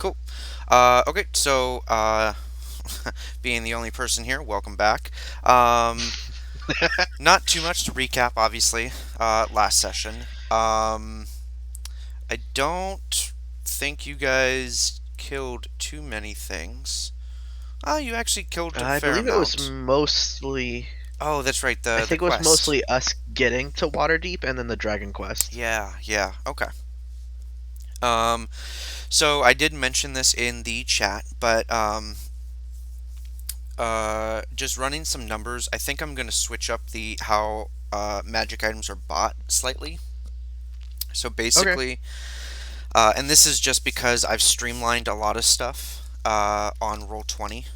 Cool. Okay, so being the only person here, welcome back. Um, Not too much to recap, obviously. Last session. I don't think you guys killed too many things. You actually killed a I fair believe it was amount. mostly. Oh, that's right, I the think it was quest. mostly us getting to Waterdeep and then the Dragon Quest. Yeah, yeah, okay. Um, so I did mention this in the chat, but just running some numbers, I think I'm going to switch up the how magic items are bought slightly. So Okay. basically, and this is just because I've streamlined a lot of stuff on Roll20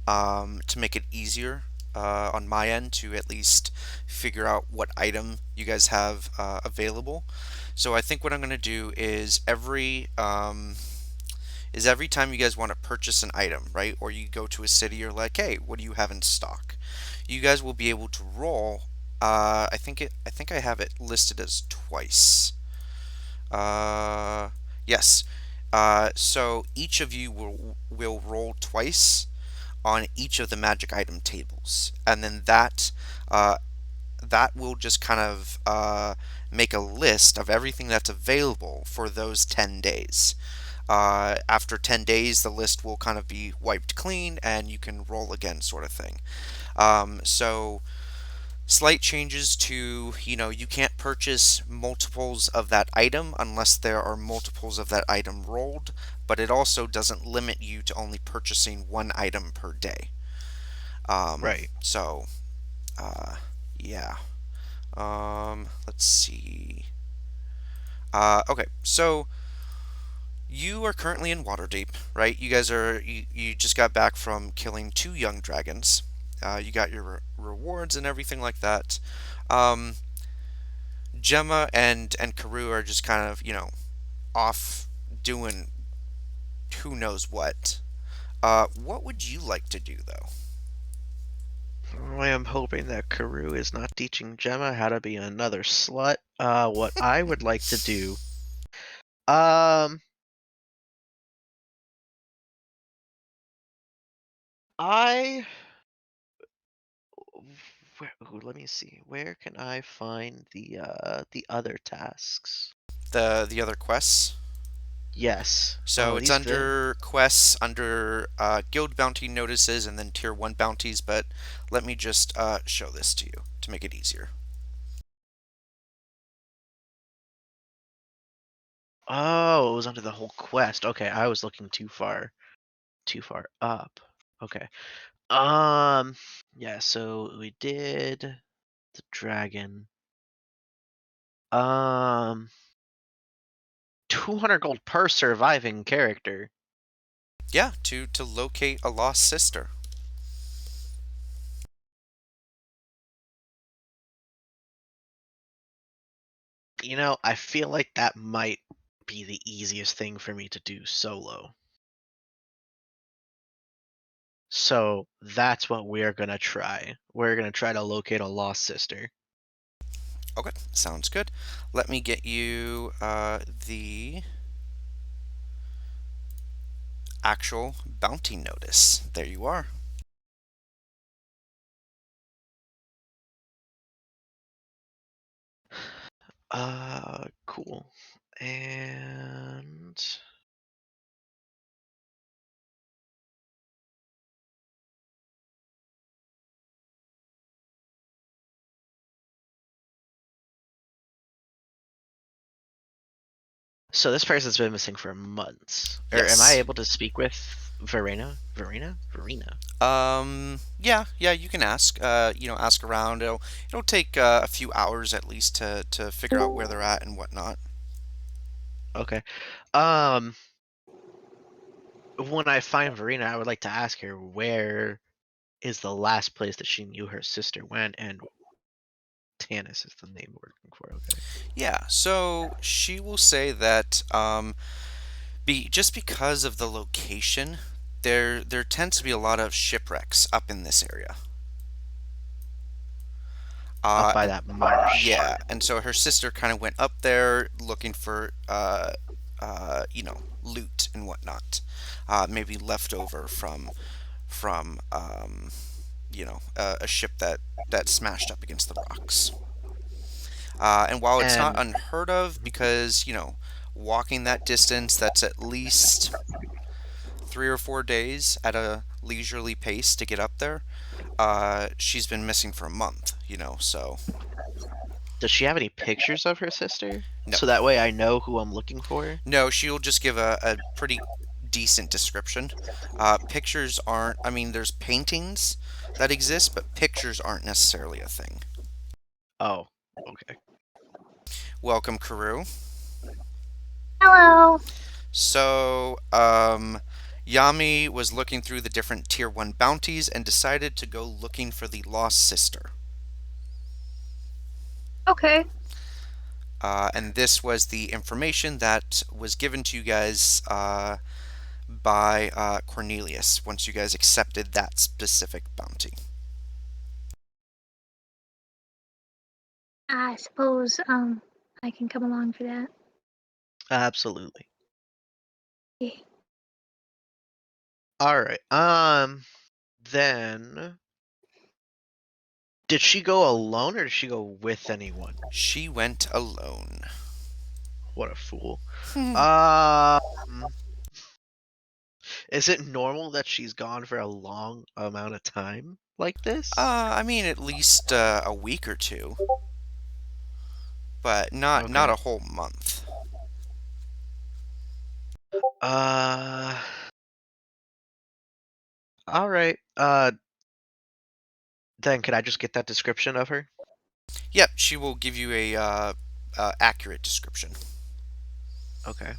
to make it easier on my end to at least figure out what item you guys have available. So I think what I'm going to do is every time you guys want to purchase an item, right? Or you go to a city, you're like, hey, what do you have in stock? You guys will be able to roll. I think I have it listed as twice. Uh, yes. So each of you will roll twice on each of the magic item tables, and then uh, that will just kind of make a list of everything that's available for those 10 days. After 10 days, the list will kind of be wiped clean and you can roll again, sort of thing. So, slight changes to, you can't purchase multiples of that item unless there are multiples of that item rolled, but it also doesn't limit you to only purchasing one item per day. Um, Right. so, uh, yeah. Let's see. Okay, so you are currently in Waterdeep, right? You just got back from killing two young dragons. You got your rewards and everything like that. Um, Gemma and Karu are just kind of off doing who knows what. What would you like to do though? I am hoping that Karu is not teaching Gemma how to be another slut. What I would like to do. Um, I. Let me see. Where can I find the other tasks? The other quests. Yes. So Oh, it's these the. under quests, under guild bounty notices, and then tier 1 bounties, but let me just show this to you to make it easier. Oh, it was under the whole quest. Okay, I was looking too far up. Okay. Um, yeah, so we did the dragon. Um, 200 gold per surviving character. Yeah, to locate a lost sister. I feel like that might be the easiest thing for me to do solo. So that's what we're gonna try. We're gonna try to locate a lost sister. Okay, sounds good. Let me get you the actual bounty notice. There you are. Cool. And so this person's been missing for months. Or am I Yes. able to speak with Verena? Verena? Yeah, you can ask. Ask around. It'll take a few hours at least to figure out where they're at and whatnot. Okay. Um, when I find Verena, I would like to ask her where is the last place that she knew her sister went, and Tanis is the name we're looking for. Okay. Yeah, so she will say that just because of the location, there tends to be a lot of shipwrecks up in this area. Up by And that marsh. yeah, and so her sister kind of went up there looking for loot and whatnot, maybe leftover from a ship that smashed up against the rocks. And while it's not And unheard of, because walking that distance, that's at least 3 or 4 days at a leisurely pace to get up there. She's been missing for a month, so does she have any pictures of her sister? no. So that way I know who I'm looking for? No, she'll just give a pretty decent description. Pictures aren't, I mean, there's paintings that exist, but pictures aren't necessarily a thing. Oh, okay. Welcome, Karu. Hello. So, Yami was looking through the different Tier 1 bounties and decided to go looking for the lost sister. Okay. And this was the information that was given to you guys by Cornelius once you guys accepted that specific bounty. I suppose I can come along for that. Absolutely. Yeah. All right. Then did she go alone or did she go with anyone? She went alone. What a fool. uh, Um, is it normal that she's gone for a long amount of time like this? I mean, at least a week or two, but not Okay. a whole month. Uh, all right. Then can I just get that description of her? Yep, she will give you a accurate description. Okay.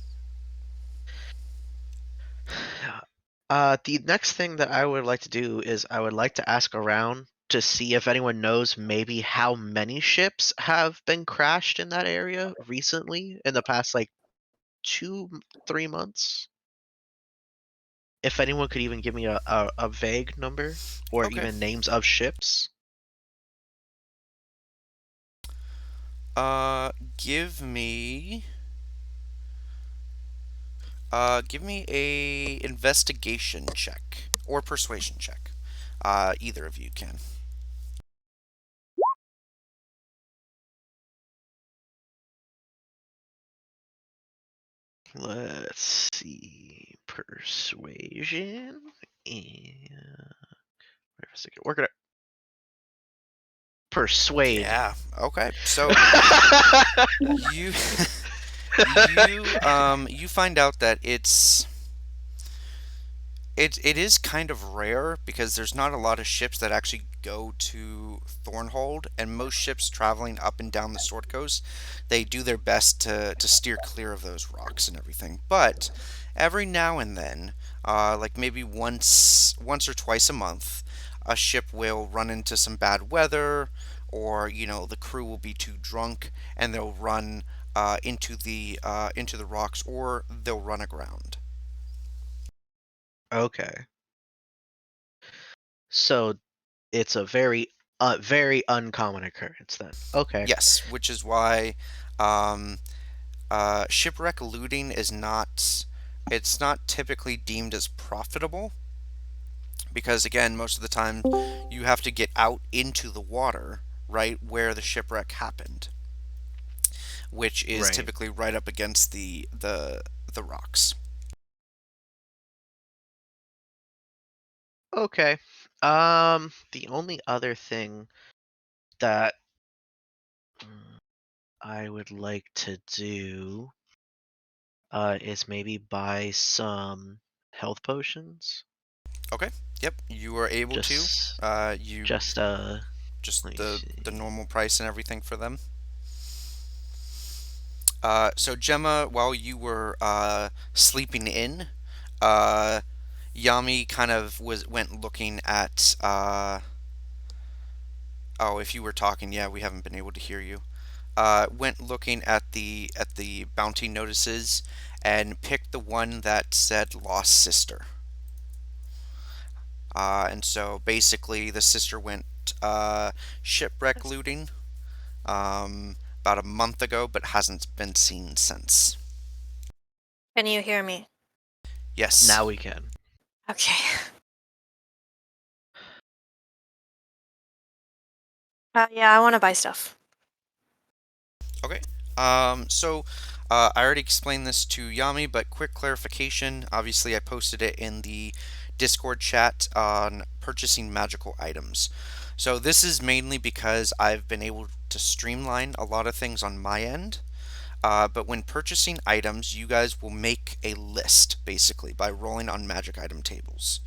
The next thing that I would like to do is I would like to ask around to see if anyone knows maybe how many ships have been crashed in that area recently in the past like 2, 3 months. If anyone could even give me a vague number or Okay. even names of ships. Uh, give me give me a investigation check or persuasion check. Either of you can. Let's see. Persuasion and work it out. Persuade. Yeah. Okay. So you you find out that it is kind of rare because there's not a lot of ships that actually go to Thornhold, and most ships traveling up and down the Sword Coast, they do their best to steer clear of those rocks and everything. But every now and then, like maybe once or twice a month, a ship will run into some bad weather, or the crew will be too drunk and they'll run into the rocks, or they'll run aground. Okay. So it's a very uncommon occurrence then. Okay. Yes, which is why um, shipwreck looting is not it's not typically deemed as profitable, because again, most of the time you have to get out into the water right where the shipwreck happened, which is Right. typically right up against the rocks. Okay. The only other thing that I would like to do is maybe buy some health potions. Okay. Yep, you are able to. Just You just just let me the see. normal price and everything for them. So Gemma, while you were sleeping in, uh, Yami kind of went looking at. Oh, if you were talking, yeah, we haven't been able to hear you. Went looking at the bounty notices and picked the one that said lost sister. And so basically, the sister went shipwreck looting about a month ago, but hasn't been seen since. Can you hear me? Yes. Now we can. Okay. Yeah, I want to buy stuff. Okay. So I already explained this to Yami, but quick clarification. Obviously, I posted it in the Discord chat on purchasing magical items. So this is mainly because I've been able to streamline a lot of things on my end. But when purchasing items, you guys will make a list basically by rolling on magic item tables.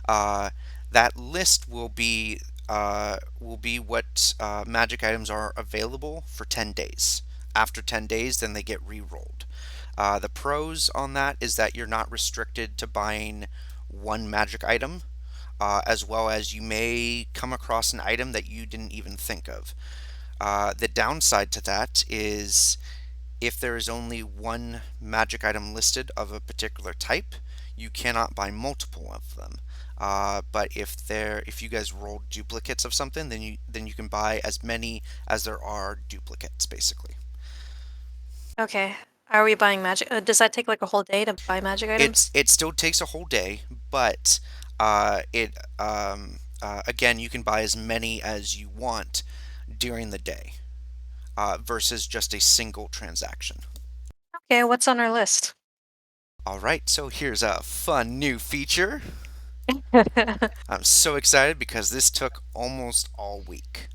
Uh, that list will be what magic items are available for 10 days. After 10 days, then they get re-rolled. The pros on that is that you're not restricted to buying one magic item, as well as you may come across an item that you didn't even think of. The downside to that is if there is only one magic item listed of a particular type, you cannot buy multiple of them. But if you guys roll duplicates of something, then you can buy as many as there are duplicates, basically. Okay. Are we buying magic? Does that take like a whole day to buy magic items? It still takes a whole day, but it again you can buy as many as you want during the day versus just a single transaction. Okay, what's on our list? All right, so here's a fun new feature. When I'm so excited because this took almost all week.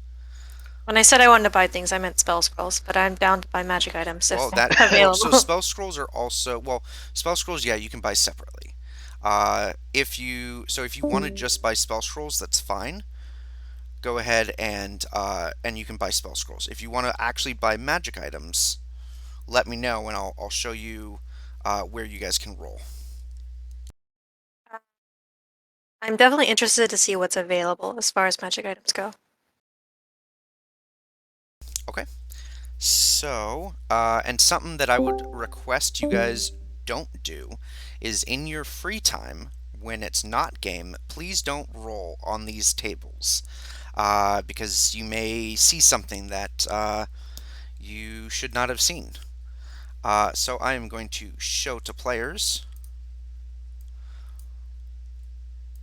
I said I wanted to buy things, I meant spell scrolls, but I'm down to buy magic items if Well, they're that so available. spell scrolls are also spell scrolls. Yeah, you can buy separately. If you want to just buy spell scrolls, that's fine. Go ahead and you can buy spell scrolls. If you want to actually buy magic items, let me know and I'll show you where you guys can roll. I'm definitely interested to see what's available as far as magic items go. Okay. So, and something that I would request you guys don't do is in your free time, when it's not game, please don't roll on these tables. Because you may see something that you should not have seen. So I am going to show to players.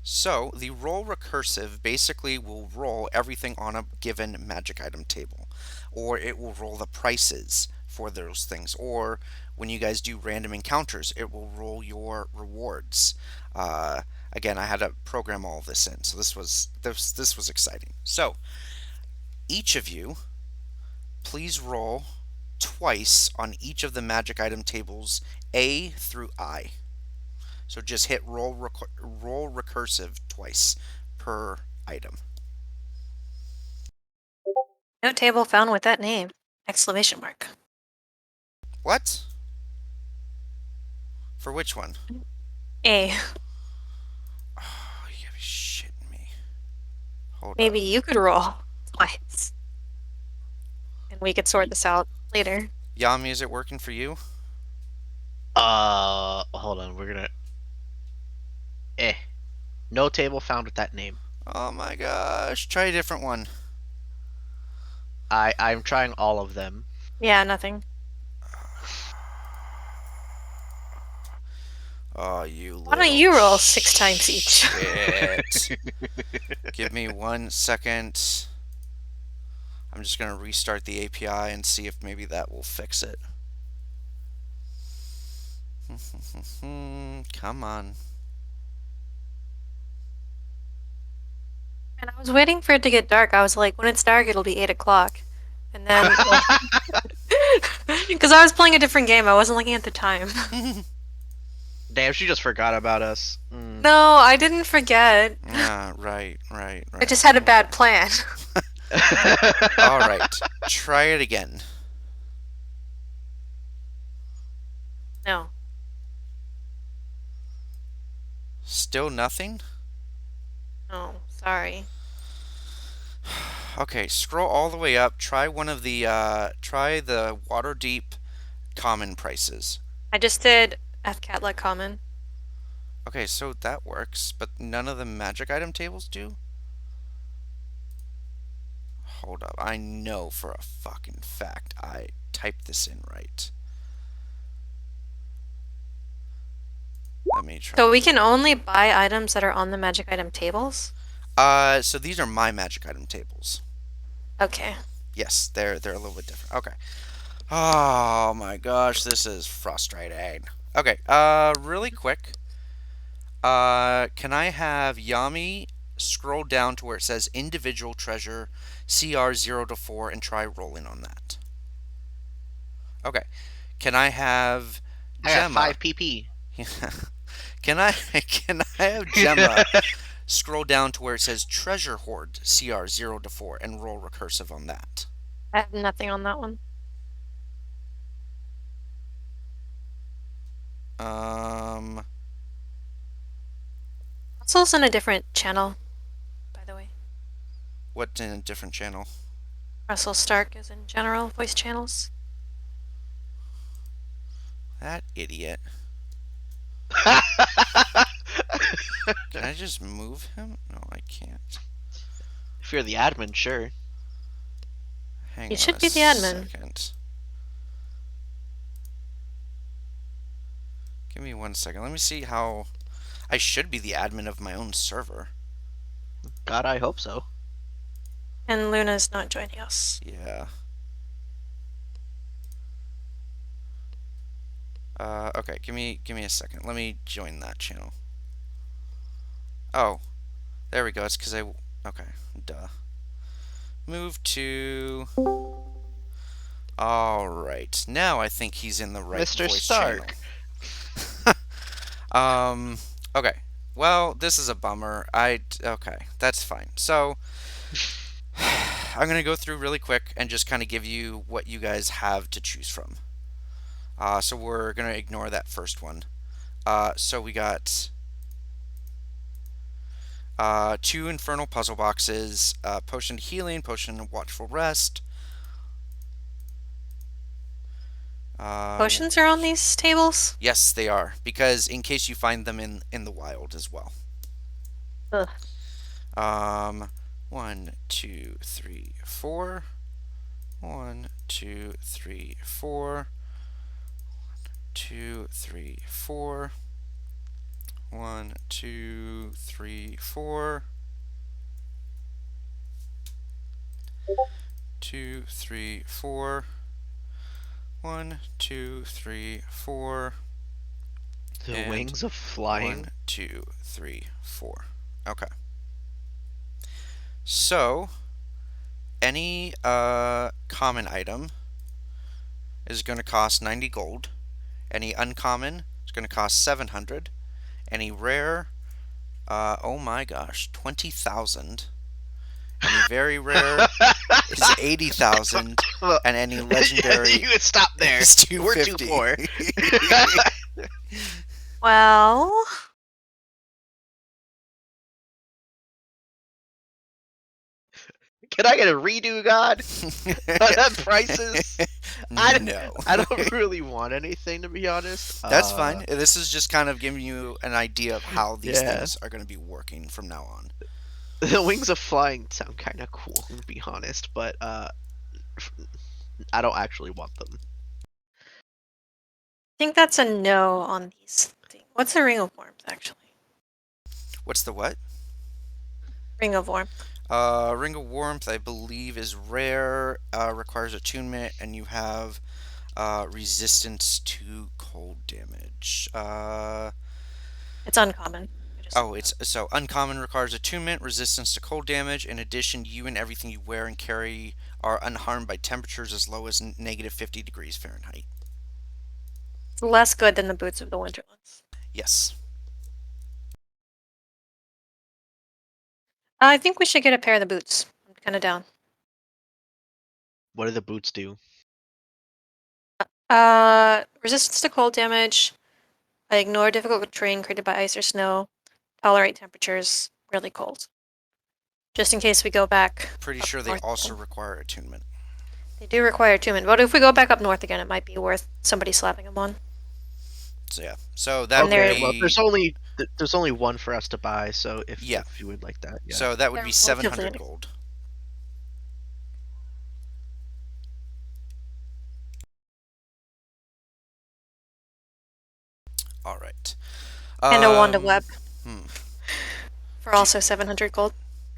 So the roll recursive basically will roll everything on a given magic item table, or it will roll the prices for those things, or when you guys do random encounters, it will roll your rewards. Uh, Again, I had to program all of this in, so this was exciting. So each of you, please roll twice on each of the magic item tables A through I. So just hit roll recursive twice per item. No table found with that name! Exclamation mark. What? For which one? A. Oh, you gotta be shitting me. Hold up. Maybe you could roll twice. And we could sort this out later. Yami, is it working for you? Hold on. We're gonna. No table found with that name. Oh my gosh. Try a different one. I'm trying all of them. Yeah, nothing. Oh, you Why don't little you roll 6 times each? shit. Give me 1 second. I'm just gonna restart the API and see if maybe that will fix it. Come on. And I was waiting for it to get dark. I was like, when it's dark, it'll be 8 o'clock. And then. Because I was playing a different game, I wasn't looking at the time. Damn, she just forgot about us. No, I didn't forget. Ah, right. I just had a bad plan. All right. Try it again. No. Still nothing? No, sorry. Okay, scroll all the way up. Try one of the try the Waterdeep common prices. I just did FCAT like common. Okay, so that works, but none of the magic item tables do? Hold up. I know for a fucking fact I typed this in right. let me try. So we can only buy items that are on the magic item tables? So these are my magic item tables. Okay. Yes, they're a little bit different. Okay. Oh my gosh, this is frustrating. Okay, really quick. Can I have Yami scroll down to where it says individual treasure CR 0 to 4 and try rolling on that? Okay. Can I have I got Gemma? 5 PP. Can I have Gemma scroll down to where it says treasure hoard CR 0 to 4 and roll recursive on that? I have nothing on that one. Um, Russell's in a different channel, by the way. what in a different channel? Russell Stark is in general voice channels. That idiot. Can I just move him? No, I can't. If you're the admin, sure. Hang You on should a be the admin. second. Give me 1 second. Let me see how I should be the admin of my own server. God, I hope so. And Luna's not joining us. Yeah. Okay, give me a second. Let me join that channel. Oh, there we go. It's because okay, duh. Move to. All right, now I think he's in the right Mr. voice Stark. channel. Okay. Well, this is a bummer. Okay, that's fine. So, I'm gonna go through really quick and just kind of give you what you guys have to choose from. So we're gonna ignore that first one. So we got 2 infernal puzzle boxes, potion of healing, potion of watchful rest. Potions are on these tables? Yes, they are, because in case you find them in the wild as well. Ugh. 1, 2, 3, 4. 1, 2, 3, 4. 2, 3, 4. 1, 2, 3, 4. 2, 3, 4. 1, 2, 3, 4. The And wings of flying. 1, 2, 3, 4. Okay. So, any common item is going to cost 90 gold. Any uncommon is going to cost 700. Any rare, oh my gosh, 20,000. Any very rare is 80,000. And any legendary You would stop there. is We're too 250. poor. Well, Can I get a redo, God? That prices? No. I don't really want anything, to be honest. That's fine. This is just kind of giving you an idea of how these Yeah. things are going to be working from now on. The wings of flying sound kind of cool, to be honest, but I don't actually want them. I think that's a no on these things. What's a ring of warmth, actually? What's the what? Ring of warmth. Ring of Warmth, I believe, is rare, requires attunement, and you have resistance to cold damage. It's uncommon. It's so uncommon, requires attunement, resistance to cold damage. In addition, you and everything you wear and carry are unharmed by temperatures as low as negative 50 degrees Fahrenheit. It's less good than the boots of the Winterlands. Yes. I think we should get a pair of the boots. I'm kind of down. What do the boots do? Resistance to cold damage. I ignore difficult terrain created by ice or snow. Tolerate temperatures really cold. Just in case we go back. Pretty up sure they north also again. require attunement. They do require attunement, but if we go back up north again, it might be worth somebody slapping them on. So yeah. So that And would they're- be. Well, there's only one for us to buy, so if you would like that, yeah. So that would They're be relatively 700 gold. All right. And a wand of web Hmm. for also 700 gold.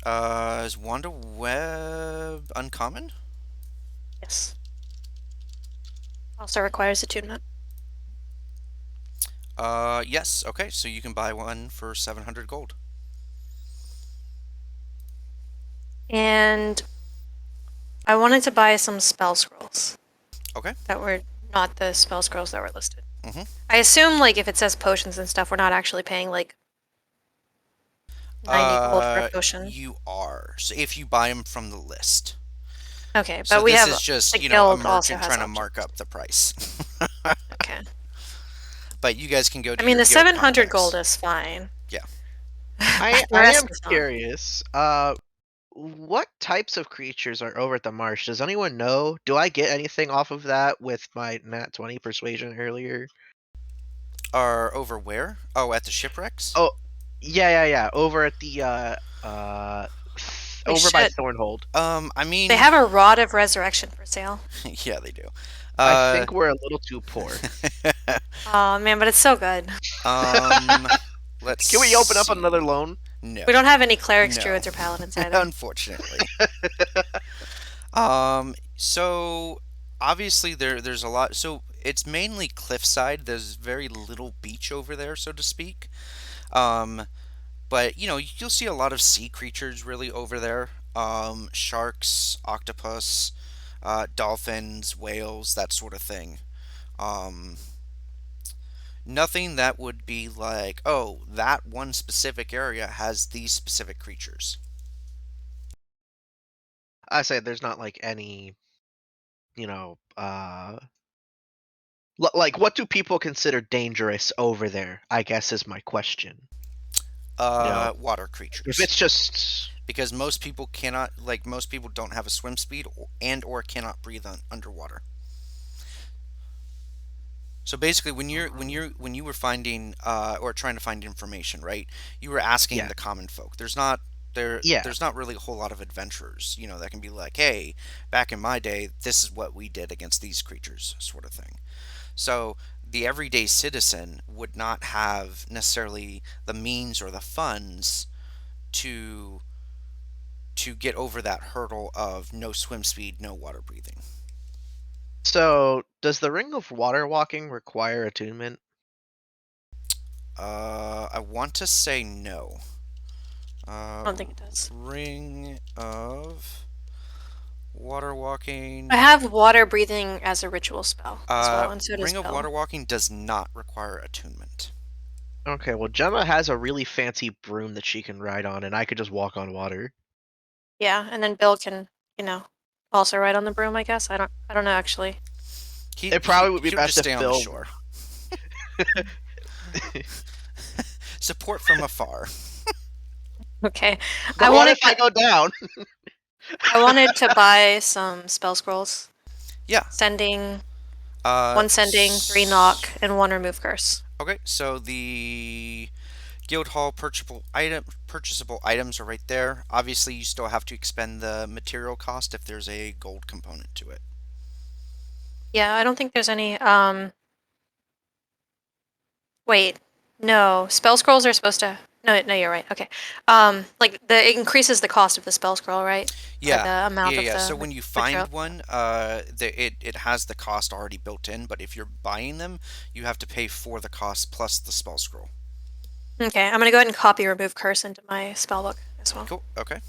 Is Wanda Web uncommon? Yes. Also requires attunement. Yes. Okay, so you can buy one for 700 gold. And I wanted to buy some spell scrolls Okay. that were not the spell scrolls that were listed. Mm-hmm. I assume, like, if it says potions and stuff, we're not actually paying, like, 90 gold for a potion. You are. So if you buy them from the list. Okay, So but we this have, is just, the a guild also merchant has trying to options. mark up the price. Okay. But you guys can go to I mean, your the guild 700 contacts. gold is fine. Yeah. I The I rest am is not. curious. What types of creatures are over at the marsh? Does anyone know? Do I get anything off of that with my nat 20 persuasion earlier? Are over where? Oh, at the shipwrecks? Oh, yeah. Over at the We over by should. Thornhold. I mean, They have a rod of resurrection for sale. yeah, they do. I think we're a little too poor. Oh man, but it's so good. um, let's Can we open up see. another loan? No. We don't have any clerics, No. druids, or paladins either. Unfortunately. So obviously there's a lot. So it's mainly cliffside. There's very little beach over there, so to speak. Um, but you'll see a lot of sea creatures really over there. Sharks, octopus, dolphins, whales, that sort of thing. Um, Nothing that would be like, oh, that one specific area has these specific creatures. I say there's not like any, you know, like what do people consider dangerous over there? I guess is my question. Water If creatures. it's just Because most people cannot, like most people don't have a swim speed or cannot breathe underwater. So basically, when you were finding or trying to find information, right? You were asking yeah, the common folk. There's not really a whole lot of adventurers, that can be like, hey, back in my day, this is what we did against these creatures, sort of thing. So the everyday citizen would not have necessarily the means or the funds to get over that hurdle of no swim speed, no water breathing. So, does the ring of water walking require attunement? I want to say no. I don't think it does. Ring of water walking. I have water breathing as a ritual spell as well, and so does Ring of Bill. water walking does not require attunement. Okay, well Gemma has a really fancy broom that she can ride on, and I could just walk on water. Yeah, and then Bill can, also ride on the broom, I guess. I don't know actually. It probably would be He'll best just stay if on the Bill. shore. Support from afar. Okay. But what if I go down? I wanted to buy some spell scrolls. Yeah. Sending, Uh, 1 sending, 3 knock, and 1 remove curse. Okay, so the guild hall purchasable items are right there. Obviously, you still have to expend the material cost if there's a gold component to it. Yeah, I don't think there's any. Wait, no. Spell scrolls are supposed to. No, you're right. Okay. Like it increases the cost of the spell scroll, right? Yeah, Or the amount of the. So when you find one, it has the cost already built in. But if you're buying them, you have to pay for the cost plus the spell scroll. Okay, I'm gonna go ahead and copy remove curse into my spell book as well. Cool. Okay.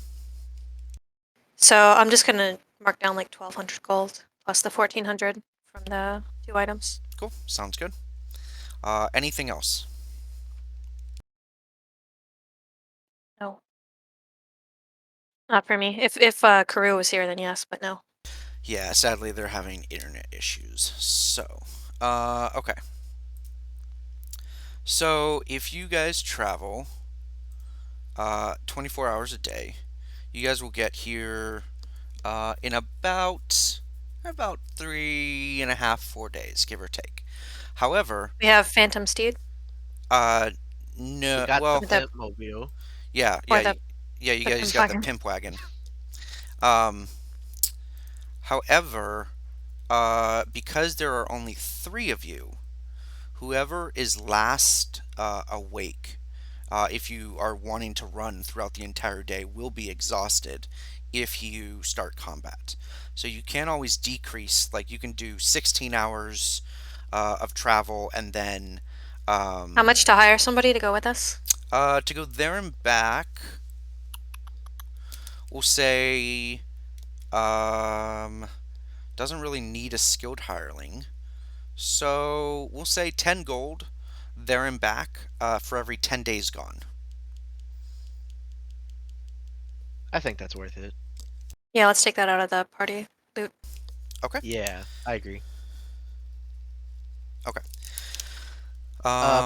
So I'm just gonna mark down like 1,200 gold plus the 1,400 from the 2 items. Cool. Sounds good. Anything else? No. Not for me. If Karu was here, then yes, but no. Yeah, sadly they're having internet issues. So, okay. So if you guys travel 24 hours a day, you guys will get here in about 3.5, 4 days, give or take. However, We have Phantom Steed. No, We got well, the Pimp-mobile. yeah, Or yeah, the you the guys got the Pimpwagon. pimp wagon. However, because there are only 3 of you Whoever is last awake, if you are wanting to run throughout the entire day, will be exhausted if you start combat. So you can always decrease, like you can do 16 hours of travel and then How much to hire somebody to go with us? to go there and back, we'll say doesn't really need a skilled hireling. So we'll say 10 gold there and back for every 10 days gone. I think that's worth it. Yeah, let's take that out of the party loot. Okay. Yeah, I agree. Okay.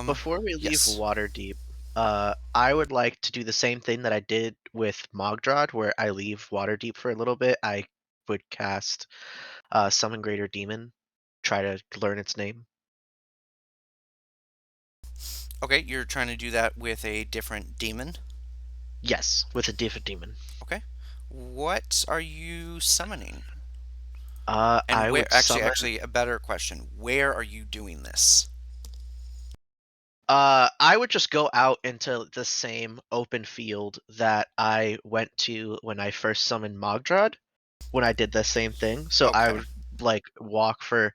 Before we leave Yes. Waterdeep, I would like to do the same thing that I did with Mogdrod, where I leave Waterdeep for a little bit. I would cast Summon Greater Demon, try to learn its name. Okay, you're trying to do that with a different demon. Yes, with a different demon. Okay. What are you summoning? And I where, would actually, summon. actually, a better question. Where are you doing this? I would just go out into the same open field that I went to when I first summoned Mogdrod, when I did the same thing. So I Okay. would like walk for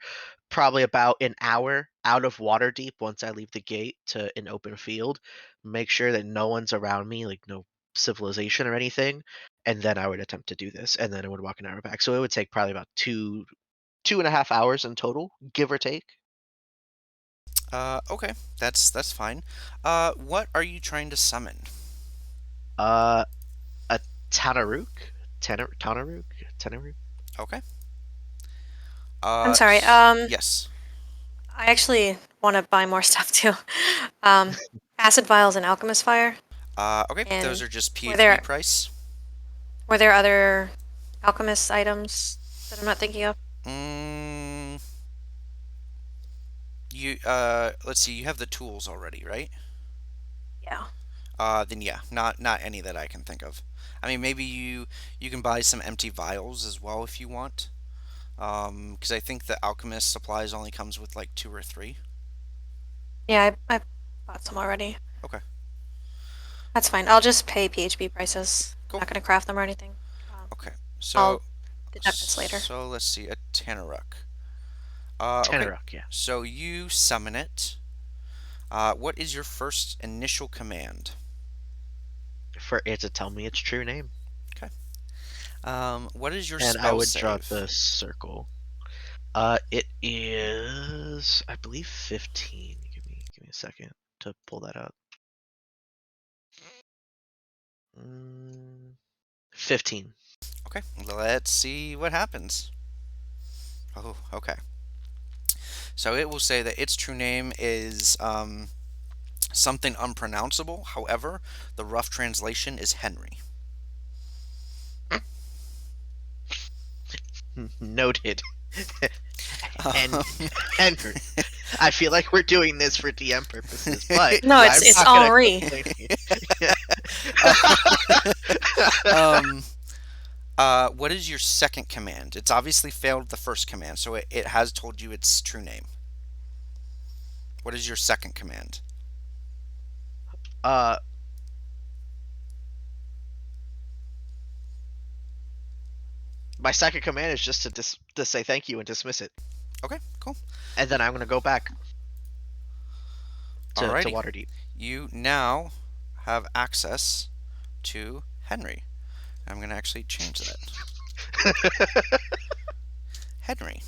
probably about an hour out of Waterdeep once I leave the gate to an open field, make sure that no one's around me, like no civilization or anything, and then I would attempt to do this, and then I would walk an hour back. So it would take probably about 2.5 hours in total, give or take. Okay, that's fine. What are you trying to summon? Uh, a Tanaruk, Tanaruk, Tanaruk. Okay. I'm sorry. Yes. I actually want to buy more stuff too. Um, acid vials and alchemist fire. Okay, those And are just were PHB there price. were there other alchemist items that I'm not thinking of? Mm, let's see. You have the tools already, right? Yeah. Then yeah, not any that I can think of. I mean, maybe you can buy some empty vials as well if you want. Because I think the alchemist supplies only comes with like two or three. Yeah, I bought some already. Okay, That's fine. I'll just pay PHB prices. I'm cool. not gonna craft them or anything. Okay, I'll so deduct this later. so let's see a Tanaruk. Okay, Tanaruk, yeah. so you summon it. What is your first initial command? For it to tell me its true name. Okay. What is your And I spell would draw save? the circle. It is, I believe, 15. Give me a second to pull that up. 15. Okay, let's see what happens. Oh, okay. So it will say that its true name is something unpronounceable. However, the rough translation is Henry. Noted. And Um, Henry. I feel like we're doing this for DM purposes, but No, I'm it's not gonna Henri. complain. um, what is your second command? It's obviously failed the first command, so it has told you its true name. What is your second command? uh, my second command is just to say thank you and dismiss it, Okay, cool. and then I'm gonna go back to Alrighty. Waterdeep. You now have access to Henry. I'm going to actually change that. Henry.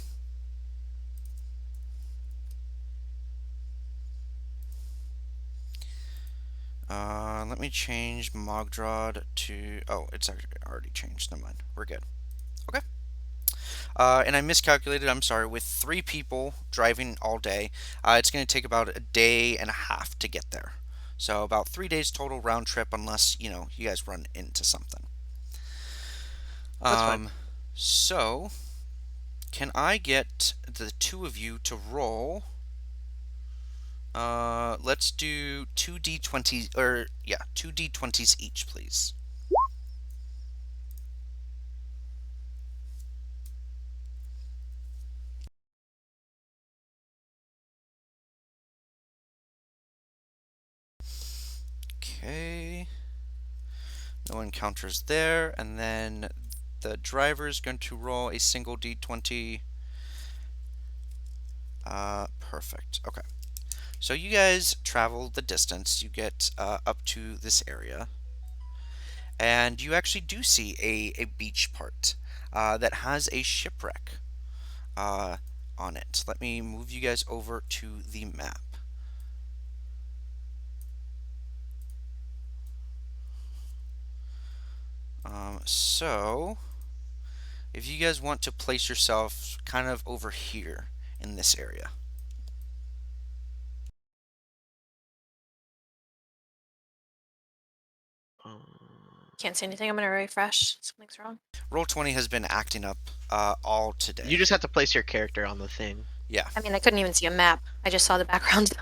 Let me change Mogdrod to... Oh, it's actually already changed. Never mind. We're good. Okay. And I miscalculated, I'm sorry, with 3 people driving all day, it's going to take about a day and a half to get there. So about 3 days total round trip unless, you guys run into something. That's fine. So, can I get the two of you to roll? Let's do 2d20s, or yeah, 2d20s each, please. Okay. No encounters there, and then the driver is going to roll a single d20. Perfect. Okay. So you guys travel the distance. You get up to this area, and you actually do see a beach part that has a shipwreck on it. Let me move you guys over to the map. So, if you guys want to place yourself kind of over here in this area. Can't see anything. I'm gonna refresh. Something's wrong. Roll20 has been acting up all today. You just have to place your character on the thing. Yeah. I mean, I couldn't even see a map. I just saw the background.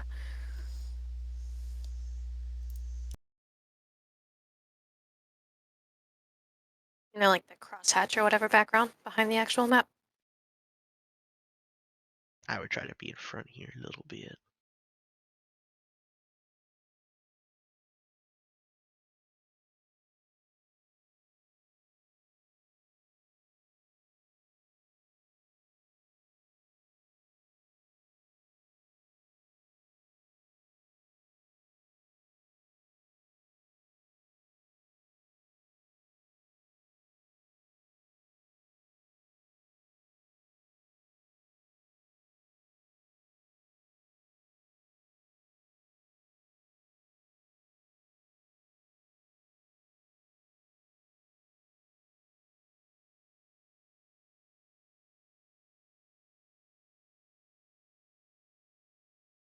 You know, like the crosshatch or whatever background behind the actual map. I would try to be in front here a little bit.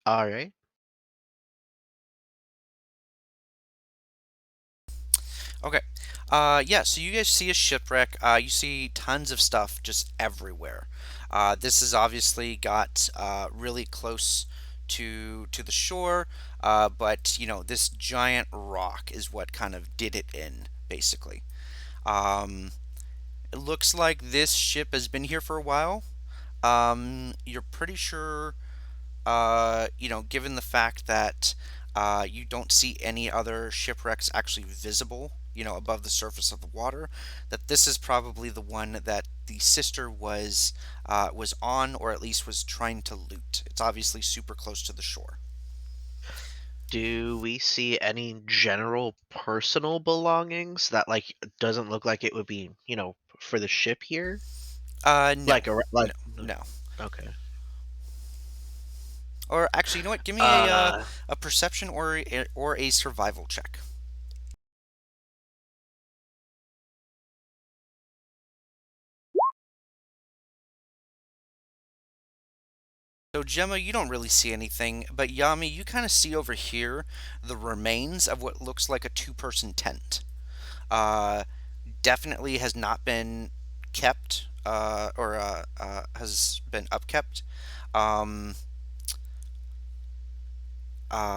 All right. Okay. Yeah, so you guys see a shipwreck. You see tons of stuff just everywhere. This has obviously got really close to the shore, but you know, this giant rock is what kind of did it in, basically. Um, it looks like this ship has been here for a while. You're pretty sure, you know, given the fact that you don't see any other shipwrecks actually visible, you know, above the surface of the water, that this is probably the one that the sister was on, or at least was trying to loot. It's obviously super close to the shore. Do we see any general personal belongings that like doesn't look like it would be, for the ship here? No, Like a no, like no. okay. Or actually, you know what? Give me Uh a perception or a survival check. So Gemma, you don't really see anything, but Yami, you kind of see over here the remains of what looks like a two-person tent. Uh, Definitely has not been kept or has been upkept. Um,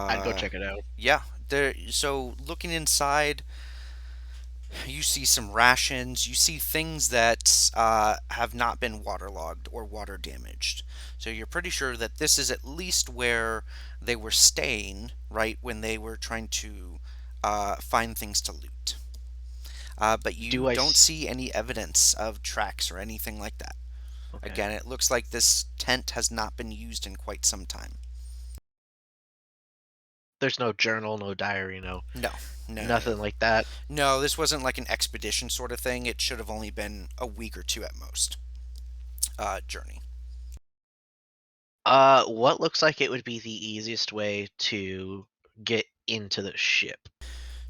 I'd go uh, check it out. yeah, there. So looking inside, you see some rations. You see things that have not been waterlogged or water damaged. So you're pretty sure that this is at least where they were staying, right, when they were trying to find things to loot. But you Do I don't s- see any evidence of tracks or anything like that. Okay. Again, it looks like this tent has not been used in quite some time. There's no journal, no diary, No, no, no, no. nothing like that. No, this wasn't like an expedition sort of thing. It should have only been a week or two at most journey. What looks like it would be the easiest way to get into the ship?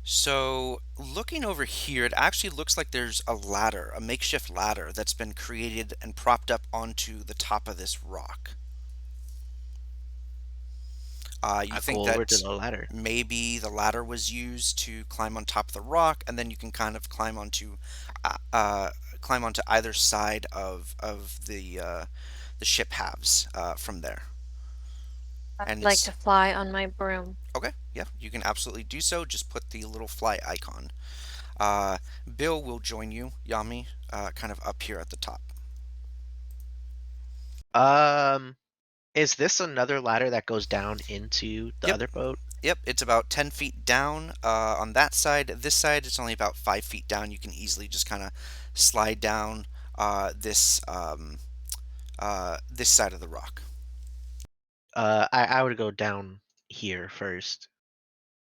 So, looking over here, it actually looks like there's a ladder, a makeshift ladder that's been created and propped up onto the top of this rock. You I think go over to that the ladder. maybe the ladder was used to climb on top of the rock, and then you can kind of uh, uh, climb onto either side of the ship halves from there. I'd And like it's to fly on my broom. okay. Yeah, you can absolutely do so. Just put the little fly icon. Uh, Bill will join you, Yami, kind of up here at the top. Um, is this another ladder that goes down into the Yep. other boat? Yep, it's about 10 feet down on that side. This side, it's only about 5 feet down. You can easily just kind of slide down this side of the rock. I would go down here first,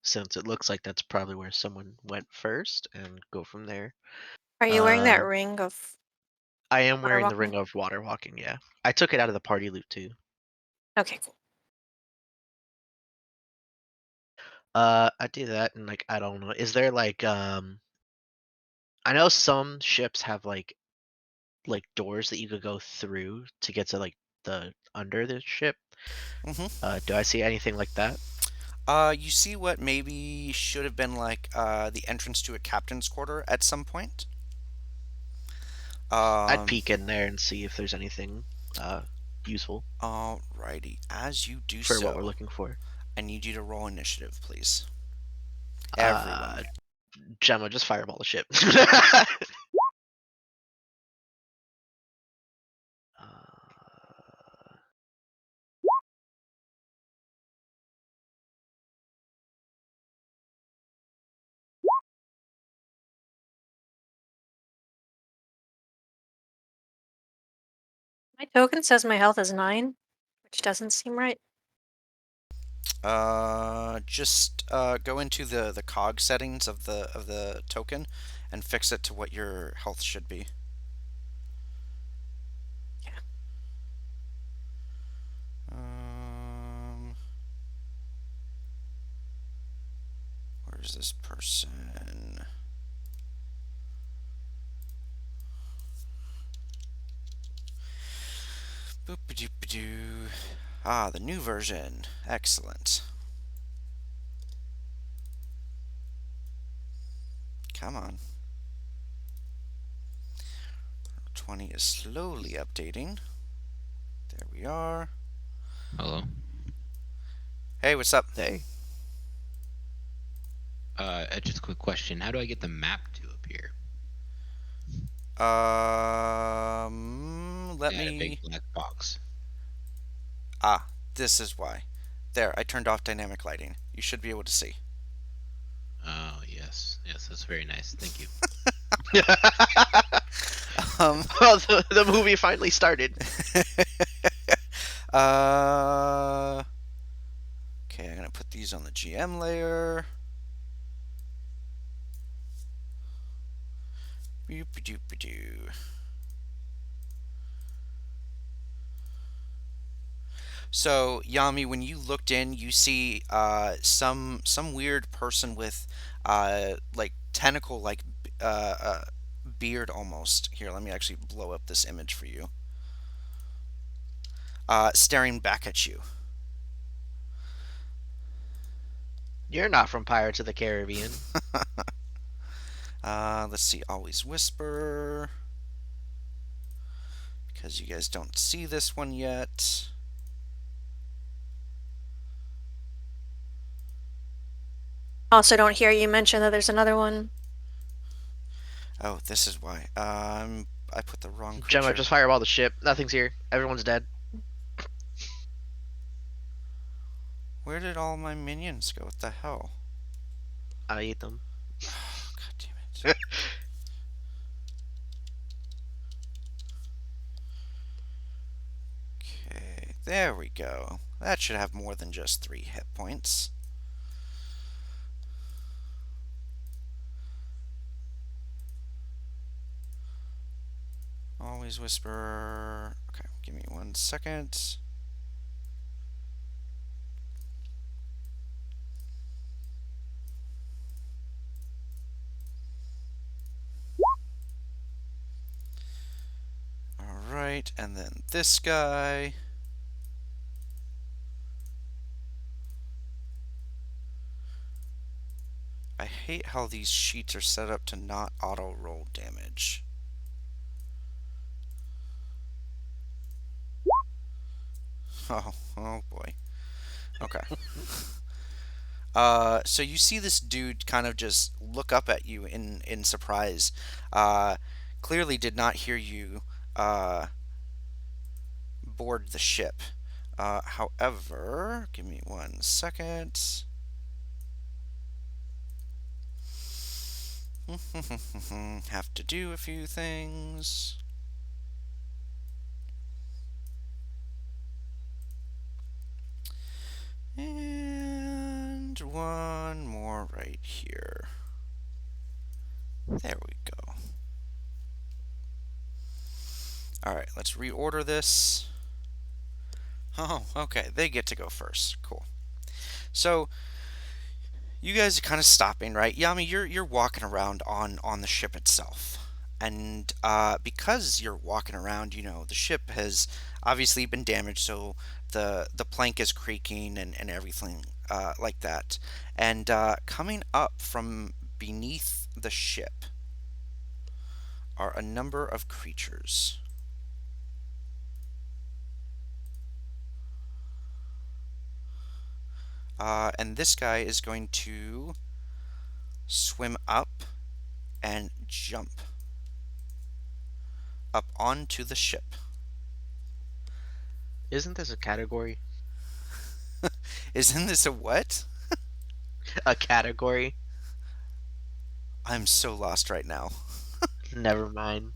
since it looks like that's probably where someone went first, and go from there. Are you wearing that Uh, ring of I am water wearing the walking? ring of water walking. Yeah, I took it out of the party loot too. Okay, cool. I do that, and like I don't know. Is there like? I know some ships have like doors that you could go through to get to like the under the ship. hmm Do I see anything like that? You see what maybe should have been like the entrance to a captain's quarter at some point. I'd Um, peek in there and see if there's anything useful Alrighty, as you do for what we're so, looking for. I need you to roll initiative, please. Uh, Everyone. Gemma, just fireball the ship. uh, My token says my health is 9, which doesn't seem right. Just go into the cog settings of the token and fix it to what your health should be. Yeah. Um, where's this person? Boop-a-doop-a-doo. Ah, the new version. Excellent. Come on. 20 is slowly updating. There we are. Hello. Hey, what's up? hey, Just a quick question. How do I get the map to appear? Let Yeah, a big me. black box. Ah, this is why. There, I turned off dynamic lighting. You should be able to see. Oh, yes. Yes, that's very nice. Thank you. Um, well, the movie finally started. uh, okay, I'm gonna put these on the GM layer. Boop-a-doop-a-doo. So, Yami, when you looked in, you see some weird person with like tentacle like beard almost. Here, let me actually blow up this image for you. Staring back at you. You're not from Pirates of the Caribbean. Let's see, always whisper because you guys don't see this one yet. Also, don't hear you mention that there's another one. Oh, this is why. I put the wrong Gemma, creature. just fireball the ship. Nothing's here. Everyone's dead. Where did all my minions go? What the hell? I ate them. God damn it. Okay, there we go. That should have more than just 3 hit points. Always whisper. Okay, give me 1 second. Alright, and then this guy. I hate how these sheets are set up to not auto roll damage. Oh boy. Okay. So you see this dude kind of just look up at you in surprise. Uh, Clearly did not hear you board the ship. However, give me 1 second. Have to do a few things. And one more right here. There we go. All right, let's reorder this. Oh, okay, they get to go first. Cool. So you guys are kind of stopping, right? Yami, you're walking around on the ship itself, and because you're walking around, the ship has obviously been damaged, so the plank is creaking and everything like that. And coming up from beneath the ship are a number of creatures. And this guy is going to swim up and jump up onto the ship. Isn't this a category? Isn't this a what? A category? I'm so lost right now. Never mind.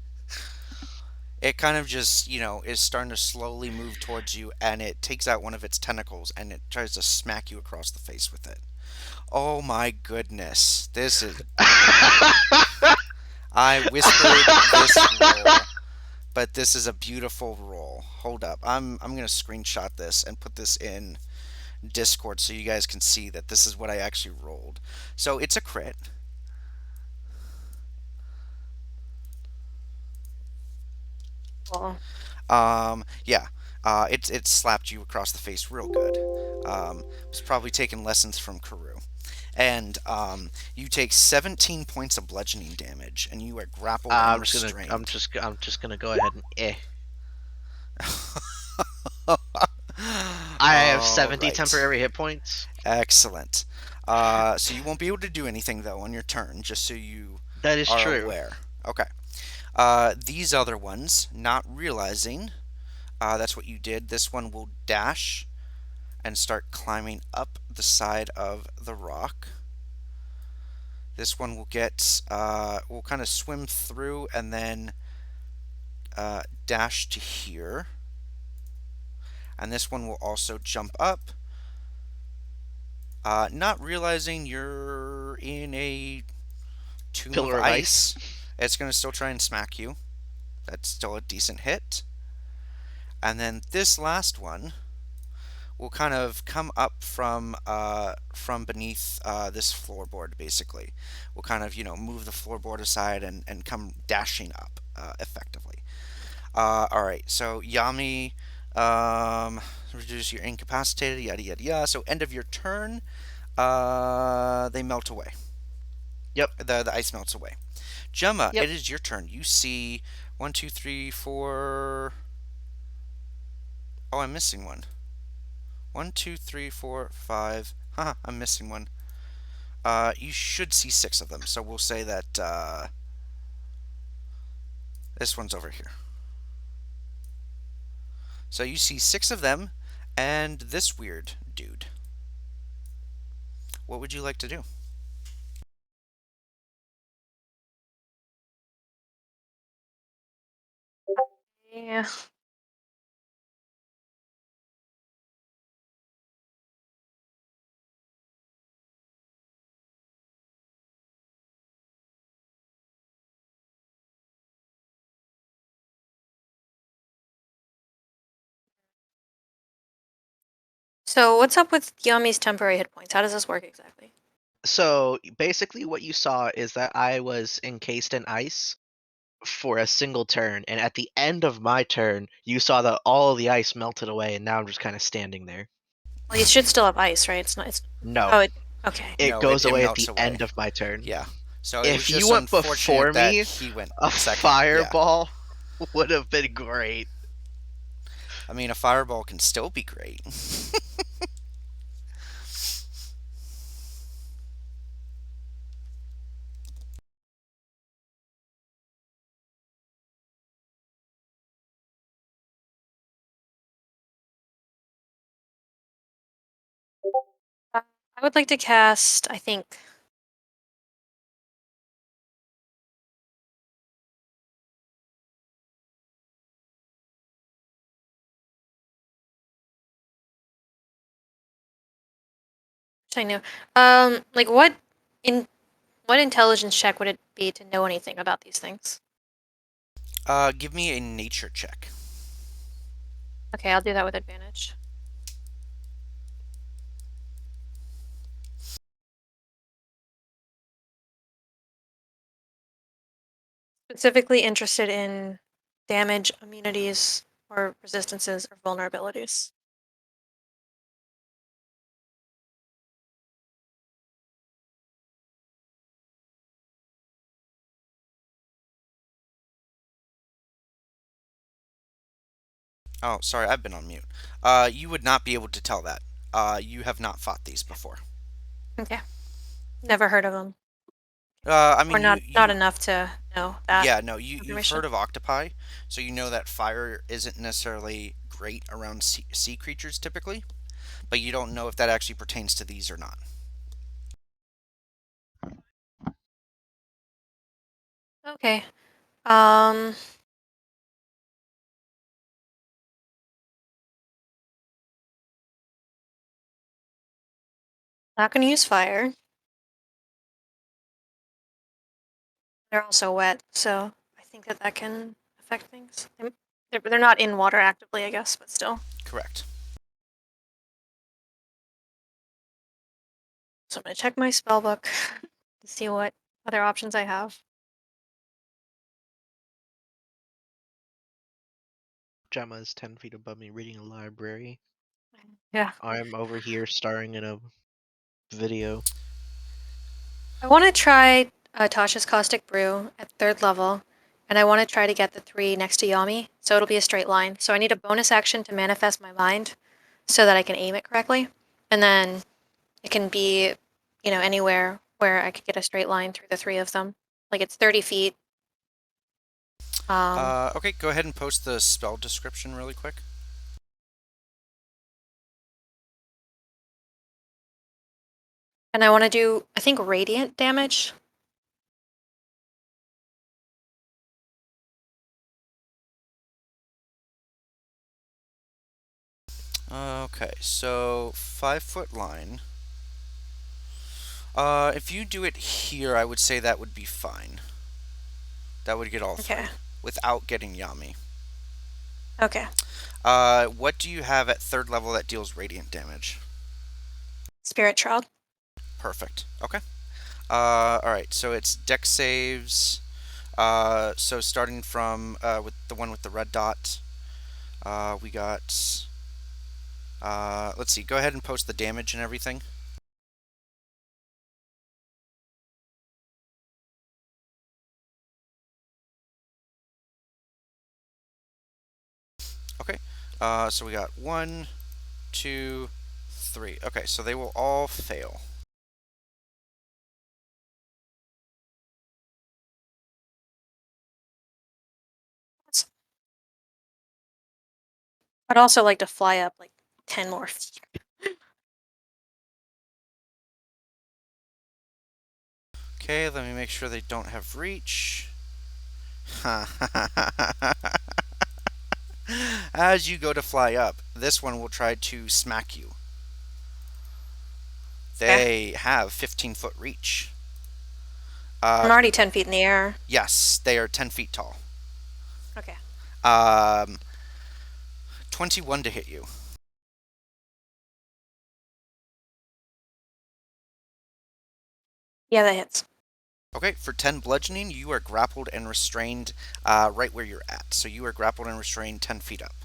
It kind of just, is starting to slowly move towards you, and it takes out one of its tentacles and it tries to smack you across the face with it. Oh my goodness. This is. I whispered this roll, but this is a beautiful roll. Hold up. I'm going to screenshot this and put this in Discord so you guys can see that this is what I actually rolled. So it's a crit. Cool. Yeah, it slapped you across the face real good. Was probably taking lessons from Karu. And you take 17 points of bludgeoning damage, and you are grappled and restrained. I'm just gonna go ahead and I have 70 right. temporary hit points. Excellent. So you won't be able to do anything though on your turn, just so you That is are true. aware. Okay. These other ones, not realizing that's what you did, this one will dash and start climbing up the side of the rock. This one will will kind of swim through and then dash to here. And this one will also jump up, not realizing you're in a tomb Pillar of of ice. ice. It's going to still try and smack you. That's still a decent hit. And then this last one will kind of come up from beneath this floorboard. Basically, will kind of move the floorboard aside and come dashing up effectively. All right, so Yami, reduce your incapacitated, yada yada yada. So end of your turn, they melt away. Yep. The ice melts away. Gemma, Yep. it is your turn. You see 1, 2, 3, 4. Oh, I'm missing one. 1, 2, 3, 4, 5. Haha, I'm missing one. You should see 6 of them. So we'll say that this one's over here. So you see 6 of them and this weird dude. What would you like to do? Yeah. So what's up with Yami's temporary hit points? How does this work exactly? So basically, what you saw is that I was encased in ice for a single turn, and at the end of my turn, you saw that all of the ice melted away, and now I'm just kind of standing there. Well, you should still have ice, right? It's not. It's No, oh, okay. it No, goes it away at melts the away. end of my turn. Yeah. So it was If you just went unfortunate before that me, he went a second. Yeah. fireball would have been great. I mean, a fireball can still be great. I would like to cast, I think, I know. Like what intelligence check would it be to know anything about these things? Give me a nature check. Okay, I'll do that with advantage. Specifically interested in damage, immunities, or resistances or vulnerabilities. Oh, sorry, I've been on mute. You would not be able to tell that. You have not fought these before. Okay. Never heard of them. I Or mean, not enough to know that yeah, no, you've information. heard of octopi, so you know that fire isn't necessarily great around sea creatures typically, but you don't know if that actually pertains to these or not. Okay. Um Not gonna use fire. They're also wet, so I think that can affect things. They're not in water actively, I guess, but still. Correct. So I'm gonna check my spell book to see what other options I have. Gemma is 10 feet above me reading a library. Yeah. I'm over here starring in a video. I want to try Tasha's Caustic Brew at 3rd level, and I want to try to get the 3 next to Yami, so it'll be a straight line. So I need a bonus action to manifest my mind so that I can aim it correctly, and then it can be, anywhere where I could get a straight line through the 3 of them. Like it's 30 feet. Okay, go ahead and post the spell description really quick. And I want to do, I think, radiant damage. Okay, so 5-foot line. If you do it here, I would say that would be fine. That would get all Okay. 3 without getting Yami. Okay. What do you have at 3rd level that deals radiant damage? Spirit Child. Perfect. Okay. All right. So it's dex saves. So starting from with the one with the red dot, we got. Let's see. Go ahead and post the damage and everything. Okay. So we got 1, 2, 3. Okay. So they will all fail. I'd also like to fly up like 10 more feet. Okay. Let me make sure they don't have reach. As you go to fly up, this one will try to smack you. They have 15-foot reach. I'm already 10 feet in the air. Yes, they are 10 feet tall. Okay. 21 to hit you. Yeah, that hits. Okay, for 10 bludgeoning, you are grappled and restrained right where you're at. So you are grappled and restrained 10 feet up.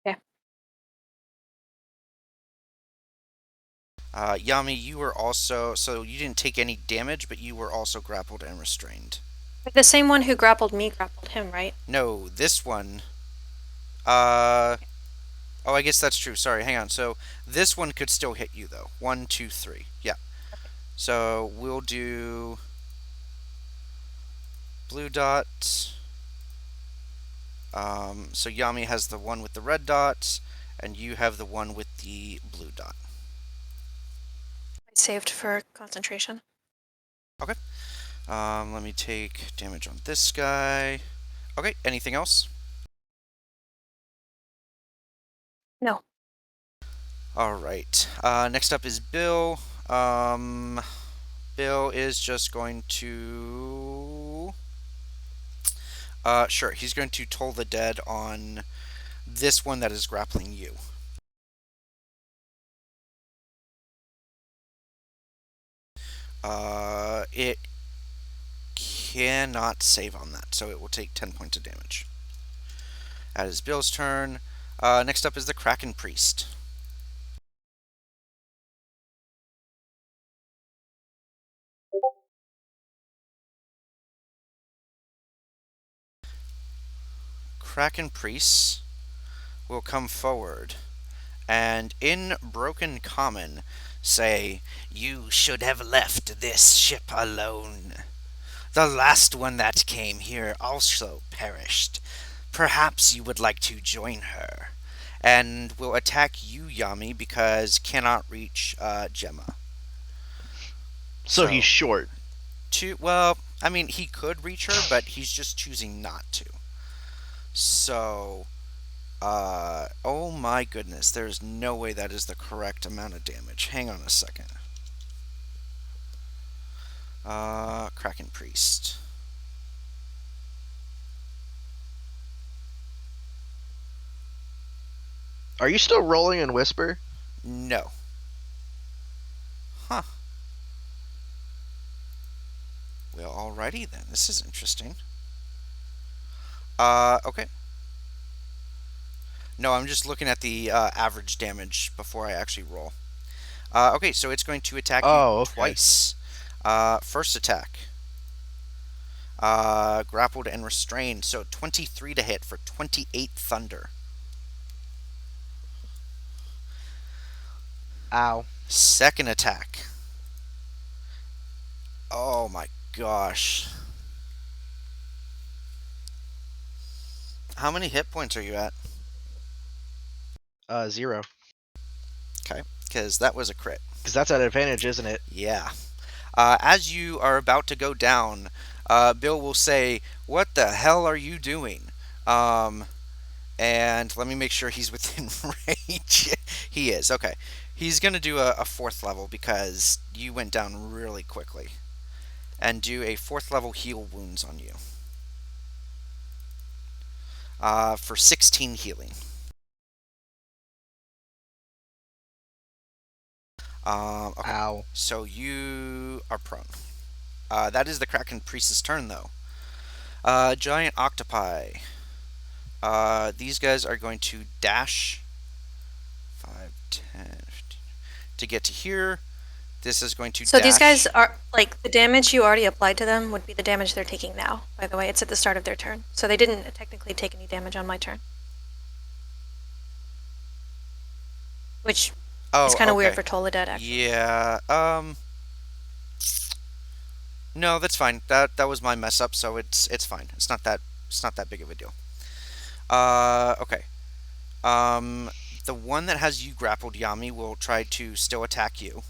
Okay. Yami, you were also, so you didn't take any damage, but you were also grappled and restrained. But the same one who grappled me grappled him, right? No, this one, oh, I guess that's true. Sorry, hang on. So this one could still hit you, though. 1, 2, 3. Yeah. So we'll do blue dot. So Yami has the one with the red dot, and you have the one with the blue dot. I saved for concentration. Okay. Let me take damage on this guy. Okay, anything else? No. All right. Next up is Bill. Bill is just going to. Sure, he's going to toll the dead on this one that is grappling you. It cannot save on that, so it will take 10 points of damage. That is Bill's turn. Next up is the Kraken Priest. Kraken Priests will come forward and in broken common say, "You should have left this ship alone. The last one that came here also perished. Perhaps you would like to join her." And will attack you, Yami, because cannot reach Gemma. So he's short. Well, I mean, he could reach her, but he's just choosing not to. So, oh my goodness, there's no way that is the correct amount of damage. Hang on a second. Kraken Priest. Are you still rolling in Whisper? No. Huh. Well, alrighty then. This is interesting. Okay. No, I'm just looking at the average damage before I actually roll. Okay, so it's going to attack you twice. First attack. Grappled and restrained, so 23 to hit for 28 thunder. Ow. Second attack. Oh my gosh. How many hit points are you at? 0. Okay, because that was a crit. Because that's at advantage, isn't it? Yeah. As you are about to go down, Bill will say, "What the hell are you doing?" And let me make sure he's within range. He is. Okay. He's going to do a fourth level because you went down really quickly. And do a fourth level heal wounds on you. For 16 healing. Okay. Ow. So you are prone. That is the Kraken Priest's turn, though. Giant octopi. These guys are going to dash 5, 10, 15, to get to here. This is going to So dash. these guys are, like, the damage you already applied to them would be the damage they're taking now, by the way. It's at the start of their turn. So they didn't technically take any damage on my turn. Which is kind of weird for Toll the Dead, actually. Yeah, no, that's fine. That was my mess up, so it's fine. It's not that big of a deal. Okay. The one that has you grappled, Yami, will try to still attack you.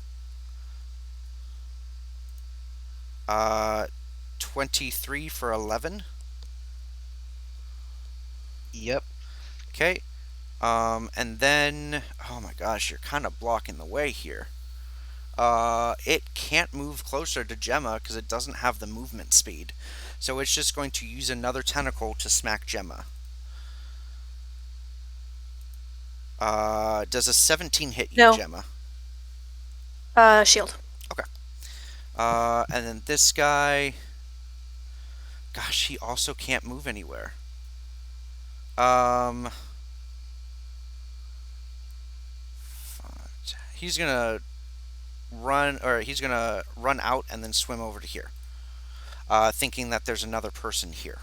23 for 11. Yep. Okay. And then, oh my gosh, you're kind of blocking the way here. It can't move closer to Gemma because it doesn't have the movement speed. So it's just going to use another tentacle to smack Gemma. Does a 17 hit you, No. Gemma? Shield. Okay. And then this guy. Gosh, he also can't move anywhere. He's gonna run out and then swim over to here, thinking that there's another person here.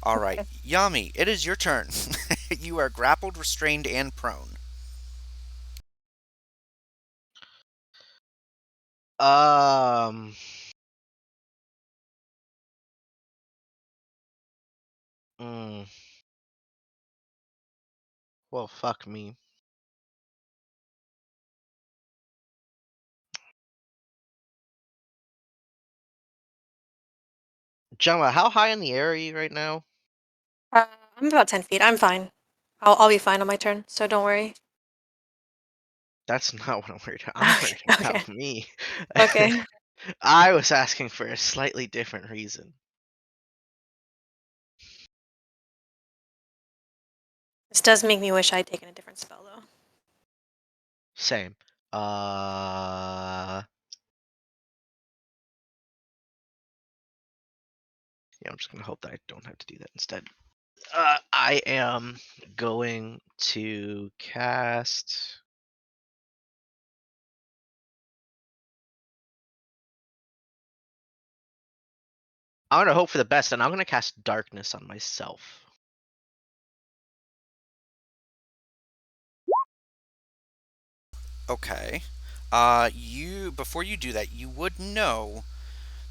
All right, Yami, it is your turn. You are grappled, restrained, and prone. Um. Mm. Well, fuck me. Gemma, how high in the air are you right now? I'm about 10 feet. I'm fine. I'll be fine on my turn, so don't worry. That's not what I'm worried about. I'm worried Okay. about me. Okay. I was asking for a slightly different reason. This does make me wish I'd taken a different spell, though. Same. Yeah, I'm just gonna hope that I don't have to do that instead. I am going to cast. I'm gonna hope for the best, and I'm gonna cast Darkness on myself. Okay. Before you do that, you would know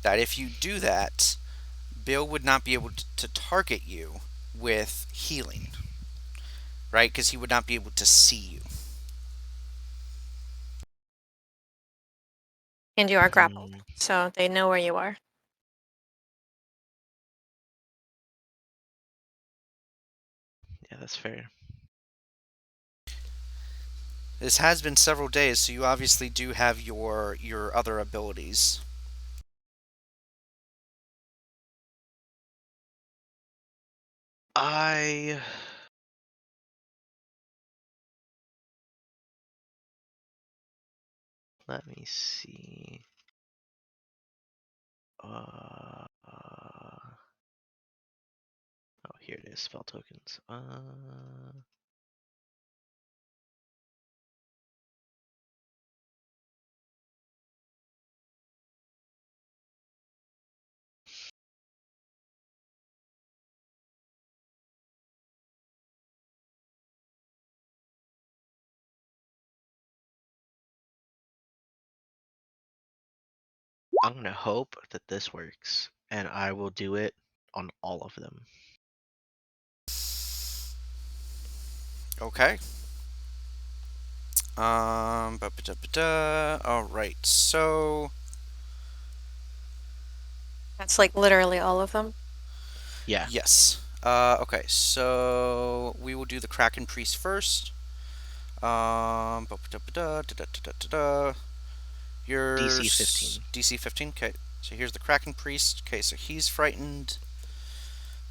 that if you do that, Bill would not be able to target you with healing, right? Because he would not be able to see you. And you are grappled, Hmm. so they know where you are. Yeah, that's fair. This has been several days, so you obviously do have your other abilities. I. Let me see. Oh, here it is. Spell tokens. I'm gonna hope that this works, and I will do it on all of them. Okay. All right. So That's like literally all of them. Yeah. yes. Okay. So we will do the Kraken Priest first. DC Yours 15. DC 15. Okay. So here's the Kraken Priest. Okay. So he's frightened.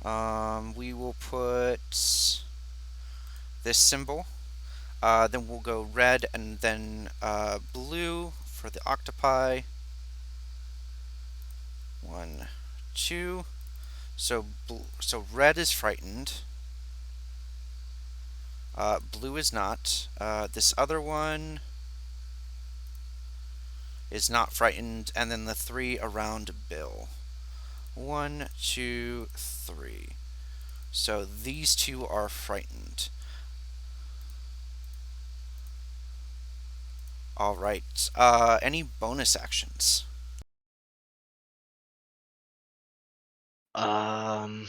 We will put this symbol. Then we'll go red and then blue for the octopi. 1, 2. So red is frightened. Blue is not. This other one is not frightened, and then the 3 around Bill. 1, 2, 3. So these 2 are frightened. All right. Any bonus actions? Um.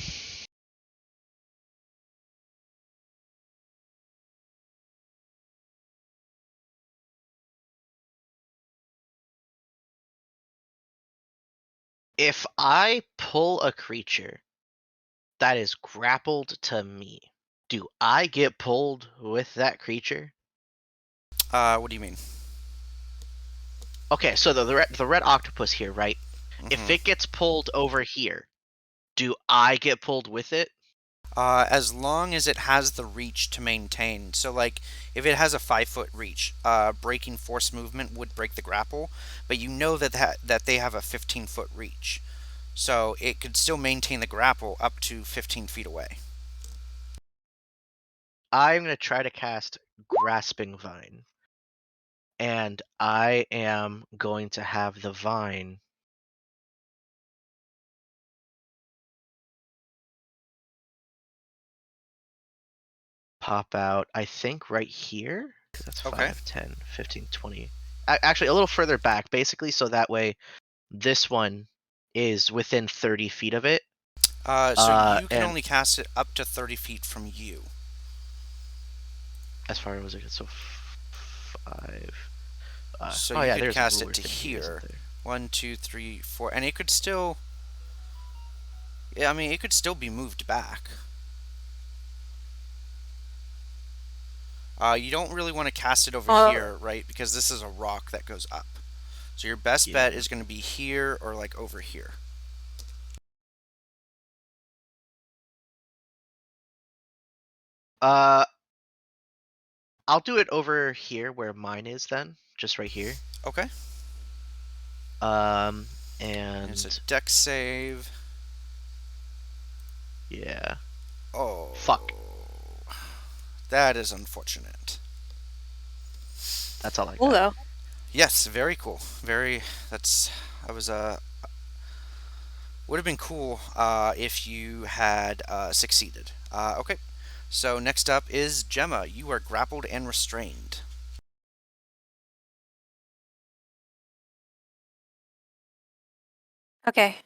If I pull a creature that is grappled to me, do I get pulled with that creature? What do you mean? Okay, so the red octopus here, right? If Mm-hmm. it gets pulled over here, do I get pulled with it? As long as it has the reach to maintain. So, like, if it has a 5 foot reach, breaking force movement would break the grapple, but you know that they have a 15 foot reach, so it could still maintain the grapple up to 15 feet away. I'm gonna try to cast Grasping Vine, and I am going to have the vine pop out, I think right here, because that's Okay. 5, 10, 15, 20. Actually, a little further back, basically, so that way this one is within 30 feet of it. So you can And only cast it up to 30 feet from you. as far as it, so 5. So Oh you yeah, could there's a cast it ruler to thingy, isn't here. there? 1, 2, 3, 4, and it could still. Yeah, I mean, it could still be moved back. You don't really want to cast it over Oh. here, right? Because this is a rock that goes up. So your best bet Yeah. is going to be here or like over here. Uh, I'll do it over here where mine is then, just right here. Okay. It's a And dex save. yeah. Oh, Fuck. that is unfortunate. That's all I Cool got. though. Yes, very cool. Very. That's. I was would have been cool if you had succeeded. Okay. So next up is Gemma. You are grappled and restrained. Okay.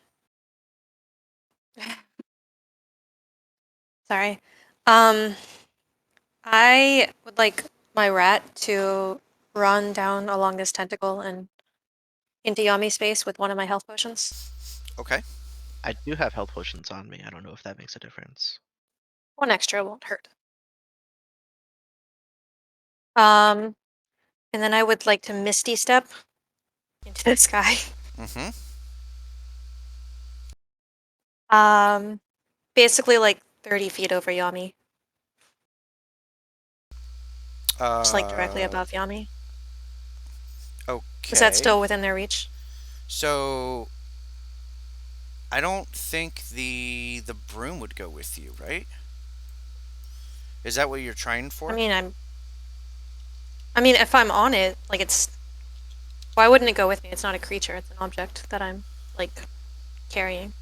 Sorry. Um, I would like my rat to run down along this tentacle and into Yami's space with one of my health potions. Okay. I do have health potions on me. I don't know if that makes a difference. One extra won't hurt. Um, and then I would like to Misty Step into the sky. Mm-hmm. Basically like 30 feet over Yami, just like directly above Yami. Is that Okay. still within their reach? So I don't think the broom would go with you, right? Is that what you're trying I for? mean, if I'm on it, like why wouldn't it go with me? It's not a creature, it's an object that I'm like carrying.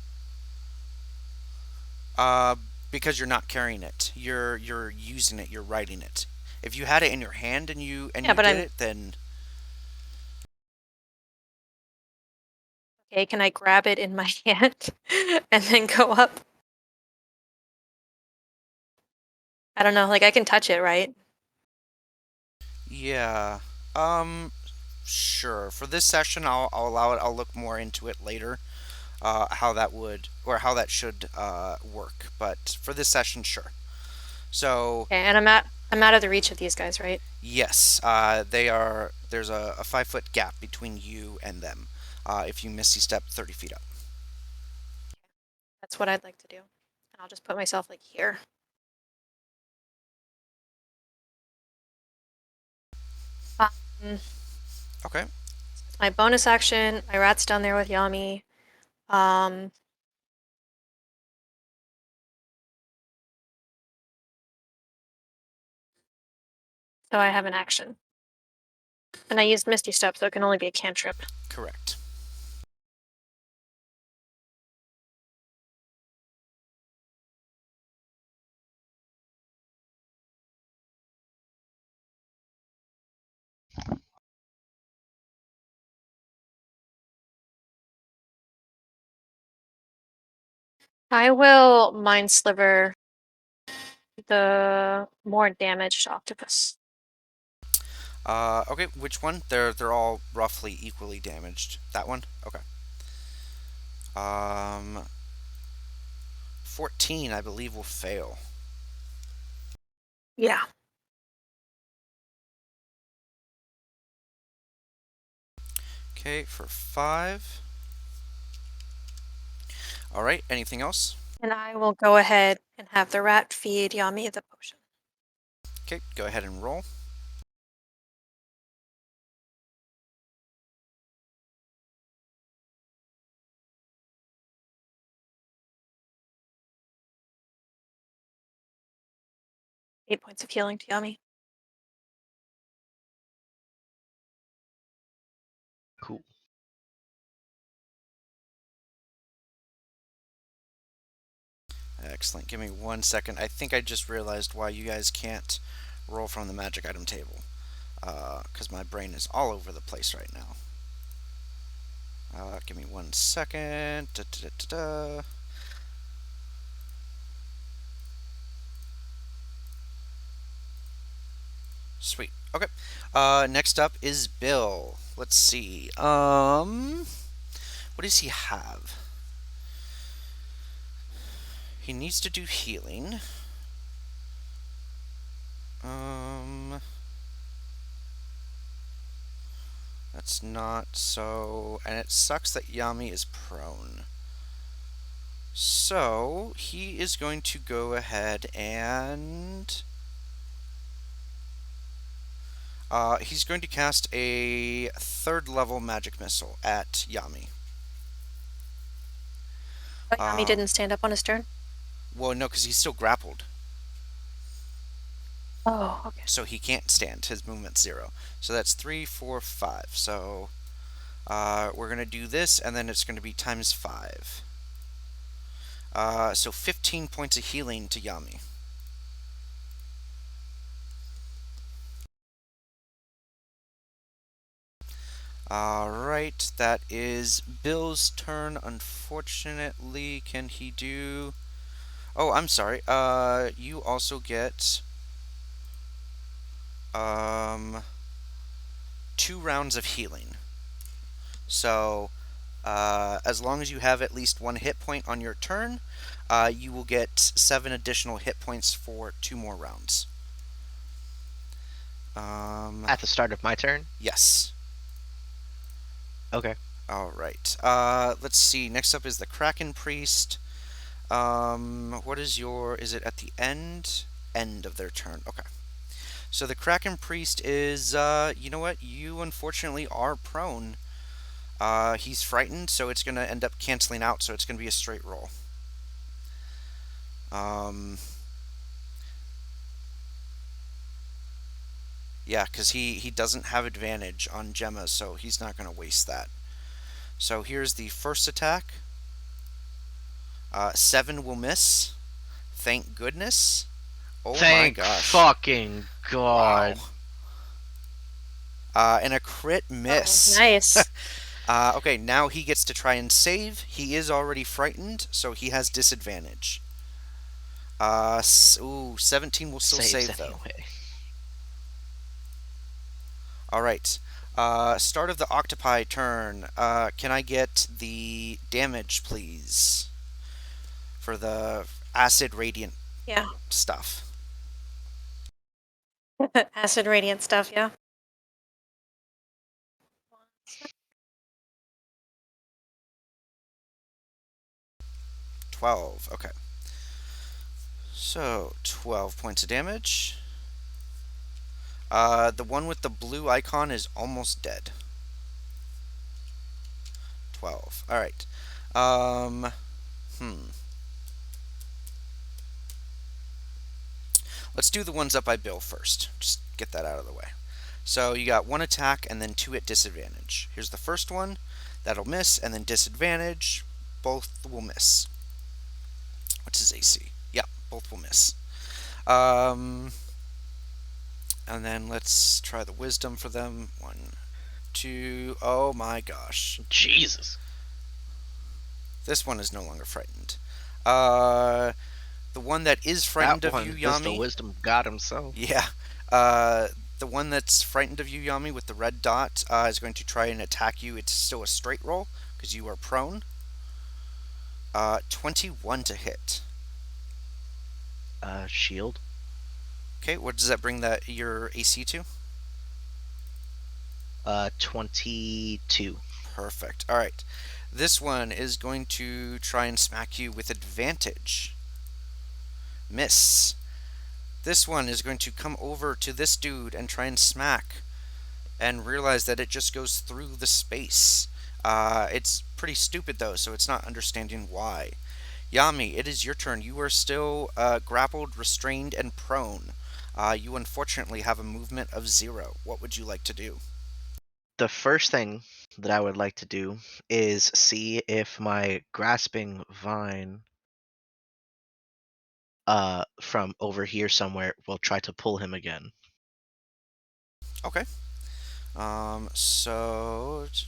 Uh, because you're not carrying it. You're using it. You're riding it. If you had it in your hand and Yeah, you but did I'm it, then okay. Can I grab it in my hand and then go up? I don't know. Like I can touch it, right? yeah. Um, sure. For this session, I'll allow it. I'll look more into it later. How that would or how that should work. But for this session, sure. So Okay, and I'm out of the reach of these guys, right? yes, they are. There's a 5 foot gap between you and them. If you misty step 30 feet up. That's what I'd like to do. And I'll just put myself like here. Um, Okay. my bonus action. My rat's down there with Yami. Um, so I have an action. And I used Misty Step, so it can only be a cantrip. Correct. I will Mind Sliver the more damaged octopus. Okay. Which one? They're all roughly equally damaged. That one. Okay. Um, 14, I believe, will fail. Yeah. Okay, for 5. All right. Anything else? And I will go ahead and have the rat feed Yami the potion. Okay. Go ahead and roll. 8 points of healing to Yami. Cool. Excellent. Give me 1 second. I think I just realized why you guys can't roll from the magic item table. Because my brain is all over the place right now. Give me 1 second. Da, da, da, da, da. Sweet. Okay. Next up is Bill. Let's see. What does he have? He needs to do healing. That's not so. And it sucks that Yami is prone. So he is going to go ahead and he's going to cast a 3rd level magic missile at Yami. But Yami Um, didn't stand up on his turn. Well, no, because he's still grappled, Oh, okay. so he can't stand. His movement's 0. So that's 3, 4, 5. So we're gonna do this, and then it's gonna be times 5. So 15 points of healing to Yami. Alright, that is Bill's turn. Unfortunately, can he do... Oh, I'm sorry. You also get 2 rounds of healing. So, as long as you have at least 1 hit point on your turn, you will get 7 additional hit points for 2 more rounds. At the start of my turn? Yes. Okay. Alright. Let's see. Next up is the Kraken Priest. What is your... Is it at the end? End of their turn. Okay. So the Kraken Priest is, you know what? You unfortunately are prone. He's frightened, so it's going to end up canceling out, so it's going to be a straight roll. Yeah, because he doesn't have advantage on Gemma, so he's not going to waste that. So here's the first attack. 7 will miss. Thank goodness. Oh my Thank gosh. fucking God. Wow. And a crit miss. Oh, nice. Okay, now he gets to try and save. He is already frightened, so he has disadvantage. Ooh, 17 will still Saves save, though. anyway. Alright. Start of the octopi turn. Can I get the damage, please? For the acid radiant Yeah. stuff. Acid radiant stuff, yeah. 12. Okay. So, 12 points of damage. The one with the blue icon is almost dead. 12. Alright. Let's do the ones up by Bill first. Just get that out of the way. So you got 1 attack and then 2 at disadvantage. Here's the first one. That'll miss, and then disadvantage. Both will miss. What's his AC? Yeah, both will miss. And then let's try the wisdom for them. 1, 2. Oh my gosh. Jesus. This one is no longer frightened. The one that is frightened That of you, one, Mr. Yami. Wisdom got himself. Yeah. The one that's frightened of you, Yami, with the red dot, is going to try and attack you. It's still a straight roll because you are prone. 21 to hit. Shield. Okay, what does that bring your AC to? 22. Perfect. All right. This one is going to try and smack you with advantage. Miss. This one is going to come over to this dude and try and smack, and realize that it just goes through the space. It's pretty stupid though, so it's not understanding why. Yami, it is your turn. You are still grappled, restrained, and prone. You unfortunately have a movement of 0. What would you like to do? The first thing that I would like to do is see if my grasping vine from over here somewhere will try to pull him again. Okay. So dex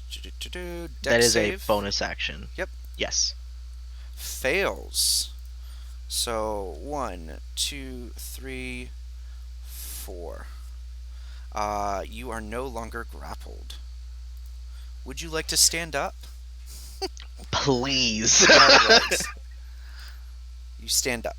That is save. a bonus action. Yep. Yes. Fails. So 1, 2, 3, 4. You are no longer grappled. Would you like to stand up? Please. Alright. You stand up.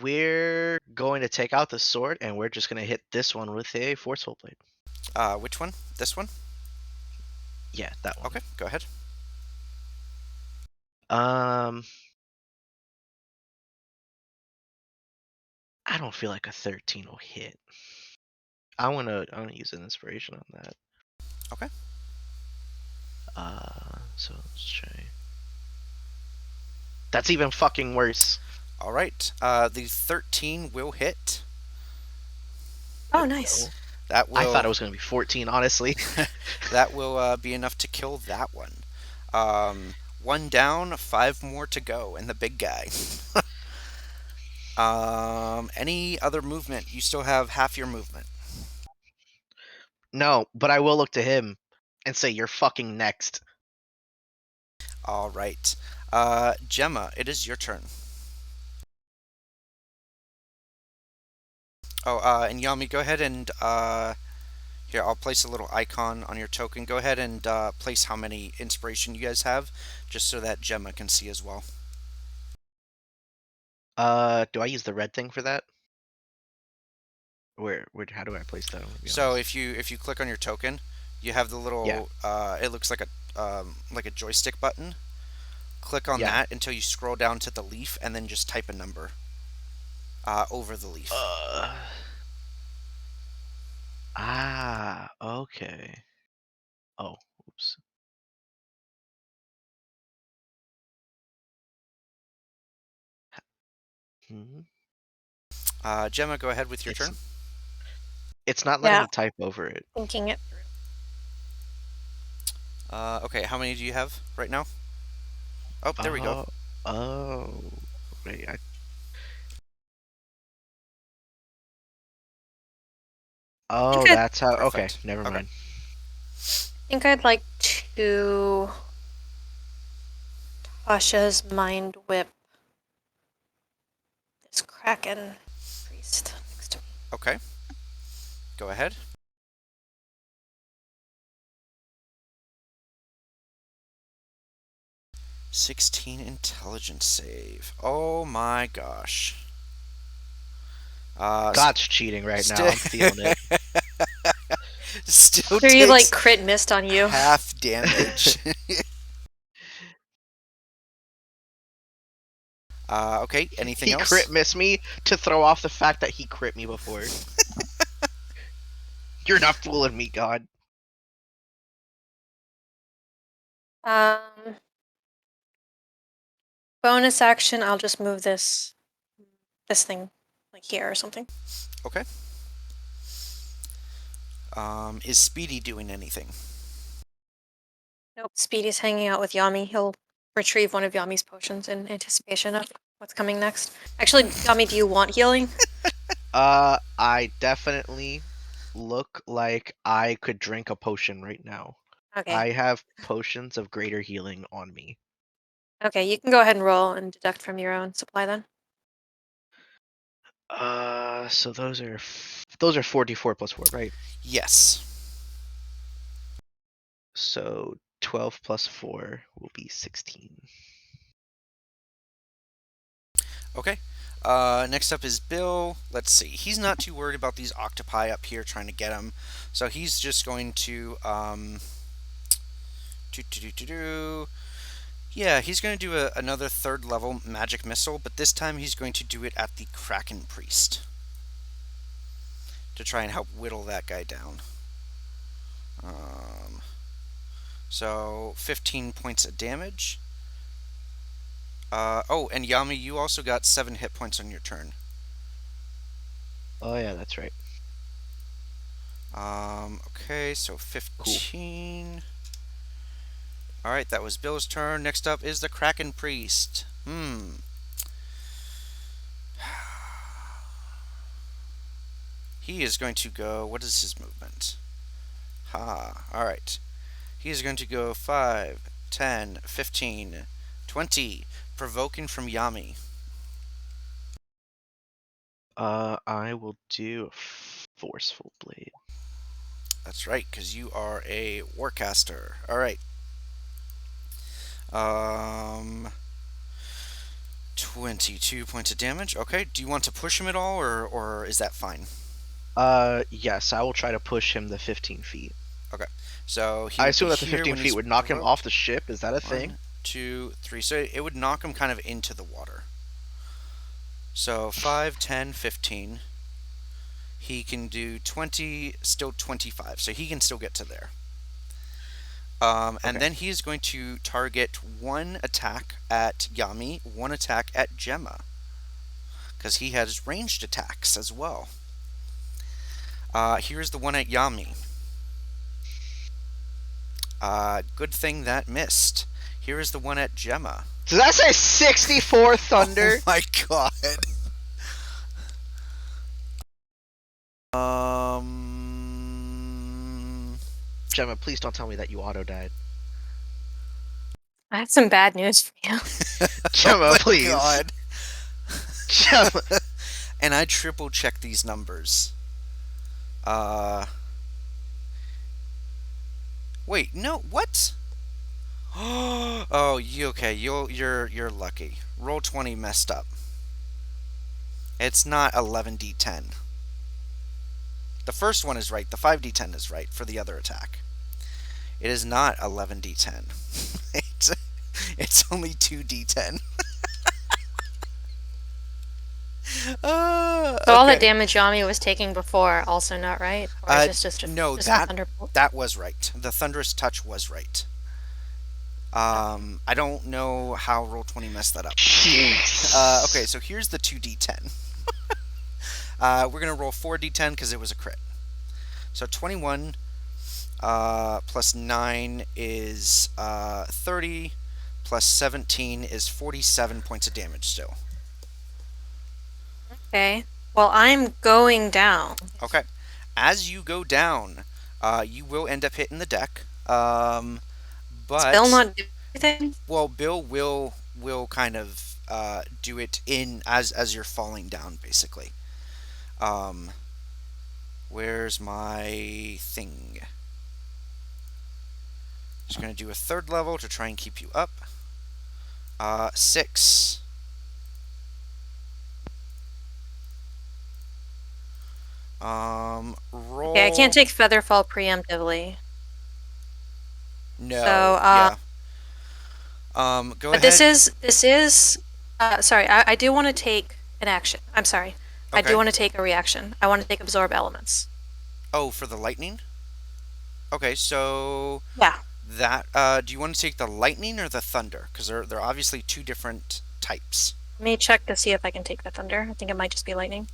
we're going to take out the sword and we're just going to hit this one with a forceful blade. Which one? This one? Yeah, that one. Okay, go ahead. I don't feel like a 13 will hit. I wanna use an inspiration on that. Okay. So let's try. That's even fucking worse. All right. The 13 will hit. Oh, There we nice. go. That I thought will it was gonna be 14, honestly. that will be enough to kill that one. One down, 5 more to go, and the big guy. Any other movement? You still have half your movement. No, but I will look to him and say, "You're fucking next." All right. Gemma, it is your turn. Oh, and Yami, go ahead and here, I'll place a little icon on your token. Go ahead and place how many inspiration you guys have, just so that Gemma can see as well. Do I use the red thing for that? Where? How do I place that? So if you click on your token, you have the little it looks like a joystick button. Click on Yeah. that until you scroll down to the leaf, and then just type a number over the leaf. Okay. Oh, oops. Hmm. Gemma, go ahead with your It's turn. it's not letting Yeah, me type over it. thinking it through. Okay, how many do you have right now? Oh, there we go. Oh, wait. Oh, I'd- that's how. Okay, Perfect. never Okay. mind. I think I'd like to Tasha's mind whip this Kraken priest next to me. Okay. Go ahead. '16 intelligence save. Oh my gosh. God's cheating right now. Still, I'm feeling it. still Sure, you like takes crit missed on you. half damage. Okay, anything He else? crit missed me to throw off the fact that he crit me before. You're not fooling me, God. Um, bonus action. I'll just move this thing like here or something. Okay. Is Speedy doing anything? Nope. Speedy's hanging out with Yami. He'll retrieve one of Yami's potions in anticipation of what's coming next. Actually, Yami, do you want healing? I definitely look like I could drink a potion right now. Okay. I have potions of greater healing on me. Okay, you can go ahead and roll and deduct from your own supply then. So those are 44 plus 4, right? Yes. So 12 plus 4 will be 16. Okay. Next up is Bill. Let's see. He's not too worried about these octopi up here trying to get him, so he's just going to yeah, he's going to do another third level magic missile, but this time he's going to do it at the Kraken Priest to try and help whittle that guy down. So 15 points of damage. Oh, and Yami, you also got 7 hit points on your turn. Oh yeah, that's right. Okay, so 15. Cool. Alright, that was Bill's turn. Next up is the Kraken Priest. He is going to go. What is his movement? Alright. He is going to go 5, 10, 15, 20. Provoking from Yami. I will do a forceful blade. That's right, because you are a warcaster. Alright. 22 points of damage. Okay. Do you want to push him at all, or is that fine? Yes, I will try to push him the 15 feet. Okay. So he I would be assume that the here 15 when feet he's would knock him provoked. off the ship. Is that a thing? 1, 2, 3. So it would knock him kind of into the water. So 5, 10, 15. He can do 20, still 25. So he can still get to there. And Okay. then he is going to target one attack at Yami, one attack at Gemma. Because he has ranged attacks as well. Here's the one at Yami. Good thing that missed. Here is the one at Gemma. Did I say 64 thunder? Oh my god. Gemma, please don't tell me that you auto died. I have some bad news for you. Gemma, Oh my please. God. Gemma. And I triple check these numbers. Wait, no, what? Oh, okay? You're lucky. Roll 20 messed up. It's not 11d10. The first one is right. The 5d10 is right for the other attack. It is not 11d10. It's only 2d10. So all the damage Yami was taking before, also not right? Or is this just a, no, just that a thunderbolt? that was right. The thunderous touch was right. I don't know how Roll20 messed that up. Okay, so here's the 2d10. We're gonna roll 4d10 because it was a crit. So 21 plus 9 is 30, plus 17 is 47 points of damage still. Okay. Well, I'm going down. Okay. As you go down, you will end up hitting the deck. But Bill not do anything? well, Bill will kind of do it in as you're falling down, basically. Where's my thing? Just gonna do a third level to try and keep you up. 6. Roll. Okay, I can't take Featherfall preemptively. No. So, yeah. Go but ahead. this is, sorry, I do want to take an action. I'm sorry. I Okay. do want to take a reaction. I want to take Absorb Elements. Oh, for the lightning? Okay, so Yeah. that do you want to take the lightning or the thunder? Because they're obviously two different types. Let me check to see if I can take the Thunder. I think it might just be Lightning.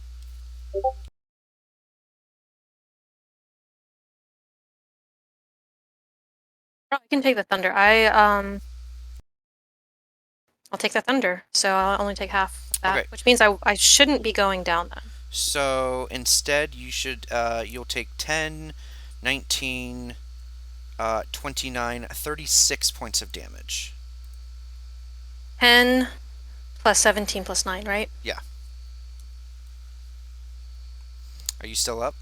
Oh, I can take the Thunder. I'll take the Thunder, so I'll only take half of that, Okay. which means I shouldn't be going down then. So instead, you should you'll take 10, 19, 29, 36 points of damage. 10 plus 17 plus 9, right? Yeah. Are you still up?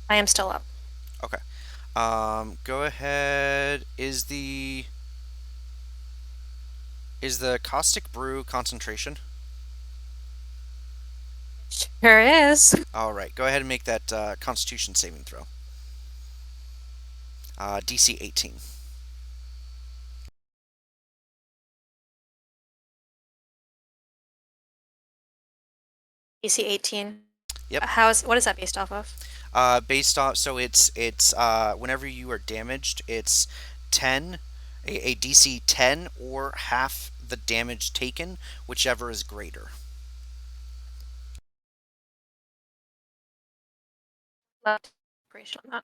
I am still up. Okay. Go ahead. Is the caustic brew concentration? Sure is. All right. Go ahead and make that Constitution saving throw. DC 18. DC 18. Yep. What is that based off of? Based off, so it's whenever you are damaged, it's 10, a DC 10 or half the damage taken, whichever is greater. Left operation on that.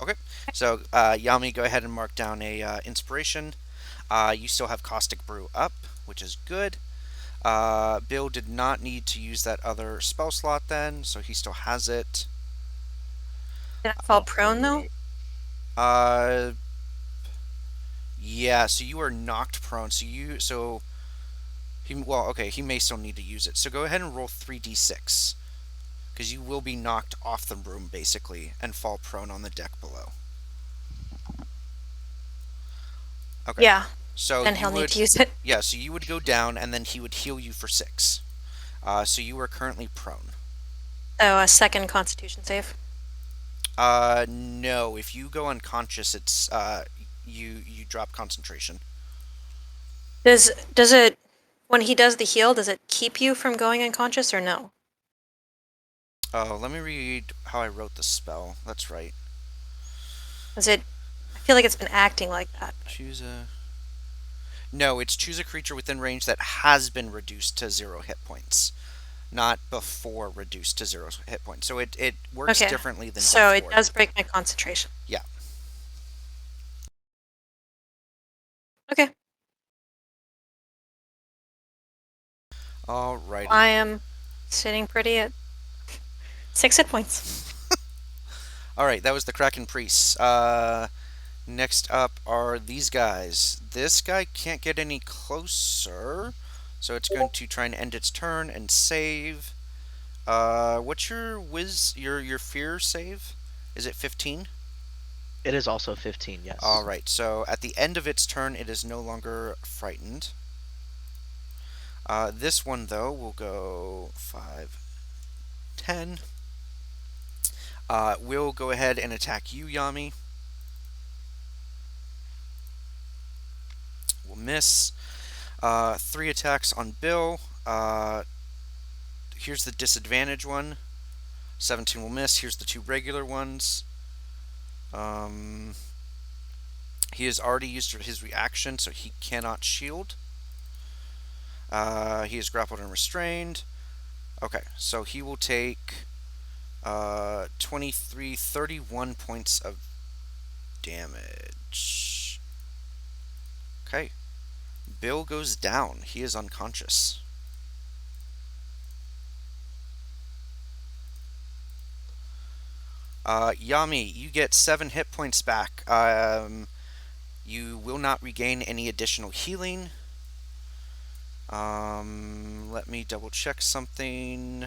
Okay. So Yami, go ahead and mark down a inspiration. You still have caustic brew up, which is good. Bill did not need to use that other spell slot then, so he still has it. Did I fall prone though? Yeah. So you are knocked prone. He may still need to use it. So go ahead and roll 3d6, because you will be knocked off the room basically and fall prone on the deck below. Okay. Yeah, So then you he'll need would, to use it. yeah, so you would go down and then he would heal you for 6. So you are currently prone. So a second Constitution save. No, if you go unconscious, it's you drop concentration. Does it when he does the heal, does it keep you from going unconscious or no? Oh, let me read how I wrote the spell. That's right. Does it? I feel like it's been acting like that. But Choose a. No, it's choose a creature within range that has been reduced to 0 hit points, not before reduced to 0 hit points. So it works okay, differently than so Death it Ward. does break my concentration. Yeah. Okay, Alrighty. I am sitting pretty at 6 hit points. All right, that was the Kraken Priests. Next up are these guys. This guy can't get any closer, so it's going to try and end its turn and save. What's your fear save? Is it 15? It is also 15, yes. All right. So at the end of its turn, it is no longer frightened. This one though will go 5, 10. We'll go ahead and attack you, Yami. We'll miss. 3 attacks on Bill. Here's the disadvantage one. 17 will miss. Here's the 2 regular ones. He has already used his reaction, so he cannot shield. He is grappled and restrained. Okay, so he will take 23, 31 points of damage. Okay. Bill goes down. He is unconscious. Yami, you get 7 hit points back. You will not regain any additional healing. Let me double check something.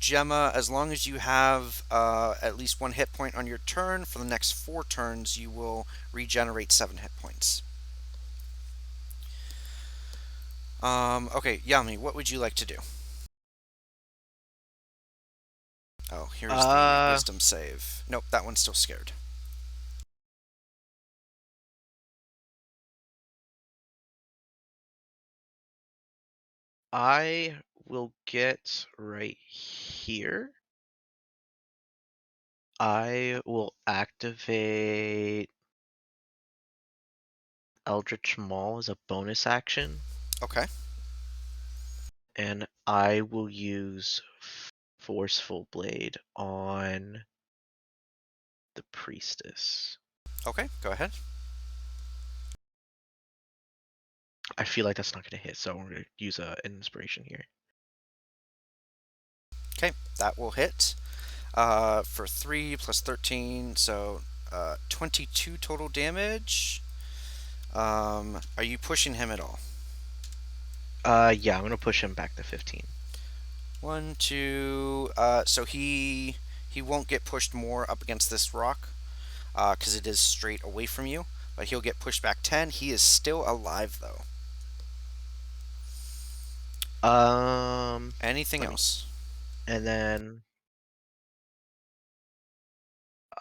Gemma, as long as you have at least 1 hit point on your turn, for the next 4 turns, you will regenerate 7 hit points. Okay, Yami, what would you like to do? Oh, here's the wisdom save. Nope, that one's still scared. I will get right here. I will activate Eldritch Maul as a bonus action, Okay. and I will use Forceful Blade on the priestess. Okay, go ahead. I feel like that's not going to hit, so I'm going to use an inspiration here. Okay, that will hit. For 3 plus 13, so 22 total damage. Are you pushing him at all? Yeah, I'm going to push him back to 15. 1, 2. So he won't get pushed more up against this rock, because it is straight away from you. But he'll get pushed back 10. He is still alive though. Anything else? And then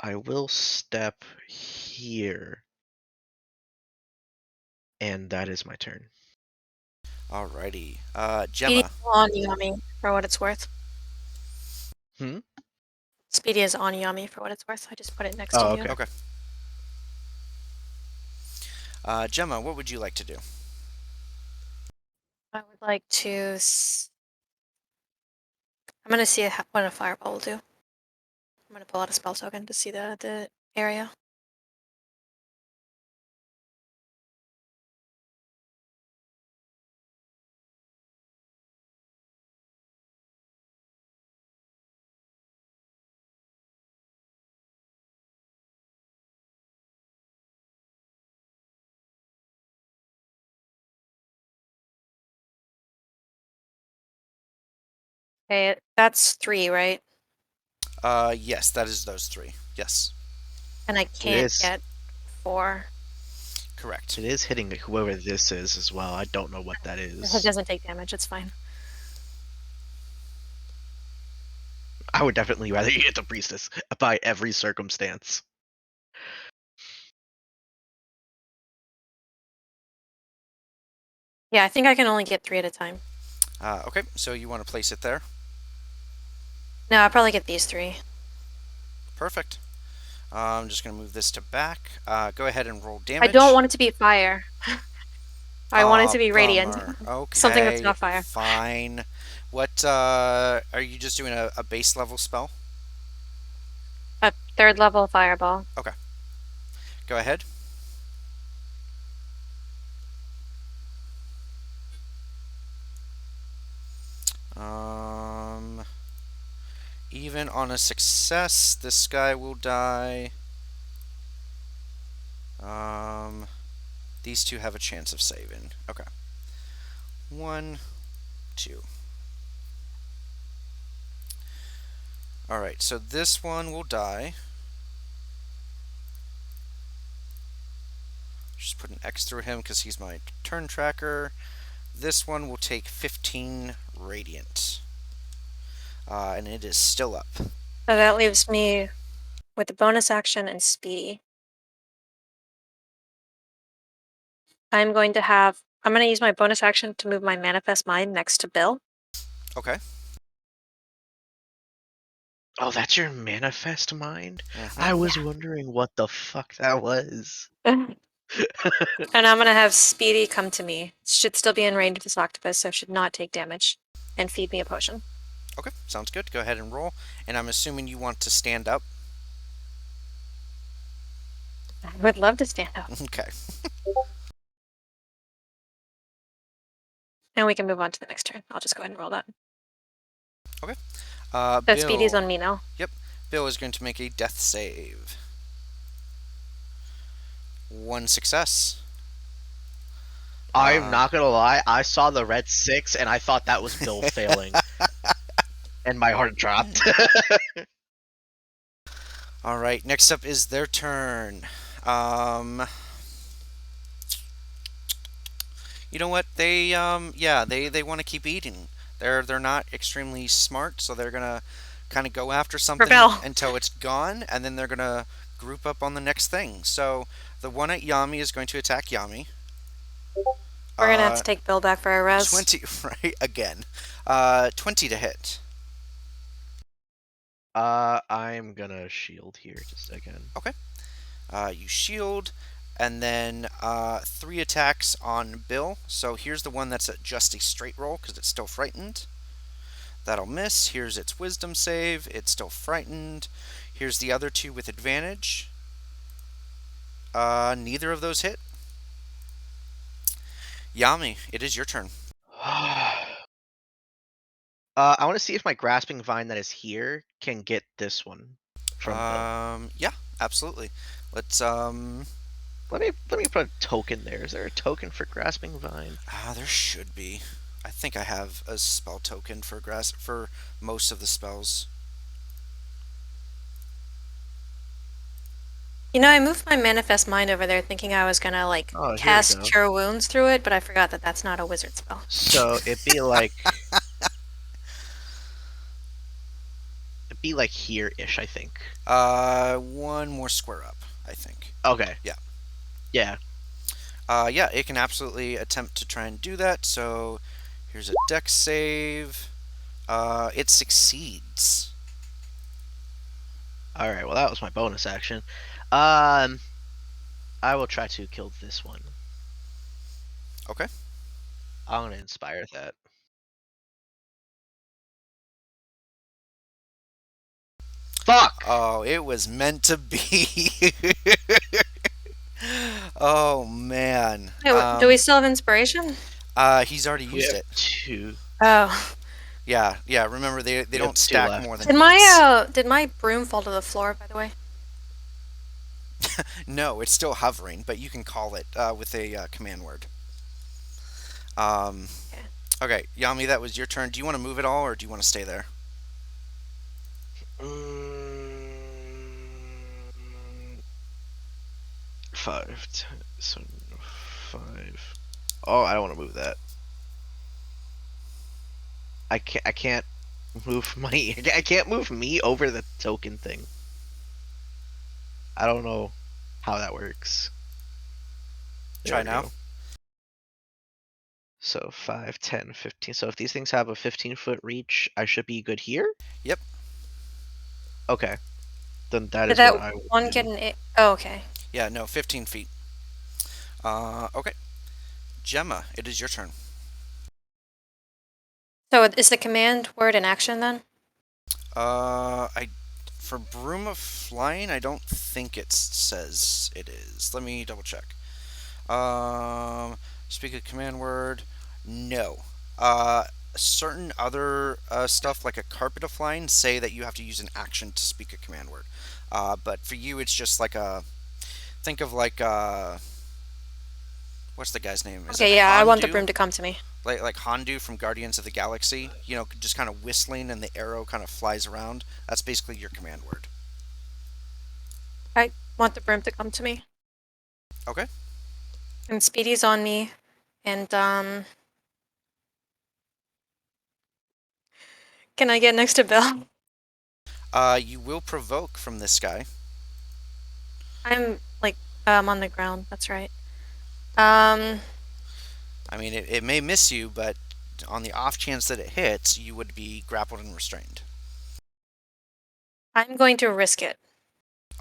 I will step here, and that is my turn. Alrighty. Speedy Gemma. is on Yami for what it's worth. Hmm? Speedy is on Yami for what it's worth. I just put it next to Oh, you. okay. Okay. Gemma, what would you like to do? I would like to. I'm gonna see what a fireball will do. I'm gonna pull out a spell token to see the area. Okay, that's 3, right? Yes, that is those three. Yes, And I It can't is. get 4. correct. It is hitting whoever this is as well. I don't know what that It is. doesn't take damage, it's fine. I would definitely rather you hit the priestess by every circumstance. Yeah, I think I can only get 3 at a time. Okay, so you want to place it there? No, I'll probably get these 3. Perfect. I'm just going to move this to back. Go ahead and roll I damage. don't want it to be fire. I want it to be radiant. Bummer. Something that's Okay, not fire. fine. What, are you just doing a base level spell? A 3rd level fireball. Okay. Go ahead. Um, even on a success, this guy will die. These two have a chance of saving. Okay. 1, 2. Alright, so this one will die. Just put an X through him because he's my turn tracker. This one will take 15 radiant. And it is still up. So that leaves me with the bonus action and speedy. I'm going to use my bonus action to move my manifest mind next to Bill. Okay. Oh, that's your manifest mind? I was wondering what the fuck that was. And I'm going to have Speedy come to me. Should still be in range of this octopus, so should not take damage. And feed me a potion. Okay, sounds good. Go ahead and roll. And I'm assuming you want to stand up. I would love to stand up. Okay. And we can move on to the next turn. I'll just go ahead and roll that. Okay. So Bill. Speedy's on me now. Yep. Bill is going to make a death save. 1 success. I'm not gonna lie, I saw the red 6 and I thought that was Bill failing. And my heart dropped. Alright, next up is their turn. You know what? They want to keep eating. They're not extremely smart, so they're gonna kind of go after something Rebel. until it's gone, and then they're gonna group up on the next thing. So the one at Yami is going to attack Yami. We're going to have to take Bill back for a res. 20, right? Again. 20 to hit. I'm gonna shield here just again. Okay. You shield, and then 3 attacks on Bill. So here's the one that's at just a straight roll because it's still frightened. That'll miss. Here's its wisdom save. It's still frightened. Here's the other 2 with advantage. Neither of those hit. Yami, it is your turn. I want to see if my grasping vine that is here can get this one from Bill. Yeah, absolutely. Let's Let me put a token there. Is there a token for grasping vine? there should be. I think I have a spell token for most of the spells. You know, I moved my manifest mind over there thinking I was going to, like, Oh, here we cast go. Cure Wounds through it, but I forgot that that's not a wizard spell. So it'd be like here-ish, I think. 1 more square up, I think. Okay. Yeah. Yeah. Yeah, it can absolutely attempt to try and do that. So here's a dex save. It succeeds. All right. Well, that was my bonus action. I will try to kill this one. Okay. I'm gonna inspire that. Fuck! Oh, it was meant to be. Oh man. Hey, do we still have inspiration? He's already We used have it. 2. Oh. Yeah. Remember, they have don't 2 stack left. more than Did once. did my broom fall to the floor, by the way? No, it's still hovering, but you can call it with a command word. Okay, Yami, that was your turn. Do you want to move at all, or do you want to stay there? 5, 10, 7, 5. Oh, I don't want to move that. I can't move my. I can't move me over the token thing. I don't know how that works. There Try we now. go. So 5, 10, 15. So if these things have a 15-foot reach, I should be good here? Yep. Okay. Then that Did is what that I will one do. get an? Oh, okay. Yeah, no, 15 feet. Okay. Gemma, it is your turn. So is the command word an action then? I for Broom of Flying, I don't think it says it is. Let me double check. Speak a command word. No. Certain other stuff like a Carpet of Flying say that you have to use an action to speak a command word. But for you, it's just like a. Think of like what's the guy's name? Is it Okay, yeah, I want the Hondu? broom to come to me. Like Hondu from Guardians of the Galaxy. You know, just kind of whistling and the arrow kind of flies around. That's basically your command word. I want the broom to come to me. Okay. And Speedy's on me. And can I get next to Bill? You will provoke from this guy. I'm like on the ground. That's right. Um, I mean, it may miss you, but on the off chance that it hits, you would be grappled and restrained. I'm going to risk it.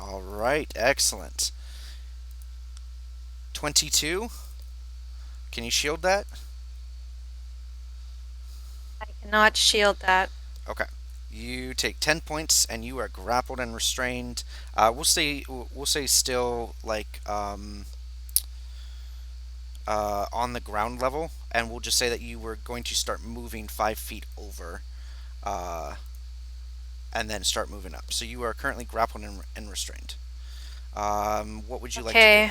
All right, excellent. 22. Can you shield that? I cannot shield that. Okay. You take 10 points, and you are grappled and restrained. We'll say still like on the ground level, and we'll just say that you were going to start moving 5 feet over, uh, and then start moving up. So you are currently grappled and restrained. What would you like to do? Okay.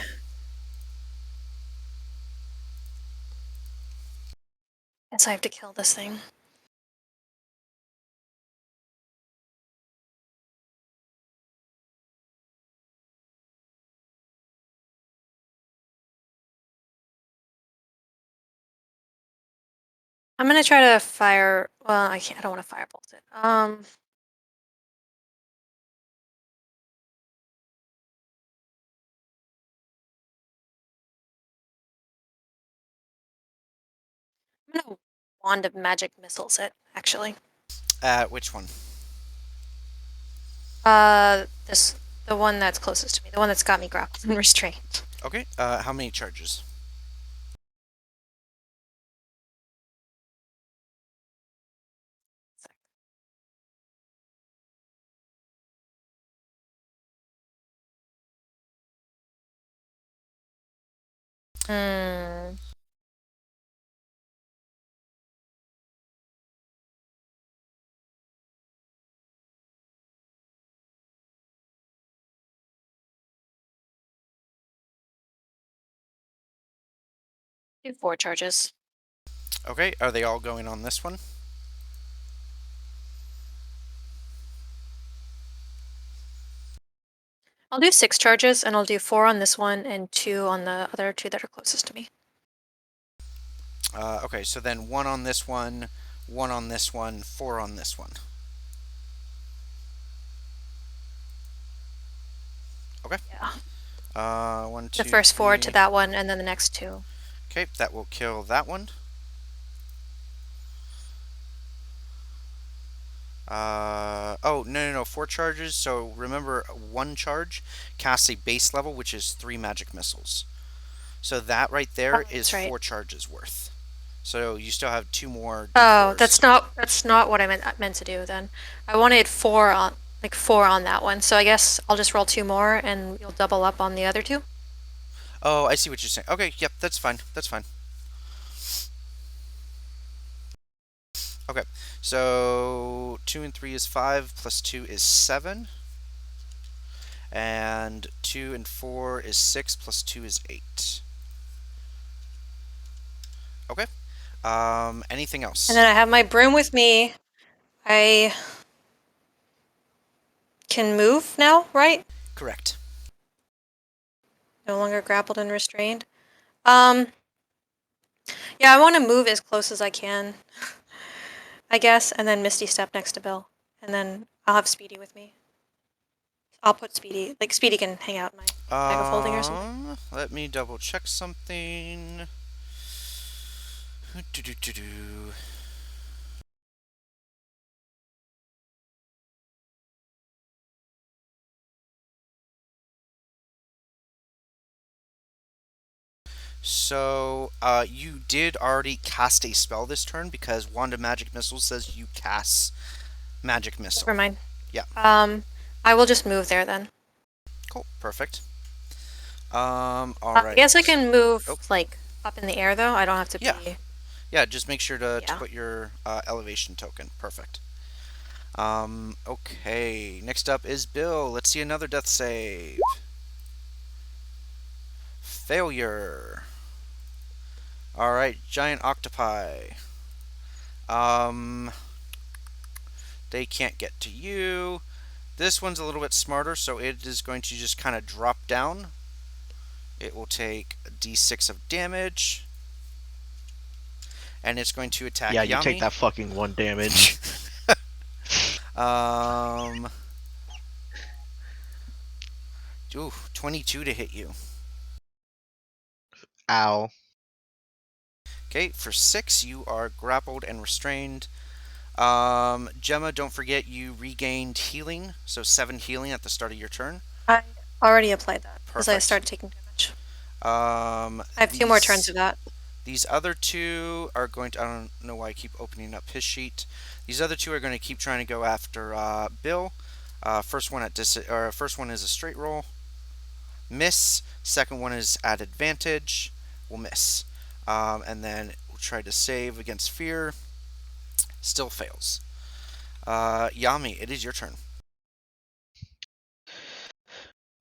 Guess I have to kill this thing. I'm gonna try to fire. Well, I can't. I don't want to firebolt it. I'm gonna wand of magic missiles it. Actually. Which one? This the one that's closest to me. The one that's got me grappled and restrained. Okay. How many charges? Hmm. Do 4 charges. Okay. Are they all going on this one? I'll do 6 charges, and I'll do 4 on this one and 2 on the other 2 that are closest to me. Okay. So then one on this one on this one, 4 on this one. Okay. Yeah. One, The two, first 4 to three. that one, and then the next 2. Okay, that will kill that one. Oh, no, no, no, 4 charges. So remember, one charge casts a base level, which is 3 magic missiles. So that right there Oh, is that's right. 4 charges worth. So you still have 2 more Oh, D4s. that's not what I meant to do then. I wanted 4 on that one. So I guess I'll just roll 2 more, and you'll double up on the other 2. Oh, I see what you're saying. Okay, yep, that's fine. That's fine. Okay, so 2 and 3 is 5, plus 2 is 7, and 2 and 4 is 6, plus 2 is 8. Okay. Anything else? And then I have my broom with me. I can move now, right? Correct. No longer grappled and restrained. Yeah, I want to move as close as I can, I guess, and then Misty Step next to Bill. And then I'll have Speedy with me. I'll put Speedy, like Speedy can hang out in my bag of holding or something. Let me double check something. Do-do-do-do. So, you did already cast a spell this turn because Wand of Magic Missile says you cast Magic Missile. Never mind. Yeah. I will just move there then. Cool. Perfect. I Alright. guess I can move, Oh. like, up in the air, though. I don't have to Yeah. be... Yeah, just make sure to Yeah. put your elevation token. Perfect. Okay. Next up is Bill. Let's see another death save. Failure. Alright, giant octopi. They can't get to you. This one's a little bit smarter, so it is going to just kind of drop down. It will take a d6 of damage. And it's going to attack Yeah, Yami. you take that fucking 1 damage. Ooh, 22 to hit you. Ow. Okay, for 6, you are grappled and restrained. Gemma, don't forget you regained healing, so 7 healing at the start of your turn. I already applied that because I Perfect. started taking damage. I I have 2 more turns of that. These other 2 are going to... I don't know why I keep opening up his sheet. These other 2 are going to keep trying to go after Bill. First one is a straight roll. Miss. Second one is at advantage. Will miss. And then we'll try to save against fear. Still fails. Yami, it is your turn.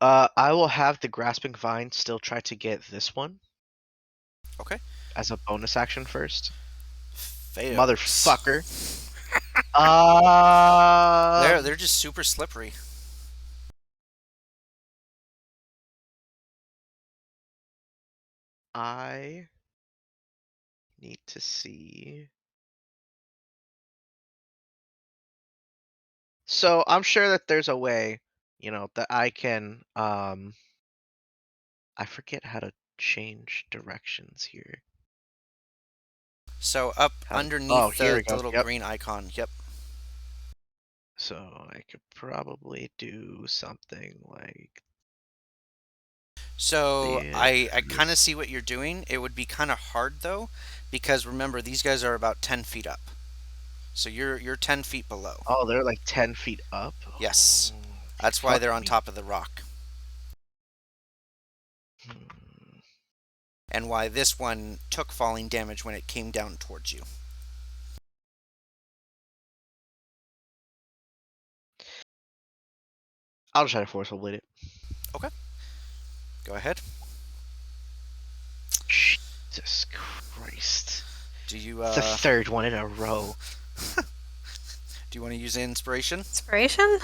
I will have the Grasping Vine still try to get this one. Okay. As a bonus action first. Fails. Motherfucker. They're just super slippery. I need to see. So I'm sure that there's a way, that I can I forget how to change directions here. So up Oh, underneath here we the go. little Yep. green icon. Yep. So I could probably do something like So this. I kind of see what you're doing. It would be kind of hard though, because remember these guys are about 10 feet up. So you're 10 feet below. Oh, they're like 10 feet up? Yes. Oh, That's why they're fuck on me. top of the rock. And why this one took falling damage when it came down towards you. I'll try to forceful blade it. Okay. Go ahead. Jesus Christ. Do you The third one in a row. do you want to use inspiration? Inspiration?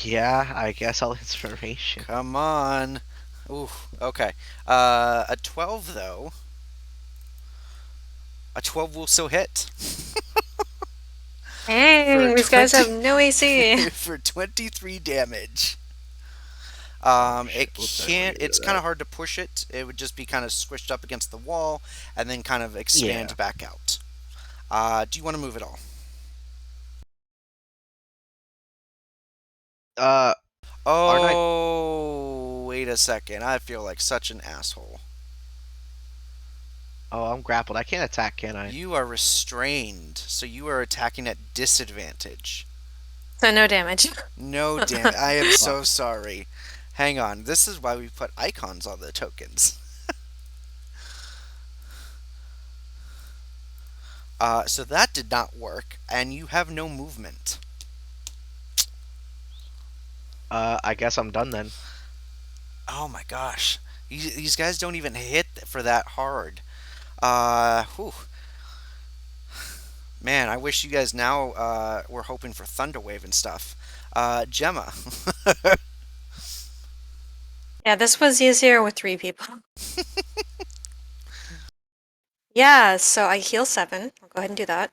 Yeah, I guess I'll inspiration. Come on. Ooh, okay. A 12 though. A 12 will still hit. Dang, these guys have no AC. For 23 damage. Shit, It whoops, I don't can't. wanna get rid It's of kind that. of hard to push it. It would just be kind of squished up against the wall, and then kind of expand Yeah. back out. Do you want to move at all? Oh, wait a second. I feel like such an asshole. Oh, I'm grappled. I can't attack, can I? You are restrained, so you are attacking at disadvantage. So no damage. No damn. I am so sorry. Hang on. This is why we put icons on the tokens. So that did not work, and you have no movement. I guess I'm done then. Oh my gosh. These guys don't even hit for that hard. Whew. Man, I wish you guys now were hoping for Thunderwave and stuff. Gemma. Yeah, this was easier with 3 people. Yeah, so I heal 7. I'll go ahead and do that.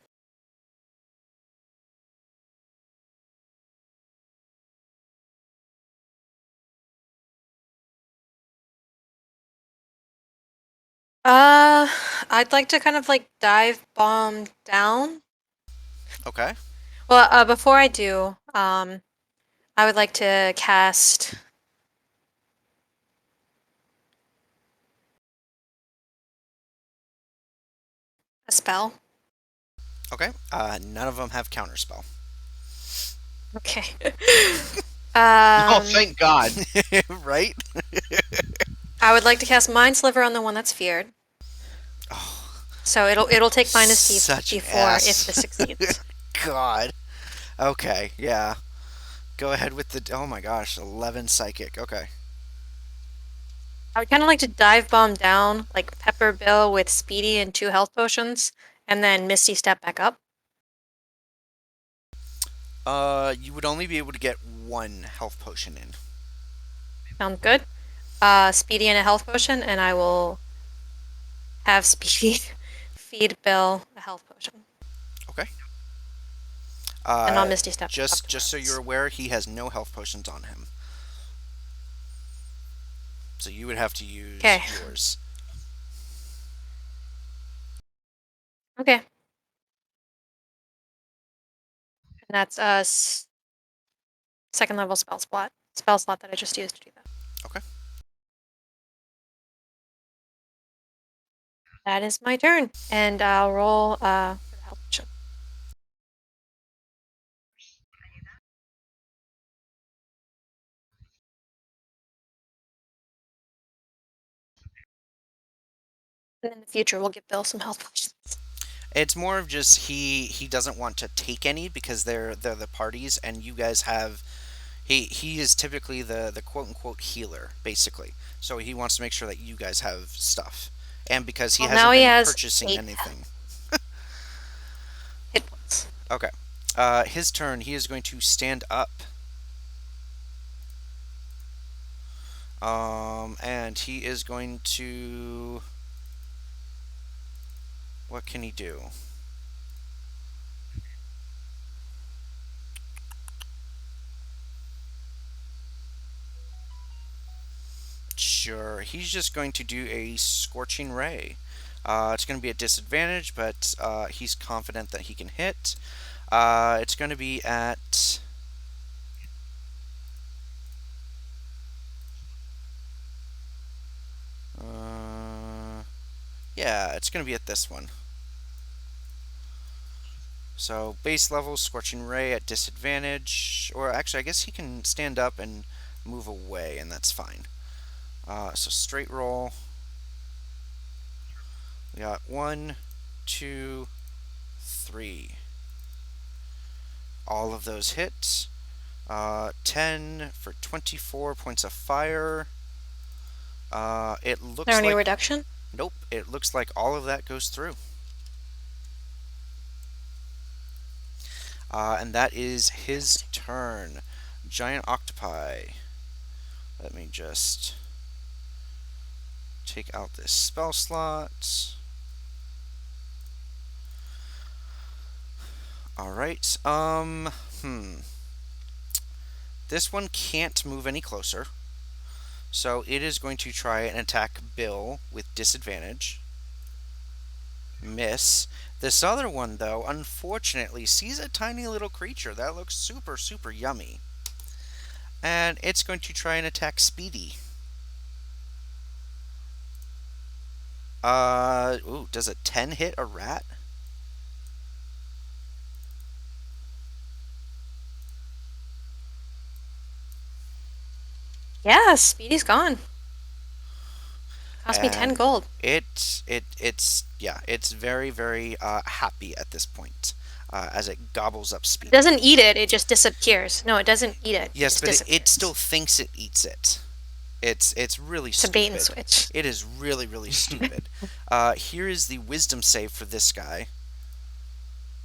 I'd like to kind of like dive bomb down. Okay. Well, before I do, I would like to cast a spell. Okay. None of them have counterspell. Okay. Oh, thank God. Right? I would like to cast Mind Sliver on the one that's feared. Oh, So it'll take minus such an D4 ass. if this succeeds. God. Okay, yeah. Go ahead with the. Oh my gosh, 11 psychic. Okay. I would kind of like to dive bomb down, like Pepper Bill with Speedy and 2 health potions, and then Misty step back up. You would only be able to get 1 health potion in. Sounds good. Speedy and a health potion, and I will have Speedy feed Bill a health potion. Okay. And I'll Misty step up Just so towards. you're aware, he has no health potions on him. So you would have to use Okay. yours. Okay. And that's a second level spell slot that I just used to do that. Okay. That is my turn, and I'll roll for the health potion. And in the future, we'll give Bill some health potions. It's more of just he doesn't want to take any because they're the parties and you guys have he is typically the quote unquote healer basically. So he wants to make sure that you guys have stuff. And because he Well, hasn't now he been has purchasing 8 anything. hit points. Okay. His turn, he is going to stand up. And he is going to what can he do? Sure, he's just going to do a Scorching Ray. It's going to be a disadvantage, but he's confident that he can hit. It's going to be at. Yeah, it's going to be at this one. So, base level, Scorching Ray at disadvantage. Or actually, I guess he can stand up and move away, and that's fine. So, straight roll. We got 1, 2, 3. All of those hit. 10 for 24 points of fire. It Is looks there any like. reduction? Nope, it looks like all of that goes through. And that is his turn. Giant octopi. Let me just take out this spell slot. Alright, This one can't move any closer. So it is going to try and attack Bill with disadvantage. Miss. This other one, though, unfortunately, sees a tiny little creature that looks super, super yummy. And it's going to try and attack Speedy. Ooh, does a 10 hit a rat? Yeah, Speedy's gone. Cost me 10 And gold. it's very, very happy at this point as it gobbles up It Speedy. doesn't eat it, it just disappears. No, it doesn't eat it. Yes, it but just it still disappears. thinks it eats it. It's really It's a stupid. bait and switch. It is really, really stupid. Here is the wisdom save for this guy.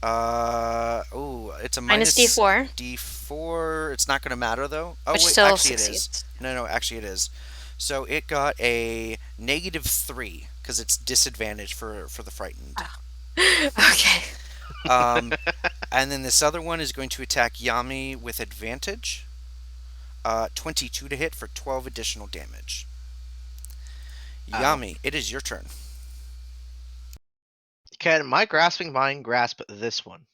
It's a Minus D4. D4. It's not going to matter though. Oh Which wait, still actually it is. succeeds. No, actually it is. So it got a -3 because it's disadvantage for the frightened. Okay. Um, and then this other one is going to attack Yami with advantage. 22 to hit for 12 additional damage. Ow. Yami, it is your turn. Can my grasping vine grasp this one?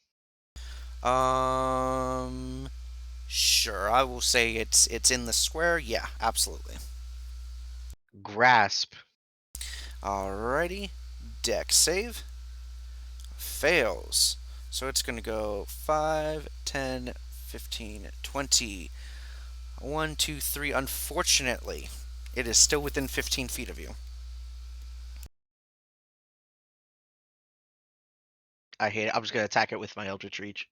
Um, sure. I will say it's in the square. Yeah, absolutely. Grasp. Alrighty. Deck save. Fails. So it's going to go 5, 10, 15, 20. 1, 2, 3. Unfortunately, it is still within 15 feet of you. I hate it. I'm just gonna attack it with my Eldritch Reach.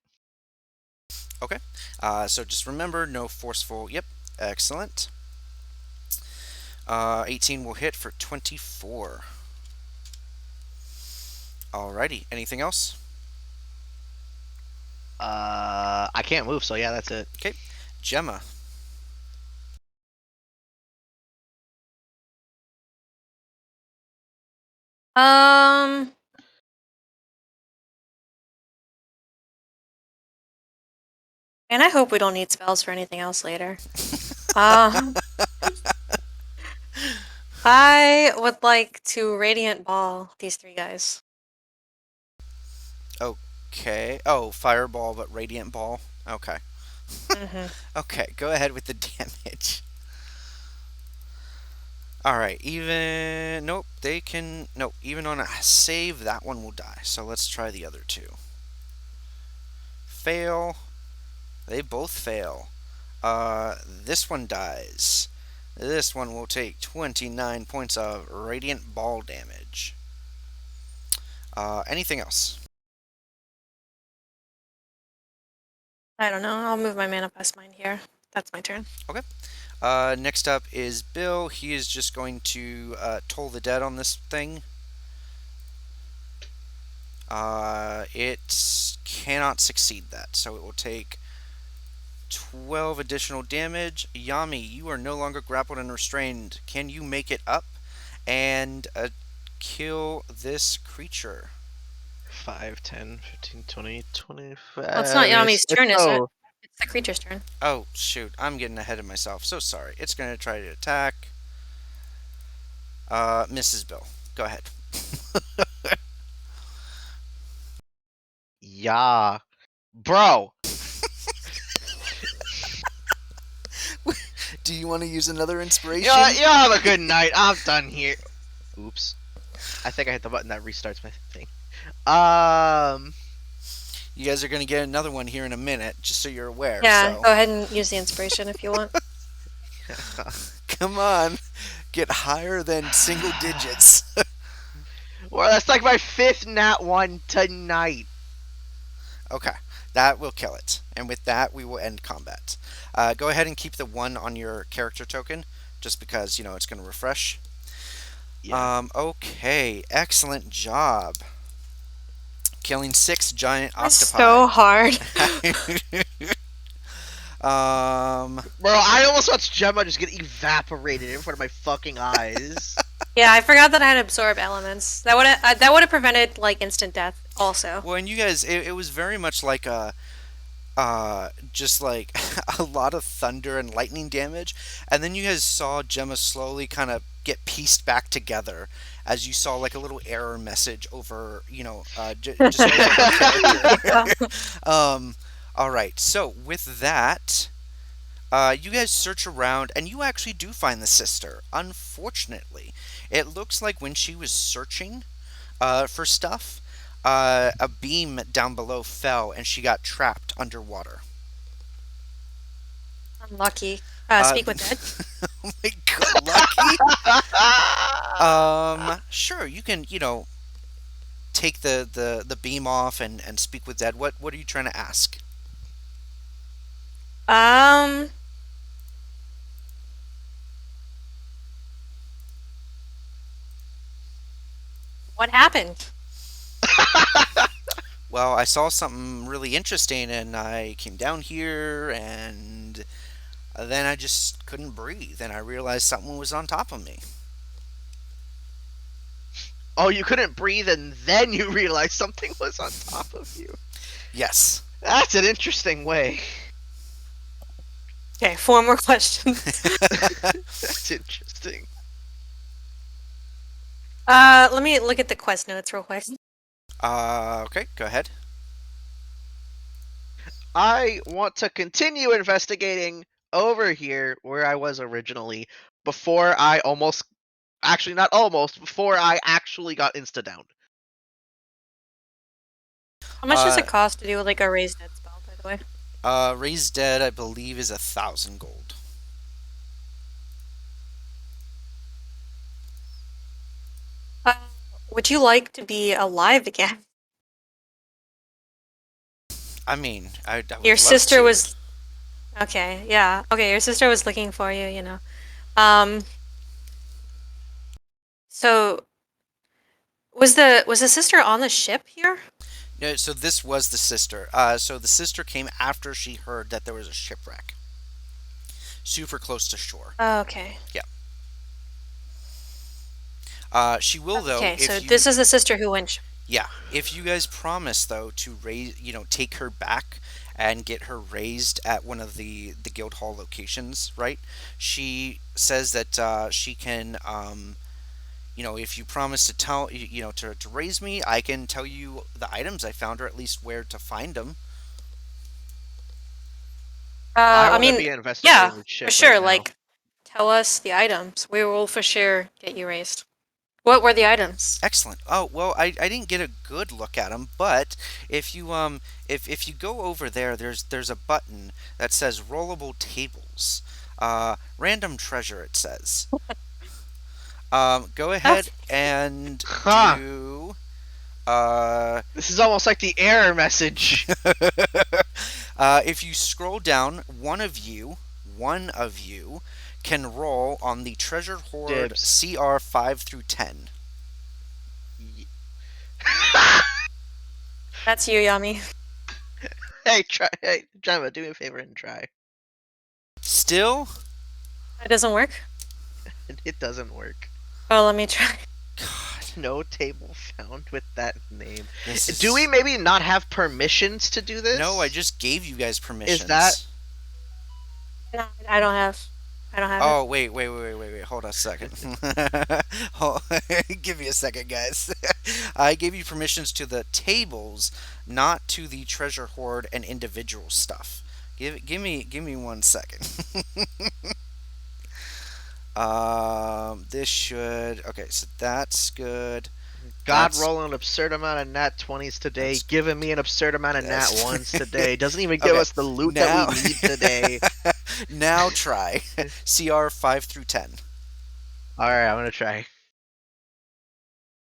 Okay. So just remember, no forceful. Yep. Excellent. 18 will hit for 24. Alrighty. Anything else? I can't move, so yeah, that's it. Okay. Gemma. Um. And I hope we don't need spells for anything else later. I would like to Radiant Ball these three guys. Okay. Oh, fireball, but radiant ball. Okay. Mm-hmm. Okay. Go ahead with the damage. Alright, even... Nope, they can... Nope, even on a save, that one will die. So let's try the other two. Fail. They both fail. This one dies. This one will take 29 points of radiant ball damage. Anything else? I don't know. I'll move my Manifest Mind here. That's my turn. Okay. Next up is Bill. He is just going to toll the dead on this thing. It cannot succeed that, so it will take 12 additional damage. Yami, you are no longer grappled and restrained. Can you make it up and kill this creature? 5, 10, 15, 20, 25. Well, it's not Yami's turn, is it? No. It's the creature's turn. Oh, shoot. I'm getting ahead of myself. So sorry. It's going to try to attack. Mrs. Bill. Go ahead. Yeah. Bro. Do you want to use another inspiration? You have a good night. I'm done here. Oops. I think I hit the button that restarts my thing. You guys are going to get another one here in a minute, just so you're aware. Yeah, So. go ahead and use the inspiration if you want. Come on. Get higher than single digits. Well, that's like my 5th nat 1 tonight. Okay. That will kill it. And with that, we will end combat. Go ahead and keep the 1 on your character token, just because, it's going to refresh. Yeah. Okay. Excellent job. Killing 6 giant That's octopi. so hard. Bro, I almost watched Gemma just get evaporated in front of my fucking eyes. Yeah, I forgot that I had absorb elements. That would have prevented like instant death. Also. Well, and you guys, it was very much like just like a lot of thunder and lightning damage, and then you guys saw Gemma slowly kind of get pieced back together as you saw like a little error message over, just over her character. All right. So with that, you guys search around, and you actually do find the sister. Unfortunately, it looks like when she was searching for stuff, a beam down below fell, and she got trapped underwater. Unlucky. Speak with dead. Oh my god, lucky. Sure, you can, take the beam off and speak with dead. What are you trying to ask? What happened? Well, I saw something really interesting, and I came down here, and Then I just couldn't breathe, and I realized something was on top of me. Oh, you couldn't breathe, and then you realized something was on top of you. Yes. That's an interesting way. Okay, 4 more questions. That's interesting. Let me look at the quest notes real quick. Okay, go ahead. I want to continue investigating over here where I was originally before I almost, actually not almost, before I actually got insta-downed. How much does it cost to do like a raised dead spell, by the way? Raised Dead, I believe, is 1,000 gold. Uh, would you like to be alive again? I mean, I would Your love sister to. was. Okay, yeah. Okay, your sister was looking for you, you know. Um, so was the sister on the ship here? No, so this was the sister. So the sister came after she heard that there was a shipwreck. Super close to shore. Oh, okay. Yeah. She will though Okay, so if you. this is the sister who went. Yeah, if you guys promise though to raise, take her back and get her raised at one of the guild hall locations, right? She says that she can, if you promise to tell, to raise me, I can tell you the items I found or at least where to find them. I I want to mean, be yeah, investigating the for ship sure. right now. Like, tell us the items. We will for sure get you raised. What were the items? Excellent. Oh well, I didn't get a good look at them, but if you if you go over there, there's a button that says rollable tables, random treasure. It says. Go ahead Okay. and Huh. do. This is almost like the error message. If you scroll down, one of you can roll on the treasure hoard Dibs. CR 5 through 10. That's you, Yummy. Hey, try. Hey, Gemma, do me a favor and try. Still, It doesn't work. It doesn't work. Oh, let me try. God, No table found with that name. this is. Do we maybe not have permissions to do this? No, I just gave you guys permissions. that- No, I don't have. I don't have it. Oh, wait. Hold on a second. Give me a second, guys. I gave you permissions to the tables, not to the treasure hoard and individual stuff. Give me 1 second. This should. Okay, so that's good. God That's- rolling an absurd amount of nat 20s today, That's- giving me an absurd amount of nat Yes. 1s today. Doesn't even give Okay, us the loot now- that we need today. Now try CR 5 through 10. Alright, I'm gonna try.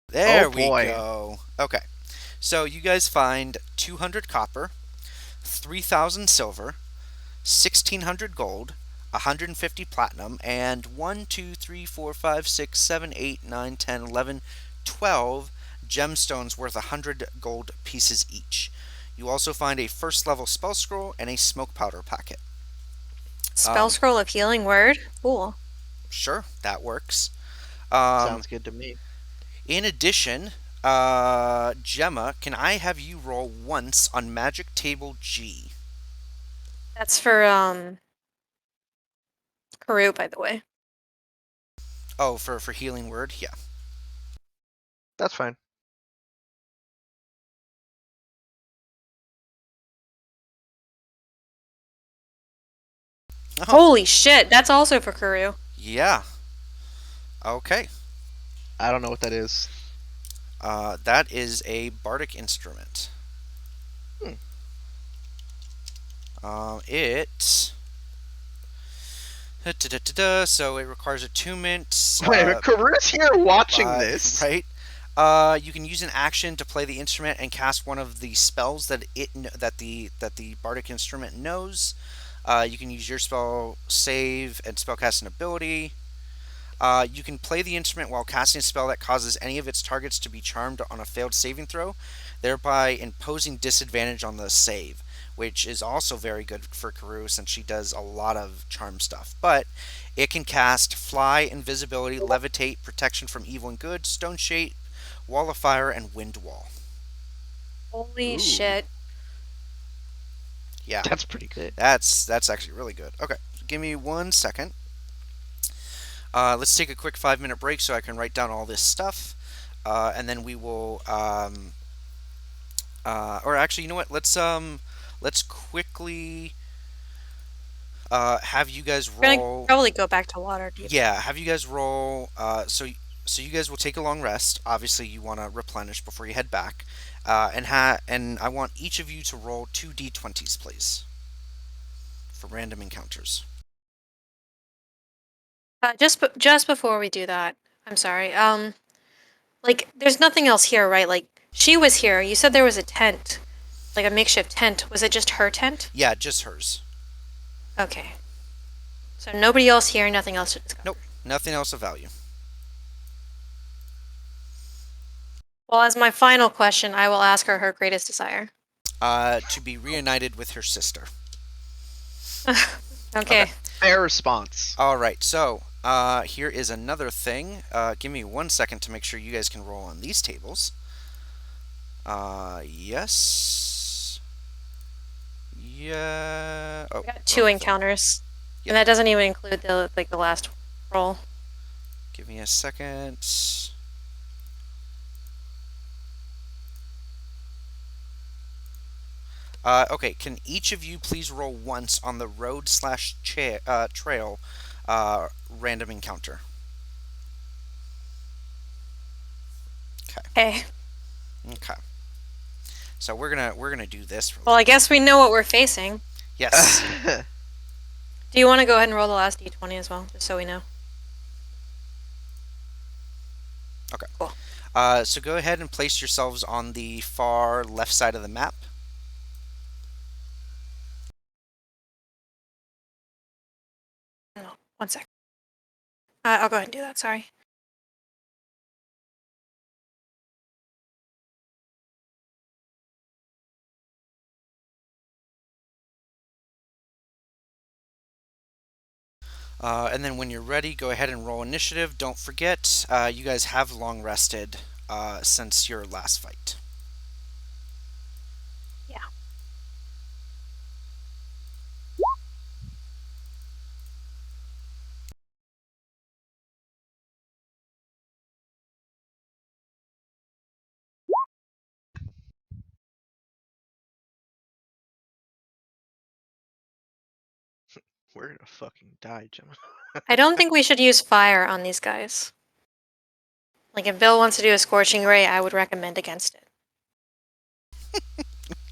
There Oh, we boy. go. Okay. So you guys find 200 copper, 3,000 silver, 1,600 gold, 150 platinum, and 1, 2, 3, 4, 5, 6, 7, 8, 9, 10, 11, 12 gemstones worth 100 gold pieces each. You also find a first level spell scroll and a smoke powder packet. Spell scroll of healing word. Cool. Sure, that works. Sounds good to me. In addition, Gemma, can I have you roll once on Magic Table G? That's for Karu, by the way. Oh, for healing word, yeah. That's fine. Oh, Holy shit! That's also for Karu. yeah. Okay. I don't know what that is. That is a bardic instrument. Hmm. It. So it requires attunement. Wait, Karun's here watching by- this. Right. You can use an action to play the instrument and cast one of the spells that the bardic instrument knows. You can use your spell save and spellcasting ability. You can play the instrument while casting a spell that causes any of its targets to be charmed on a failed saving throw, thereby imposing disadvantage on the save. which is also very good for Karoo since she does a lot of charm stuff. But it can cast Fly, Invisibility, Levitate, Protection from Evil and Good, Stone Shape, Wall of Fire, and Wind Wall. Holy Ooh. shit. Yeah, That's pretty good. that's actually really good. Okay, so give me 1 second. Let's take a quick 5-minute break so I can write down all this stuff, and then we will. Or actually, you know what? Let's quickly have you guys We're gonna roll. probably go back to Waterdeep. Yeah, have you guys roll. So you guys will take a long rest. Obviously, you want to replenish before you head back, and I want each of you to roll 2d20s, please, for random encounters. Just before we do that, I'm sorry. Like, there's nothing else here, right? Like, she was here. You said there was a tent, like a makeshift tent. Was it just her tent? Yeah, just hers. Okay. So nobody else here, nothing else to discover. Nope, nothing else of value. Well, as my final question, I will ask her greatest desire. To be reunited with her sister. Okay. Fair response. All right, so here is another thing. Give me 1 second to make sure you guys can roll on these tables. Yes. Yeah. Oh, We got two encounters. Yep. And that doesn't even include the last roll. Give me a second. Okay, can each of you please roll once on the road/trail random encounter? Okay. Okay. So we're gonna do this. Well, I guess we know what we're facing. Yes. Do you want to go ahead and roll the last d20 as well, just so we know? Okay. Cool. So go ahead and place yourselves on the far left side of the map. No, 1 sec. I'll go ahead and do that, sorry. And then when you're ready, go ahead and roll initiative. Don't forget, you guys have long rested since your last fight. Yeah. We're gonna fucking die, Gemma. I don't think we should use fire on these guys. Like, if Bill wants to do a scorching ray, I would recommend against it.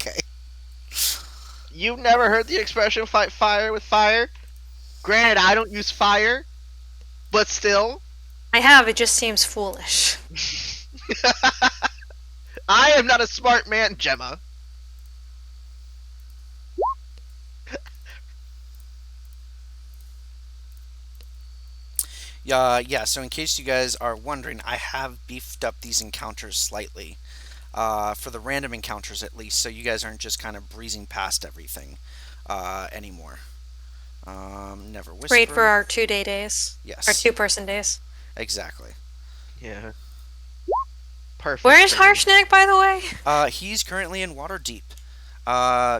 Okay. You've never heard the expression fight fire with fire? Granted, I don't use fire, but still. I have, it just seems foolish. I am not a smart man, Gemma. Yeah, so in case you guys are wondering, I have beefed up these encounters slightly. For the random encounters at least, so you guys aren't just kind of breezing past everything anymore. Never whisper. Great for our 2-day days. Yes. Our 2-person days. Exactly. Yeah. Perfect. Where is for me. Harshnag, by the way? He's currently in Waterdeep,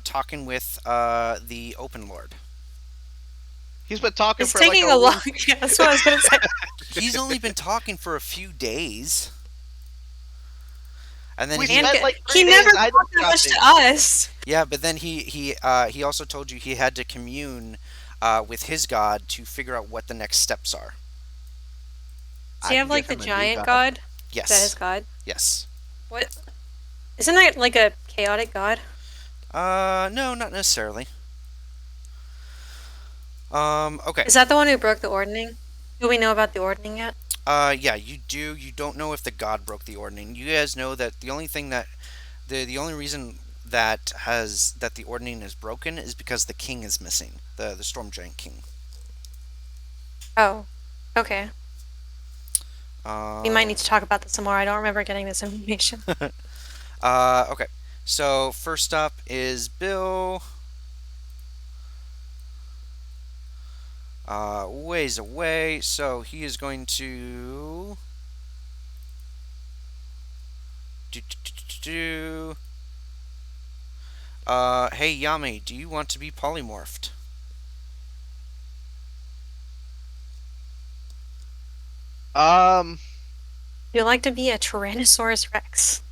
talking with the Open Lord. He's been talking It's for taking like a long. Yeah, that's what I was gonna say. He's only been talking for a few days. And then We he, spent like 3 He days never I talked that much discussing. to us. yeah, but then he also told you he had to commune with his god to figure out what the next steps are. Does he have like the giant god? Yes. Is that his god? Yes. What? Isn't that like a chaotic god? No, not necessarily. Okay. Is that the one who broke the ordning? Do we know about the ordning yet? Yeah, you do. You don't know if the god broke the ordning. You guys know that the only thing that the only reason that the ordning is broken is because the king is missing, the storm giant king. Oh, okay. We might need Um, to talk about this some more. I don't remember getting this information. Okay. So first up is Bill. ways away, so he is going to do. Hey Yami, do you want to be polymorphed? You like to be a Tyrannosaurus Rex?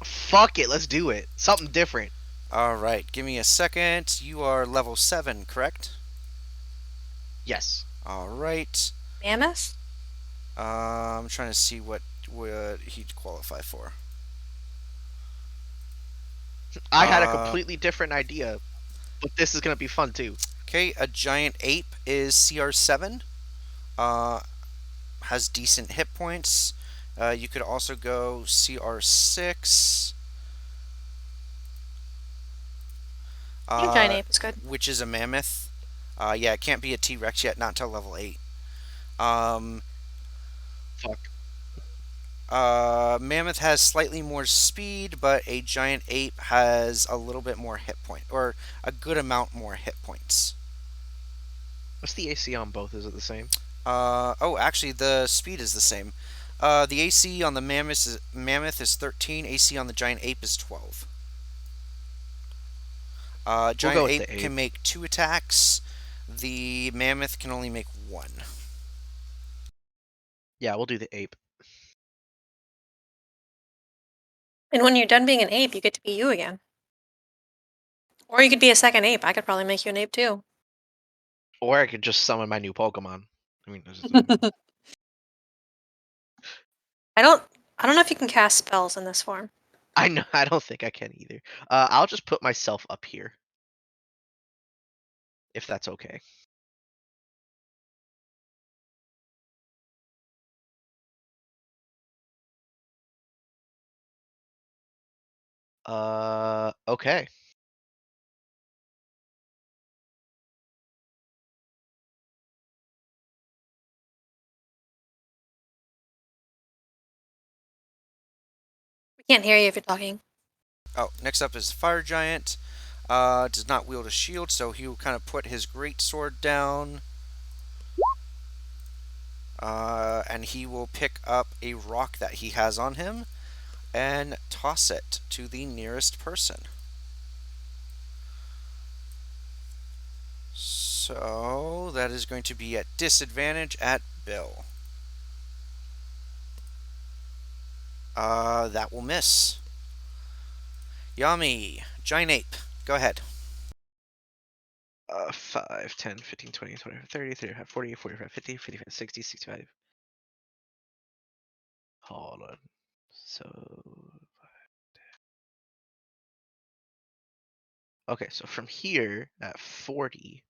Fuck it, let's do it. Something different. Alright, give me a second. You are level 7, correct? Yes. Alright. Mammoth? I'm trying to see what he'd qualify for. I had a completely different idea, but this is gonna be fun too. Okay, a giant ape is CR7. Has decent hit points. You could also go CR6. Yeah, giant ape is good. Which is a mammoth. Yeah, it can't be a T-Rex yet, not till level 8. Um, Fuck. Mammoth has slightly more speed, but a giant ape has a little bit more hit point, or a good amount more hit points. What's the AC on both? Is it the same? Oh, actually, the speed is the same. The AC on the mammoth is 13. AC on the giant ape is 12. We'll Giant go with ape the can ape. make 2 attacks. The mammoth can only make 1. Yeah, we'll do the ape. And when you're done being an ape, you get to be you again. Or you could be a second ape. I could probably make you an ape too. Or I could just summon my new Pokemon. I mean, I don't know if you can cast spells in this form. I know. I don't think I can either. I'll just put myself up here, if that's okay. Okay. We can't hear you if you're talking. Oh, next up is Fire Giant. Does not wield a shield, so he will kind of put his great sword down. And he will pick up a rock that he has on him and toss it to the nearest person. So that is going to be at disadvantage at Bill. That will miss. Yami, giant ape, go ahead. 5, 10, 15, 20, 25, 30, 35, 40, 45, 50, 55, 60, 65. Hold on. So. Okay, so from here at 40.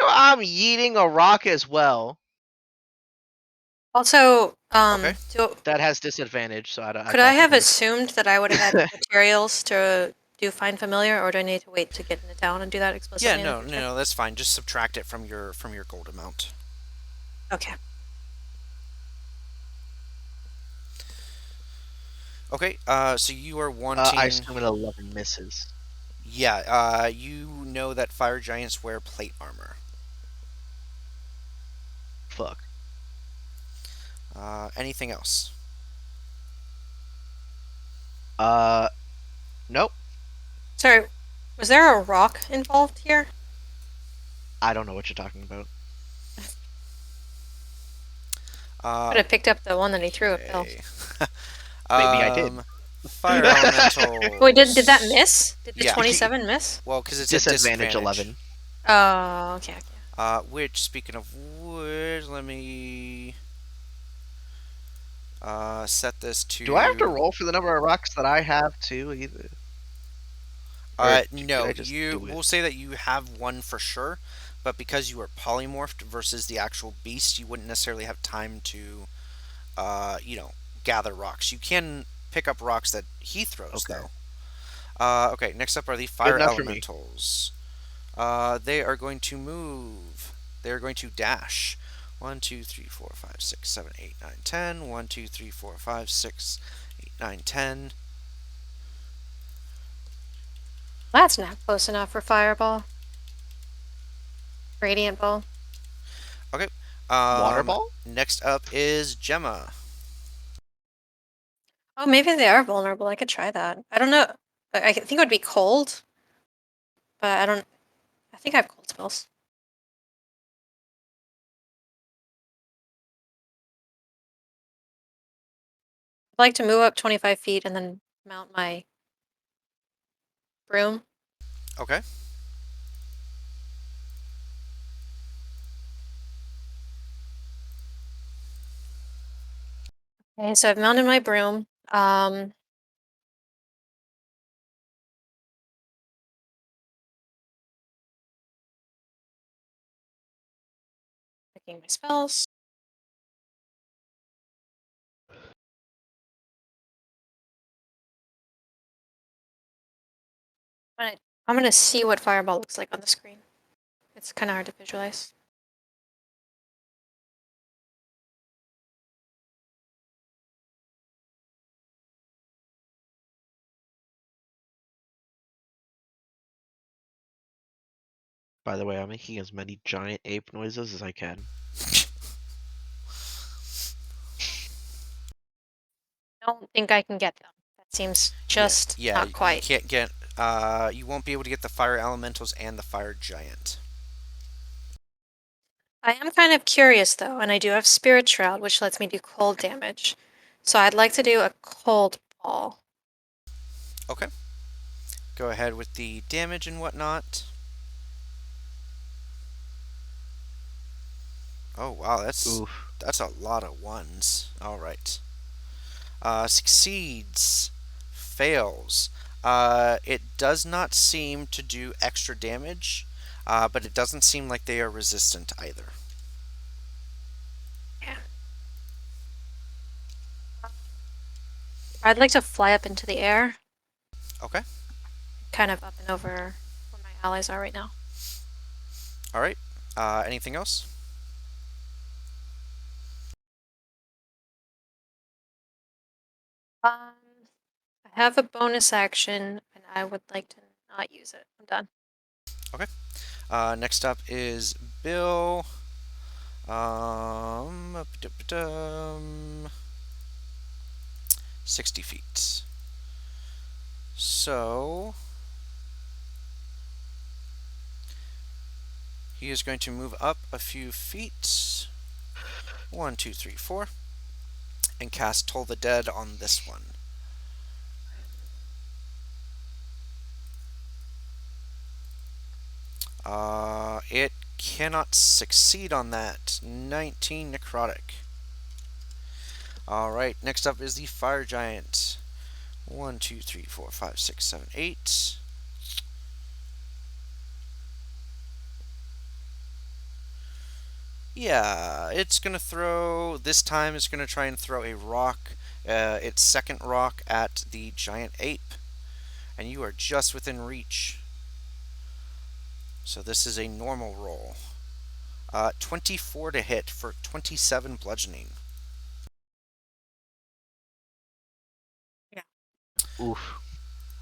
I'm yeeting a rock as well. Also, Okay. That has disadvantage, so I could I don't have think assumed that I would have had materials to do find familiar, or do I need to wait to get into town and do that explicitly? Yeah, no, that's fine. Just subtract it from your gold amount. Okay. Okay. So you are wanting. I assume an 11 misses. Yeah. You know that fire giants wear plate armor. Fuck. Anything else? Nope. Sorry, was there a rock involved here? I don't know what you're talking about. Could have picked up the one that he threw at Bill. Okay. Maybe I did. Fire elemental. Wait, did that miss? Did the Yeah. 27 miss? Well, because it's Disadvantage a 11. Oh, okay. Which, speaking of wood, let me set this to. Do I have to roll for the number of rocks that I have too? Either. No. You. We'll say that you have one for sure, but because you are polymorphed versus the actual beast, you wouldn't necessarily have time to, gather rocks. You can pick up rocks that he throws, Okay. though. Okay. Next up are the fire enough for me. elementals. They are going to move. They are going to dash. 1, 2, 3, 4, 5, 6, 7, 8, 9, 10. 1, 2, 3, 4, 5, 6, 8, 9, 10. That's not close enough for fireball. Radiant ball. Okay. Water ball? Next up is Gemma. Oh, maybe they are vulnerable. I could try that. I don't know. I think it would be cold, but I don't. I think I have cold spells. I'd like to move up 25 feet and then mount my broom. Okay. Okay, so I've mounted my broom. Picking my spells. I'm gonna see what fireball looks like on the screen. It's kind of hard to visualize. By the way, I'm making as many giant ape noises as I can. Don't think I can get them. That seems just Yeah, not you quite. can't get. You won't be able to get the fire elementals and the fire giant. I am kind of curious though, and I do have Spirit Shroud, which lets me do cold damage. So I'd like to do a cold ball. Okay. Go ahead with the damage and whatnot. Oh wow, Oof. that's a lot of ones. All right. Succeeds, fails. It does not seem to do extra damage, but it doesn't seem like they are resistant either. Yeah. I'd like to fly up into the air, Okay. kind of up and over where my allies are right now. All right. Anything else? I have a bonus action, and I would like to not use it. I'm done. Okay. Next up is Bill. 60 feet. So he is going to move up a few feet. 1, 2, 3, 4. And cast Toll the Dead on this one. It cannot succeed on that. 19 necrotic. Alright, next up is the Fire Giant. 1, 2, 3, 4, 5, 6, 7, 8. Yeah, it's gonna throw. This time it's gonna try and throw a rock, its second rock at the giant ape. And you are just within reach. So this is a normal roll. 24 to hit for 27 bludgeoning. Oof.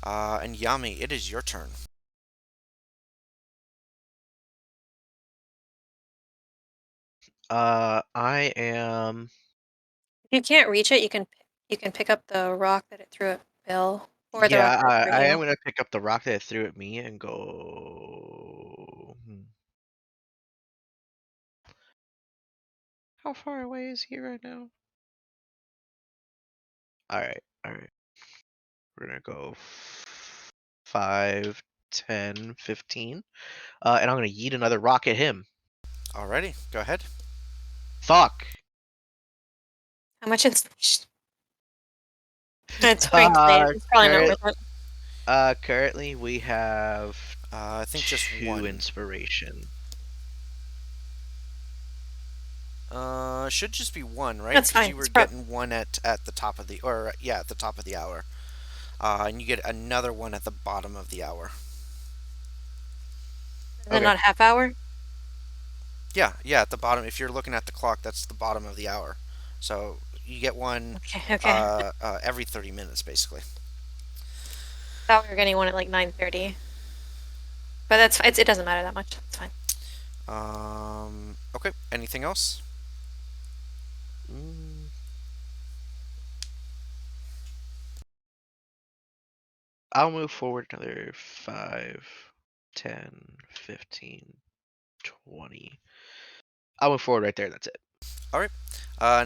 And Yami, it is your turn. I am. If you can't reach it, you can pick up the rock that it threw at Bill, or the rock Yeah, that it threw at I am you. gonna pick up the rock that it threw at me and go. How far away is he right now? Alright, alright. We're gonna go 5, 10, 15. And I'm gonna yeet another rock at him. Alrighty, go ahead. Fuck! How much is it's 20 It's probably not Current, worth it. currently we have I think just 2 one. inspiration. Should just be one, right? That's Because fine. you were It's getting one at the top of the, or yeah, at the top of the hour. And you get another one at the bottom of the hour. is it Okay. not half hour? Yeah, yeah, at the bottom. If you're looking at the clock, that's the bottom of the hour. So you get one Okay, okay. every 30 minutes, basically. Thought we were getting one at like 9:30. But that's it doesn't matter that much. It's fine. Okay. Anything else? I'll move forward another 5, 10, 15, 20. I'll move forward right there. That's it. All right.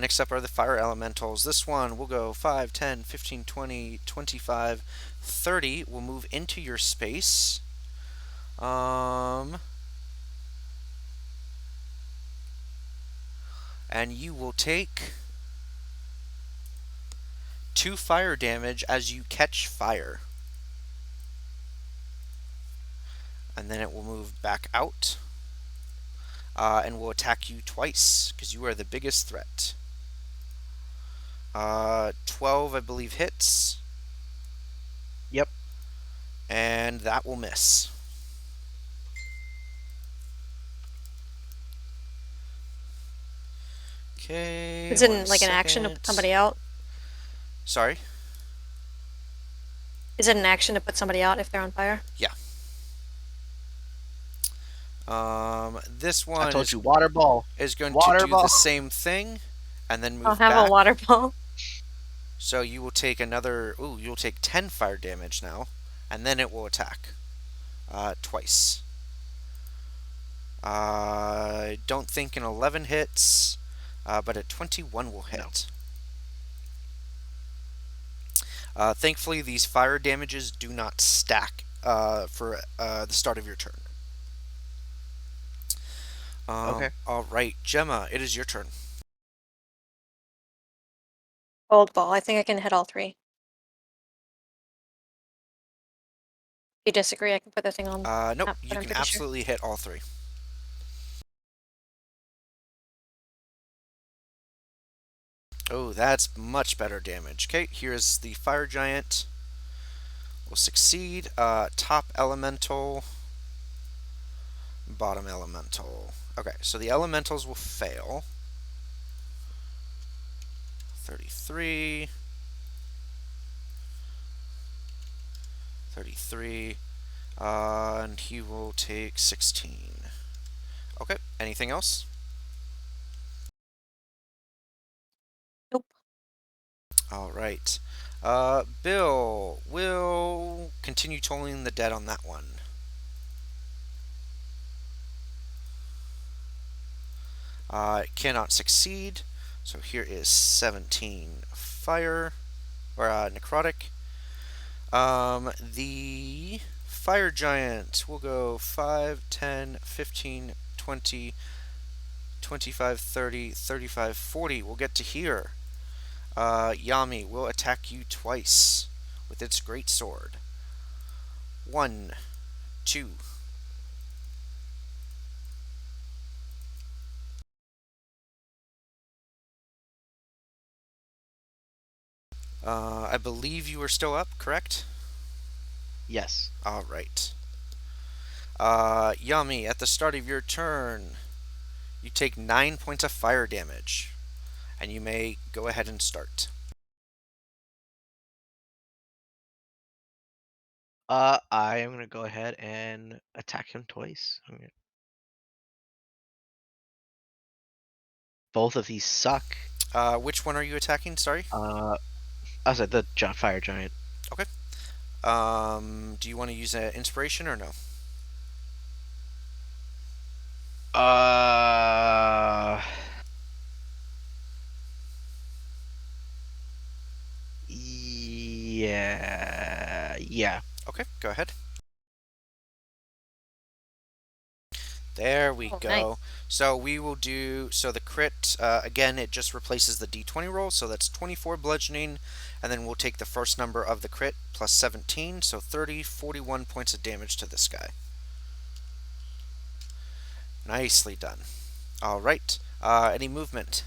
Next up are the fire elementals. This one will go 5, 10, 15, 20, 25, 30. Will move into your space. And you will take 2 fire damage as you catch fire. And then it will move back out. And will attack you twice because you are the biggest threat. 12, I believe, hits. Yep. And that will miss. Okay. Is it like an action to put somebody out? Sorry? Is it an action to put somebody out if they're on fire? Yeah. This one I told you, water ball. is going Water to do ball. the same thing and then move I'll have back. a water ball. So you will take another. Ooh, you'll take 10 fire damage now, and then it will attack twice. I don't think an 11 hits, but a 21 will hit. No. Thankfully, these fire damages do not stack for the start of your turn. Okay. All right, Gemma, it is your turn. Gold ball. I think I can hit all 3. If you disagree, I can put the thing on. Nope, but you I'm can pretty sure. absolutely hit all 3. Oh, that's much better damage. Okay, here's the fire giant. Will succeed. Top elemental. Bottom elemental. Okay, so the elementals will fail. 33. 33. And he will take 16. Okay, anything else? Nope. All right. Bill will continue tolling the dead on that one. It cannot succeed. So here is 17 fire, or necrotic. The fire giant will go 5, 10, 15, 20, 25, 30, 35, 40. We'll get to here. Yami will attack you twice with its great sword. 1, 2. I believe you are still up, correct? Yes. All right. Yami, at the start of your turn, you take 9 points of fire damage, and you may go ahead and start. I am gonna go ahead and attack him twice. Both of these suck. Which one are you attacking? Sorry. I said the fire giant. Okay. Do you want to use an inspiration or no? Yeah. Okay, go ahead. There we Oh, go. nice. So we will do, so the crit, again, it just replaces the d20 roll, so that's 24 bludgeoning, and then we'll take the first number of the crit plus 17, so 30, 41 points of damage to this guy. Nicely done. All right. Any movement?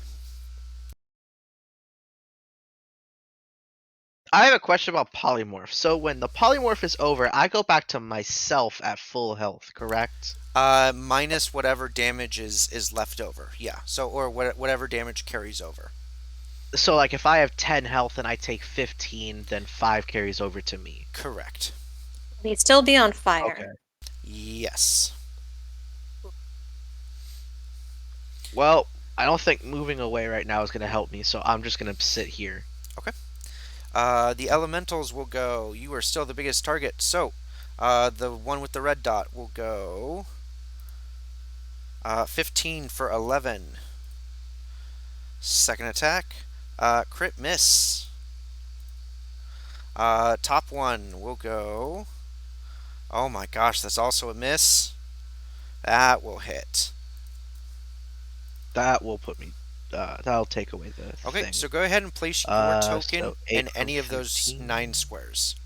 I have a question about polymorph. So when the polymorph is over, I go back to myself at full health, correct? Minus whatever damage is left over. Yeah. So, or whatever damage carries over. So like if I have 10 health and I take 15, then 5 carries over to me. Correct. He'd still be on fire. Okay. Yes. Well, I don't think moving away right now is going to help me, so I'm just going to sit here. Okay. The elementals will go. You are still the biggest target, so the one with the red dot will go 15 for 11. Second attack, crit miss. Top one will go. Oh my gosh, that's also a miss. That will hit. That will put me. That'll take away the Okay, thing. so go ahead and place your token So 8 in from any of those 13. 9 squares.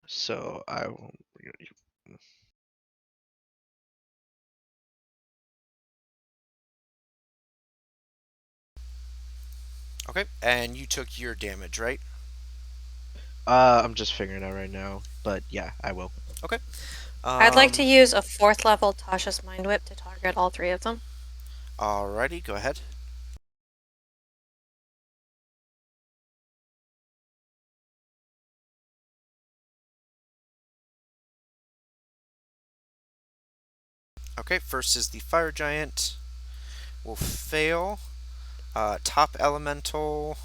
So I will. Okay, and you took your damage, right? I'm just figuring it out right now, but yeah, I will. Okay. I'd like to use a 4th level Tasha's Mind Whip to target all 3 of them. Alrighty, go ahead. Okay, first is the fire giant. Will fail. Top elemental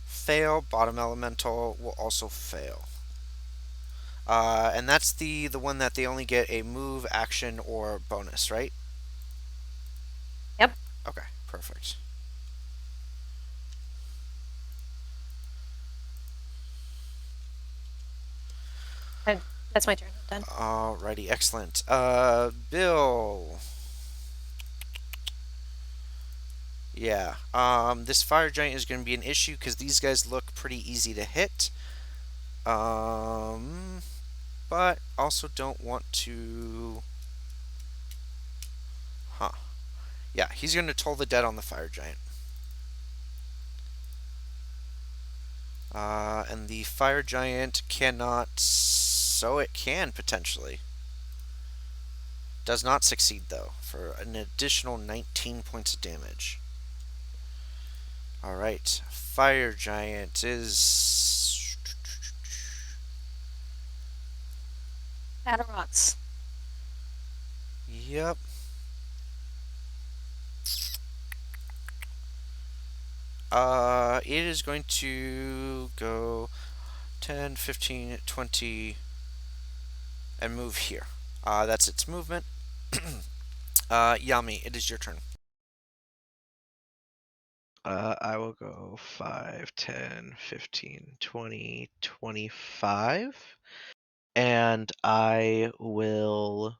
fail. Bottom elemental will also fail. And that's the one that they only get a move, action, or bonus, right? Yep. Okay, perfect. That's my turn. I'm done. Alrighty, excellent. Bill. Yeah. This fire giant is going to be an issue because these guys look pretty easy to hit. But also don't want to. Huh. Yeah, he's going to toll the dead on the fire giant. And the fire giant cannot. So it can potentially. Does not succeed though for an additional 19 points of damage. Alright, fire giant is. Adarots. Yep. It is going to go 10, 15, 20, and move here. That's its movement. Yami, it is your turn. I will go 5, 10, 15, 20, 25. And I will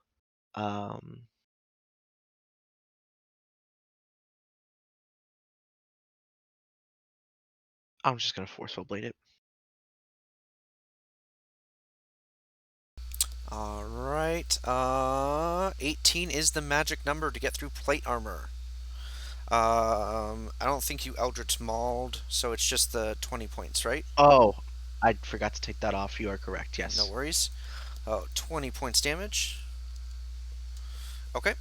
I'm just gonna forceful blade it. Alright. 18 is the magic number to get through plate armor. I don't think you Eldritch Mauled, so it's just the 20 points, right? Oh, I forgot to take that off. You are correct. No Yes. worries. 20 points damage. Okay.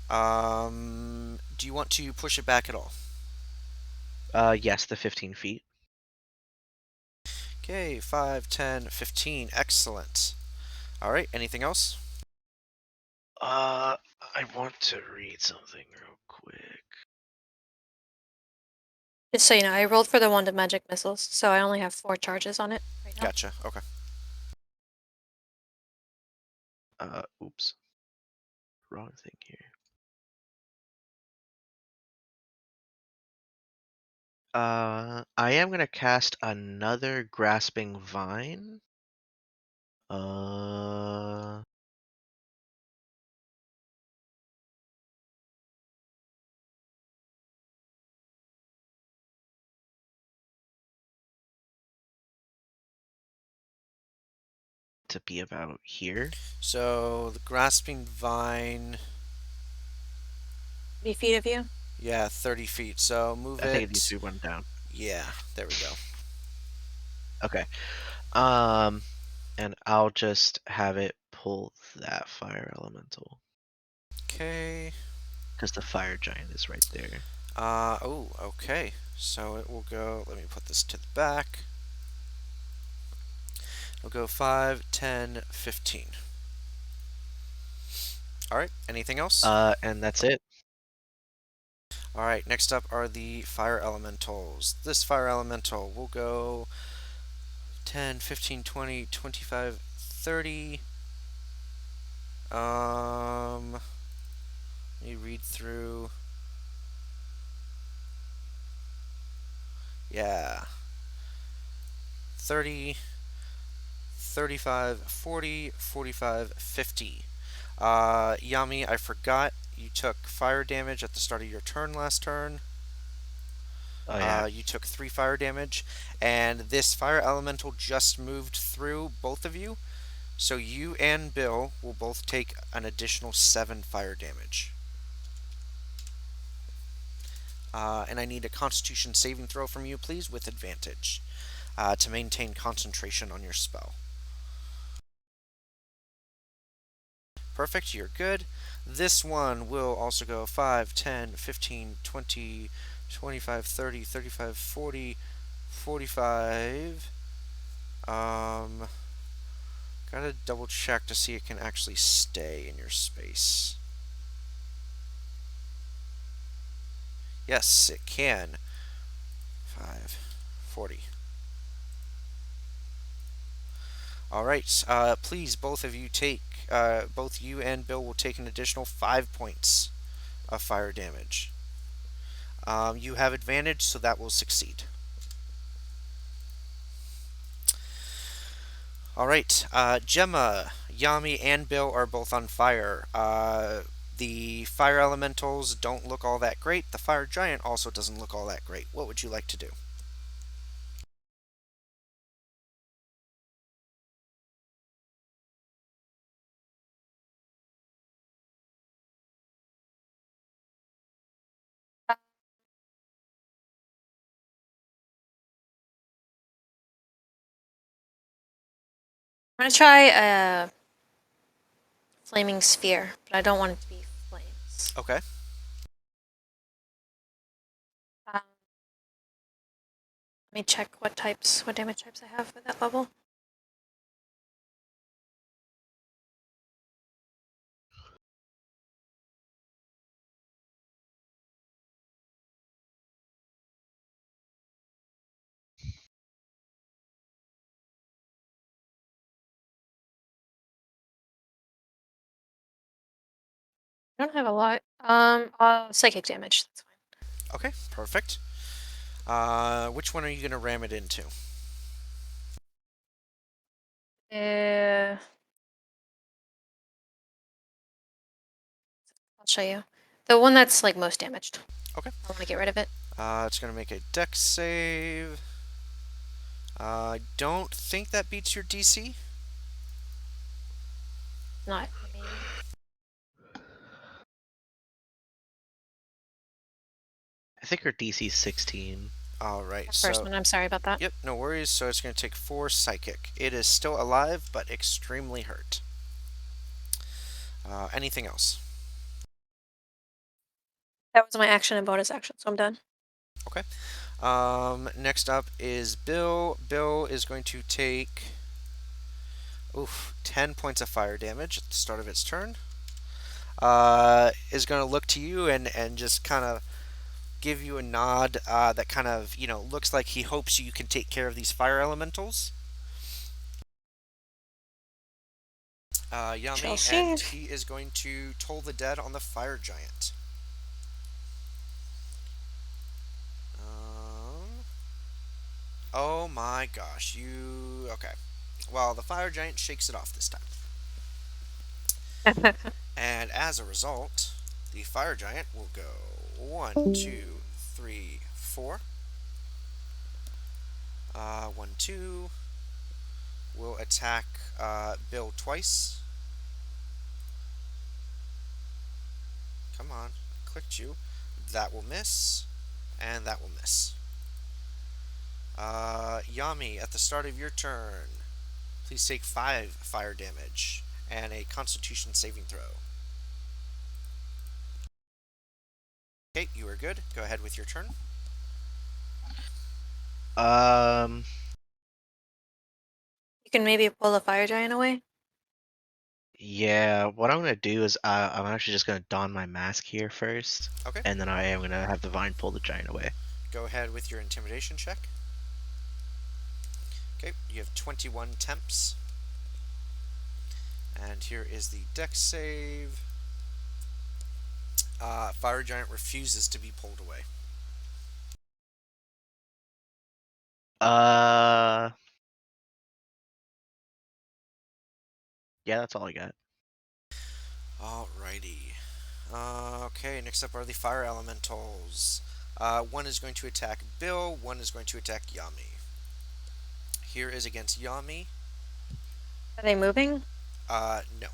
Do you want to push it back at all? Yes, the 15 feet. Okay, 5, 10, 15. Excellent. Alright, anything else? I want to read something real quick. Just so you know, I rolled for the wand magic missiles, so I only have 4 charges on it right now. Gotcha, okay. Oops. Wrong thing here. I am gonna cast another grasping vine. To be about here. So, the Grasping Vine, 30 feet of you. yeah, 30 feet. So, move I think it needs it. to be one down. Yeah, there we go. Okay. And I'll just have it pull that fire elemental. Okay. Because the fire giant is right there. Oh, okay. So it will go, let me put this to the back. We'll go 5, 10, 15. All right. Anything else? And that's it. All right. Next up are the fire elementals. This fire elemental will go 10, 15, 20, 25, 30. Let me read through. Yeah. 30, 35, 40, 45, 50. Yami, I forgot you took fire damage at the start of your turn last turn. Oh yeah. You took 3 fire damage, and this fire elemental just moved through both of you, so you and Bill will both take an additional 7 fire damage. And I need a Constitution saving throw from you, please, with advantage, to maintain concentration on your spell. Perfect, you're good. This one will also go 5, 10, 15, 20, 25, 30, 35, 40, 45. Gotta double check to see it can actually stay in your space. Yes, it can. 5, 40. All right. Please, both of you take. Both you and Bill will take an additional 5 points of fire damage. You have advantage, so that will succeed. All right. Gemma, Yami, and Bill are both on fire. The fire elementals don't look all that great. The fire giant also doesn't look all that great. What would you like to do? I'm gonna try a flaming sphere, but I don't want it to be flames. Okay. Let me check what damage types I have at that level. I don't have a lot. Psychic damage. That's fine. Okay. Perfect. Which one are you gonna ram it into? I'll show you. The one that's like most damaged. Okay. I want to get rid of it. It's gonna make a dex save. I don't think that beats your DC. Not. Let me. I think her DC's 16. All right. First one. I'm sorry about that. Yep, no worries. So it's going to take 4 psychic. It is still alive, but extremely hurt. Anything else? That was my action and bonus action, so I'm done. Okay. Next up is Bill. Bill is going to take 10 points of fire damage at the start of its turn. Is going to look to you and just kind of give you a nod that kind of, looks like he hopes you can take care of these fire elementals. Yami, and he is going to toll the dead on the fire giant. Oh my gosh, okay. Well, the fire giant shakes it off this time. And as a result, the fire giant will go 1, 2, 3, 4. 1, 2. Will attack Bill twice. Come on, clicked you. That will miss, and that will miss. Yami, at the start of your turn, please take 5 fire damage and a Constitution saving throw. Okay, you are good. Go ahead with your turn. You You can maybe pull the fire giant away. Yeah, what I'm gonna do is I'm actually just gonna don my mask here first, Okay. and then I am gonna have the vine pull the giant away. Go ahead with your intimidation check. Okay, you have 21 temps. And here is the dex save. Fire giant refuses to be pulled away. Yeah, that's all I got. Alrighty. Okay, next up are the fire elementals. One is going to attack Bill, one is going to attack Yami. Here is against Yami. Are they moving? No.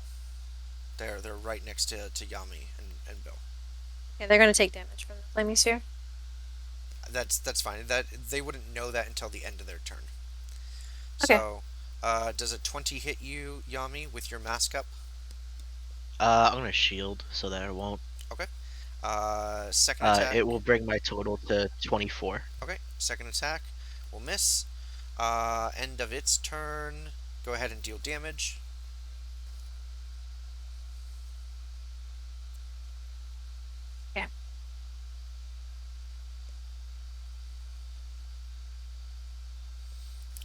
They're right next to Yami and Bill. Yeah, they're gonna take damage from the flaming sphere. That's fine. That they wouldn't know that until the end of their turn. Okay. So, does a 20 hit you, Yami, with your mask up? I'm gonna shield so that it won't. Okay. Second attack. It will bring my total to 24. Okay. Second attack will miss. End of its turn. Go ahead and deal damage. Yeah.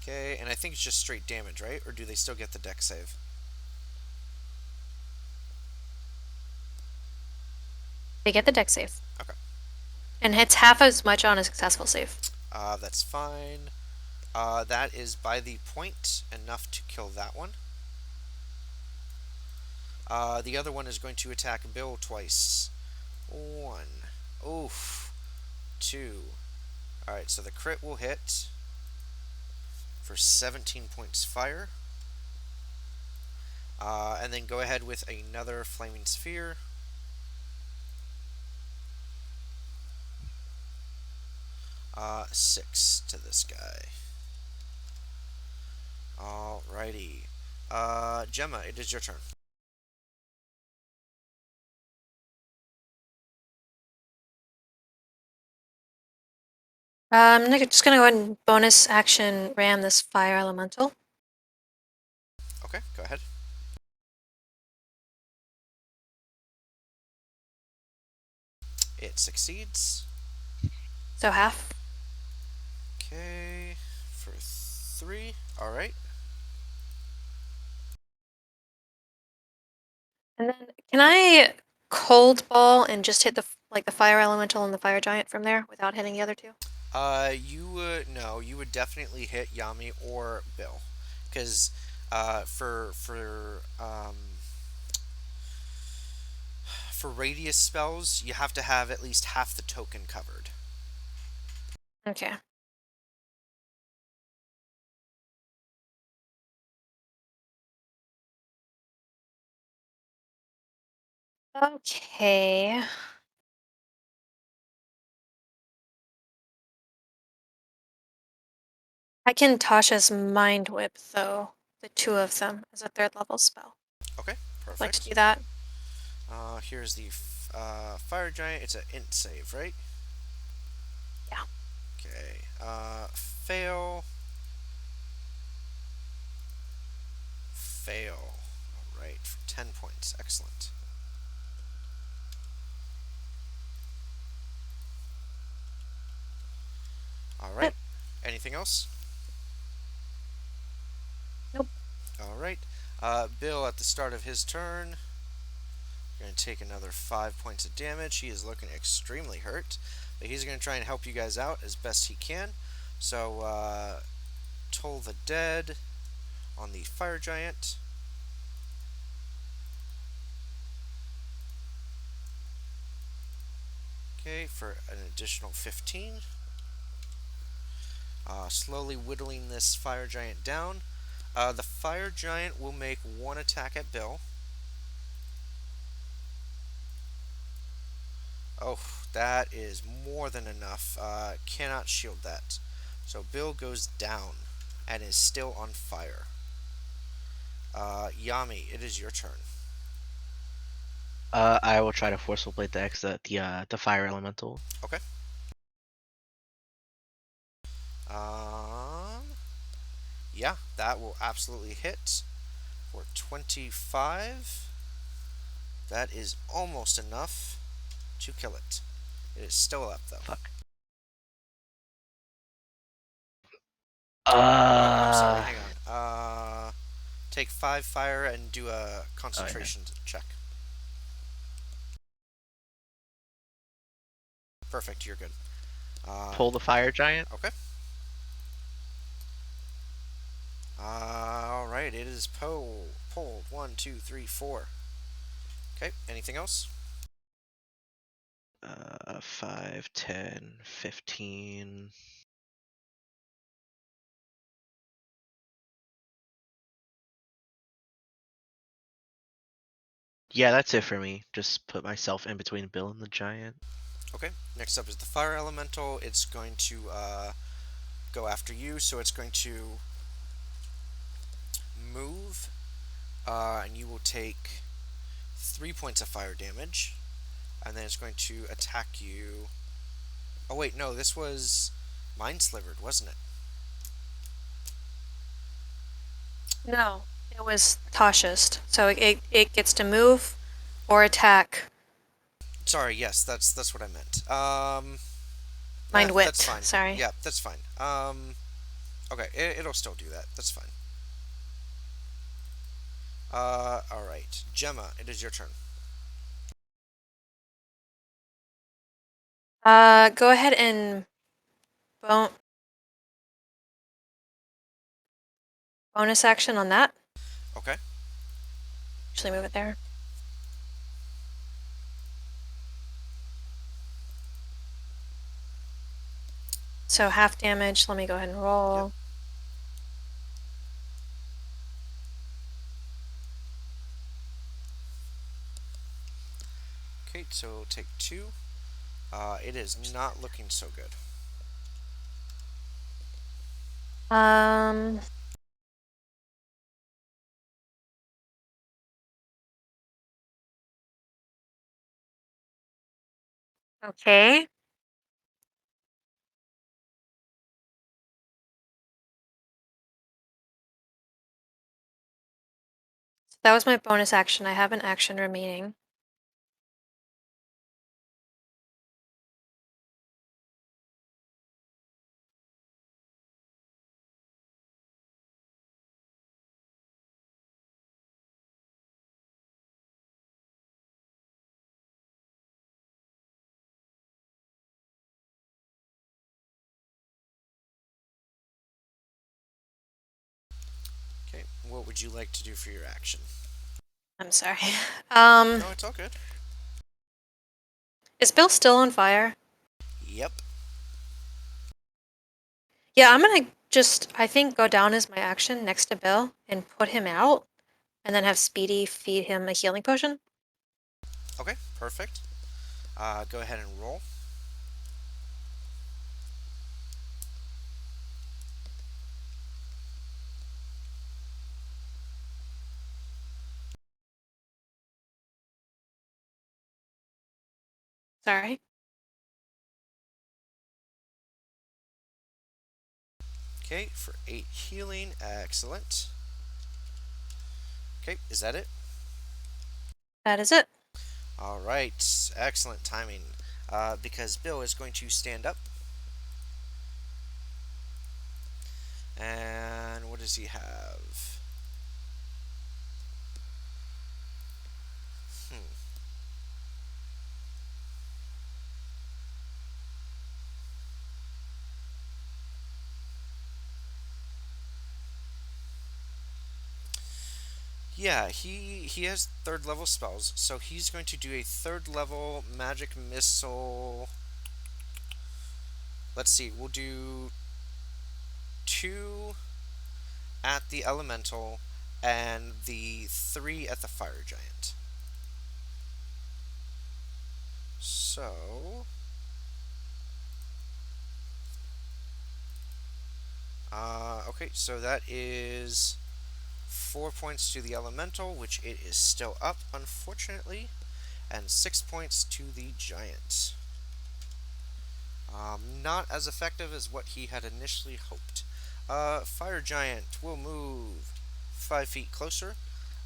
Okay, and I think it's just straight damage, right? Or do they still get the dex save? They get the dex save. Okay. And hits half as much on a successful save. That's fine. That is by the point, enough to kill that one. The other one is going to attack Bill twice. 1. Oof. 2. Alright, so the crit will hit for 17 points fire. And then go ahead with another flaming sphere. Uh, 6 to this guy. Alrighty. Gemma, it is your turn. Just gonna go ahead and bonus action ram this fire elemental. Okay, go ahead. It succeeds. So half. Okay, for 3. Alright. And then can I cold ball and just hit the fire elemental and the fire giant from there without hitting the other two? You would no, you would definitely hit Yami or Bill, because for radius spells, you have to have at least half the token covered. Okay. Okay. I can Tasha's Mind Whip, though, the two of them, as a third level spell. Okay, I'd like to perfect. do that. Here's the fire giant. It's an int save, right? Yeah. Okay. Fail. Fail. All right, for 10 points. Excellent. All right. Anything else? Nope. All right. Bill, at the start of his turn, going to take another 5 points of damage. He is looking extremely hurt, but he's going to try and help you guys out as best he can. So, Toll the Dead on the fire giant. Okay, for an additional 15. Slowly whittling this fire giant down. The fire giant will make one attack at Bill. Oh, that is more than enough. Cannot shield that. So Bill goes down and is still on fire. Yami, it is your turn. I will try to forceful blade the fire elemental. Okay. Um, Yeah, that will absolutely hit for 25. That is almost enough to kill it. It is still up, though. Fuck. Oh, I'm sorry. Hang on. Take 5 fire and do a Oh, yeah. concentration check. Perfect. You're good. Pull the fire giant. Okay. All right. It is pulled. 1, 2, 3, 4. Okay. Anything else? 5, 10, 15. Yeah, that's it for me. Just put myself in between Bill and the giant. Okay. Next up is the fire elemental. It's going to go after you, so it's going to move, and you will take 3 points of fire damage, and then it's going to attack you. Oh wait, no, this was Mind Slivered, wasn't it? No, it was Tasha's. So it gets to move or attack. Sorry, yes, that's what I meant. Mind That's whipped. fine. Sorry. Yeah, that's fine. Okay, it'll still do that. That's fine. All right, Gemma, it is your turn. Go ahead and bonus action on that. Okay. Actually, move it there. So half damage. Let me go ahead and roll. Yep. Okay, so take 2. It is not looking so good. Um. Okay. That was my bonus action. I have an action remaining. Okay, what would you like to do for your action? I'm sorry. No, it's all good. Is Bill still on fire? Yep. Yeah, I'm gonna just, I think, go down as my action next to Bill and put him out, and then have Speedy feed him a healing potion. Okay, perfect. Go ahead and roll. Sorry. Okay, for 8 healing. Excellent. Okay, is that it? That is it. All right, excellent timing. Because Bill is going to stand up. And what does he have? Hmm. Yeah, he has 3rd level spells, so he's going to do a 3rd level magic missile. Let's see, we'll do 2 at the elemental and the 3 at the fire giant. So, okay, so that is 4 points to the elemental, which it is still up, unfortunately, and 6 points to the giant. Not as effective as what he had initially hoped. Fire Giant will move 5 feet closer.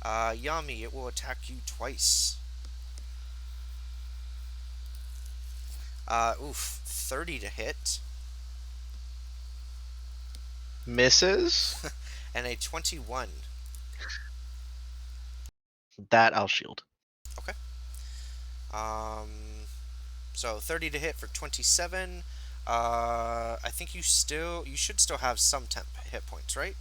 Yami, it will attack you twice. Oof, 30 to hit. Misses. And a 21. That I'll shield. Okay. So 30 to hit for 27. I think you should still have some temp hit points, right?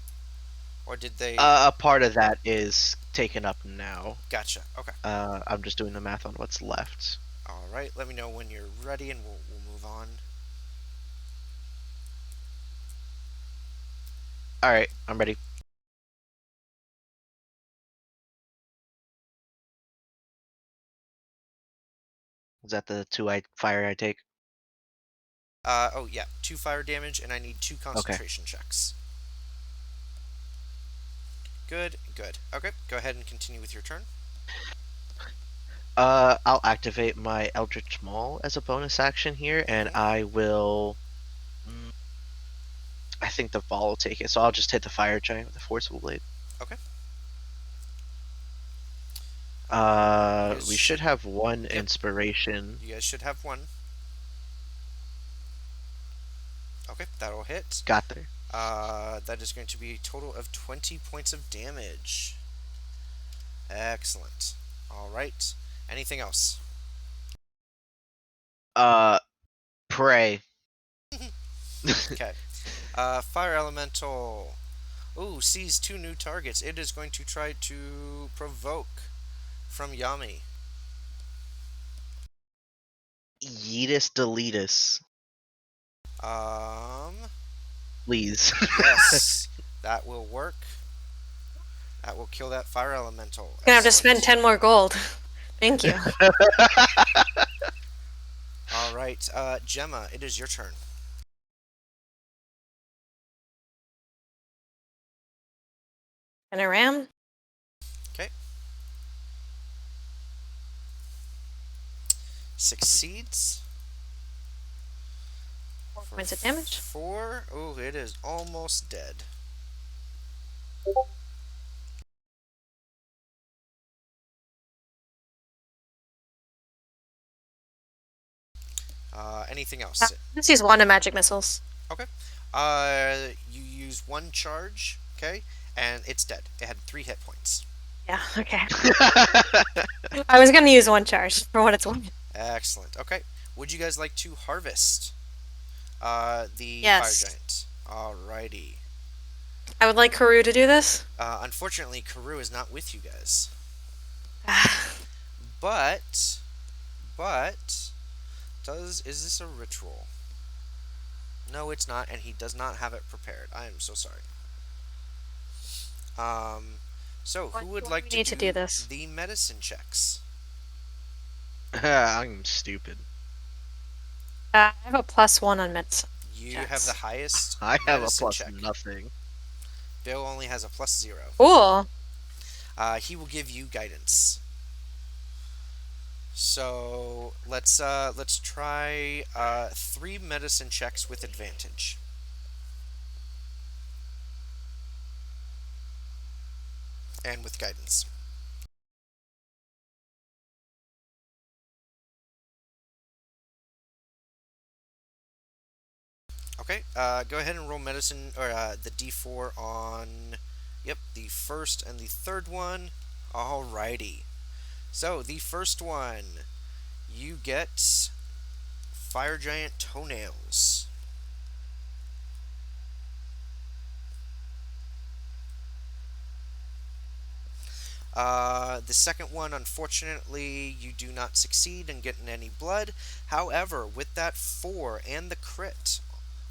Or did they? A part of that is taken up now. Gotcha. Okay. I'm just doing the math on what's left. All right. Let me know when you're ready, and we'll move on. All right, I'm ready. Is that the fire I take? Oh yeah, 2 fire damage, and I need 2 concentration checks. Good, good. Okay, go ahead and continue with your turn. I'll activate my Eldritch Maul as a bonus action here, and I will. I think the ball will take it, so I'll just hit the fire giant with a forcible blade. Okay. We should have one inspiration. You guys should have 1. Okay, that'll hit. Got there. That is going to be a total of 20 points of damage. Excellent. All right. Anything else? Pray. Okay. Fire Elemental. Ooh, sees 2 new targets. It is going to try to provoke from Yami. Yeetus deletus. Please. Yes, that will work. That will kill that fire elemental. I'm gonna have to spend 10 more gold. Thank you. All right, Gemma, it is your turn. And a ram. Okay. Succeeds. 4 points of damage. 4. Oh, it is almost dead. Anything else? Let's use wand of magic missiles. Okay. You use 1 charge, okay, and it's dead. It had 3 hit points. Yeah, okay. I was gonna use 1 charge for what it's worth. Excellent. Okay. Would you guys like to harvest the Yes. fire giant? Alrighty. I would like Karu to do this. Unfortunately, Karu is not with you guys. But, is this a ritual? No, it's not, and he does not have it prepared. I am so sorry. So who would like to do this? the medicine checks? I'm stupid. I have a +1 on medicine. You checks. have the highest I have a medicine plus check. nothing. Bill only has a +0. Cool. He will give you guidance. So let's try 3 medicine checks with advantage. And with guidance. Okay, go ahead and roll medicine, or the d4 on, yep, the first and the third one. Alrighty. So, the first one, you get fire giant toenails. The second one, unfortunately, you do not succeed in getting any blood. However, with that 4 and the crit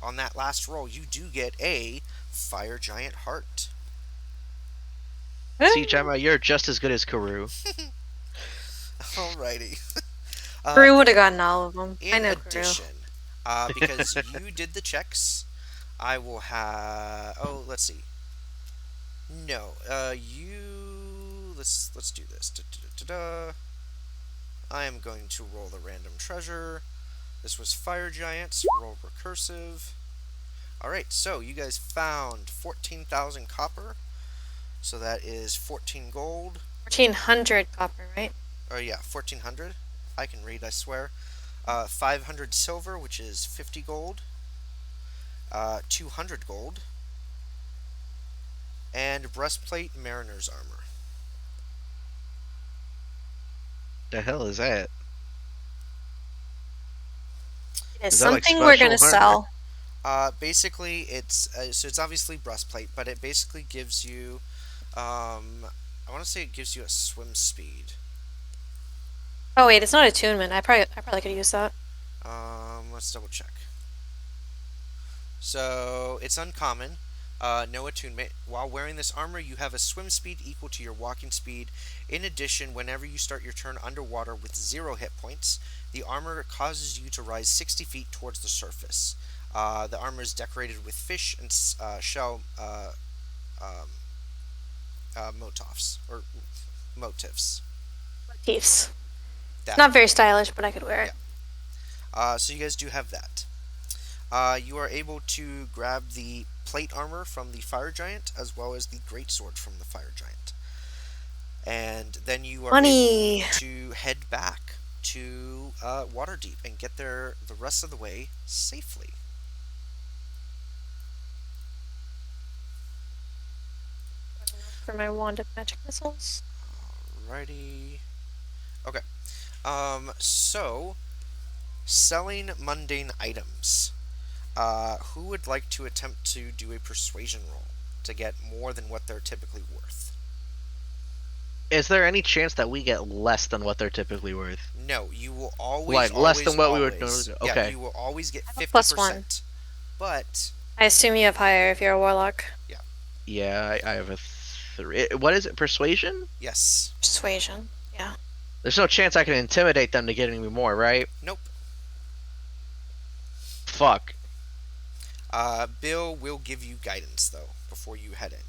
on that last roll, you do get a fire giant heart. See, Gemma, you're just as good as Karu. Alrighty. Karu would have gotten all of them. I In know addition, because you did the checks, I will have. Oh, let's see. No, let's do this. I am going to roll the random treasure. This was fire giants. Roll recursive. Alright, so you guys found 14,000 copper. So that is 14 gold. 1,400 copper, right? Or yeah, 1,400. I can read, I swear. 500 silver, which is 50 gold. 200 gold. And breastplate mariner's armor. The hell is that? It is Is that like something we're gonna special armor? sell. Basically, it's so it's obviously breastplate, but it basically gives you, I want to say it gives you a swim speed. Oh wait, it's not attunement. I probably could use that. Let's double check. So it's uncommon. No attunement. While wearing this armor, you have a swim speed equal to your walking speed. In addition, whenever you start your turn underwater with 0 hit points, the armor causes you to rise 60 feet towards the surface. The armor is decorated with fish and shell um, motifs or motifs. Motifs. That. Not very stylish, but I could wear it. So you guys do have that. You are able to grab the plate armor from the fire giant as well as the great sword from the fire giant, and then you are Money. able to head back to Waterdeep and get there the rest of the way safely. For my wand of magic missiles. Alrighty. Okay. So selling mundane items. Who would like to attempt to do a persuasion roll to get more than what they're typically worth? Is there any chance that we get less than what they're typically worth? No, you will always, Like, less than what we would always- normally do. Yeah, Okay. you will always get I have a +1. 50%. But I assume you have higher if you're a warlock. Yeah, I have a 3. What is it? Persuasion? yes, Persuasion. Yeah. There's no chance I can intimidate them to get any more, right? nope. Fuck. Bill will give you guidance though before you head in.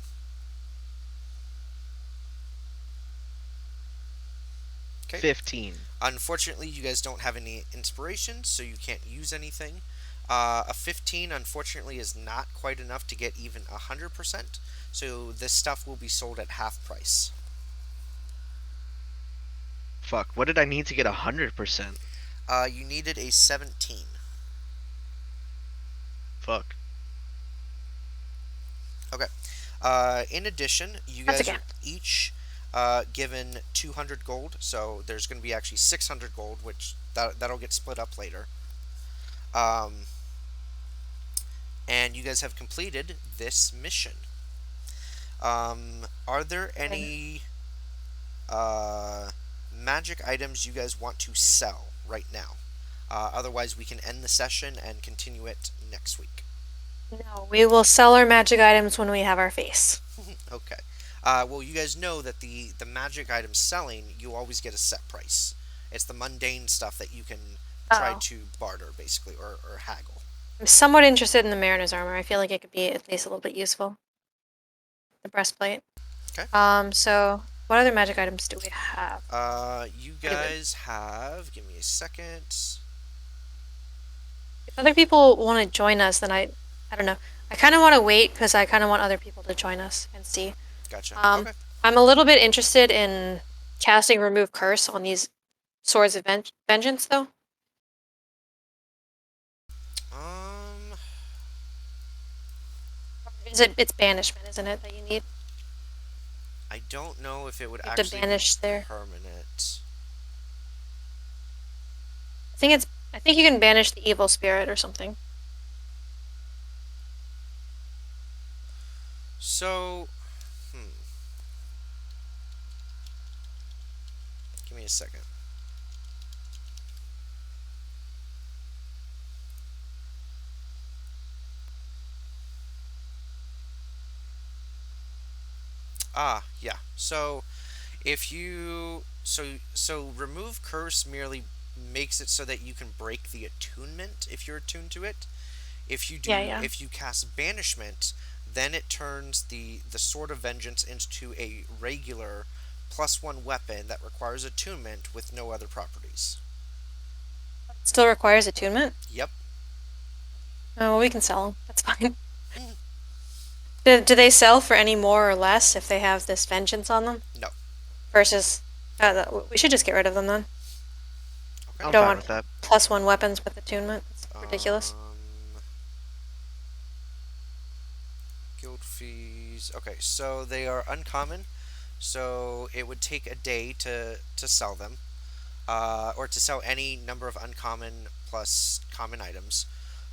Okay. 15. Unfortunately, you guys don't have any inspiration, so you can't use anything. A 15, unfortunately, is not quite enough to get even 100%, so this stuff will be sold at half price. Fuck. What did I need to get 100%? You needed a 17. Fuck. Okay. In addition, you That's guys okay. are each given 200 gold, so there's going to be actually 600 gold, which that'll get split up later. And you guys have completed this mission. Are there any magic items you guys want to sell right now? Otherwise, we can end the session and continue it next week. No, we will sell our magic items when we have our face. Okay. Well, you guys know that the magic items selling, you always get a set price. It's the mundane stuff that you can try Oh. to barter, basically, or haggle. I'm somewhat interested in the mariner's armor. I feel like it could be at least a little bit useful. The breastplate. Okay. So what other magic items do we have? You guys have. Give me a second. If other people want to join us, then I don't know. I kind of want to wait because I kind of want other people to join us and see. Gotcha. Okay. I'm a little bit interested in casting Remove Curse on these Swords of Vengeance, though. It's banishment, isn't it, that you need? I don't know if it would You have to actually banish be their. permanent. I think you can banish the evil spirit or something. So, give me a second. Yeah. So, if you remove curse merely makes it so that you can break the attunement if you're attuned to it. If you do, Yeah. if you cast banishment, then it turns the sword of vengeance into a regular +1 weapon that requires attunement with no other properties. It still requires attunement? Yep. Oh, well, we can sell them. That's fine. Mm. Do they sell for any more or less if they have this vengeance on them? No. Versus, we should just get rid of them then. Okay. We I'm don't fine want with that. +1 weapons with attunement. It's ridiculous. Guild fees. Okay, so they are uncommon. So it would take a day to sell them, or to sell any number of uncommon plus common items.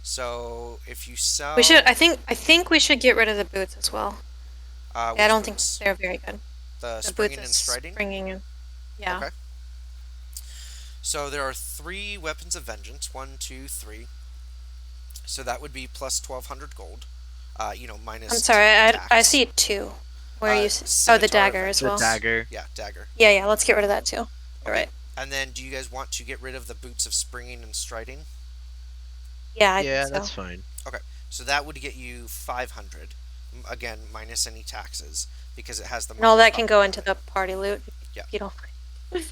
So if you sell, We should. I think we should get rid of the boots as well. Yeah, I which don't think boots? they're very good. The The boots springing is and striding. springing and yeah. Okay. So there are 3 weapons of vengeance. 1, 2, 3. So that would be plus 1,200 gold. I'm Minus sorry. I tax. see 2. Where you? Oh, the Scimitar of dagger as The well. vengeance. dagger. Yeah, dagger. Yeah. Let's get rid of that too. You're Okay. right. And then, do you guys want to get rid of the boots of springing and striding? Yeah, I Yeah, think that's so. fine. Okay, so that would get you 500. Again, minus any taxes because it has the. And all that can property go on into it. the party loot. Yeah. If you don't. And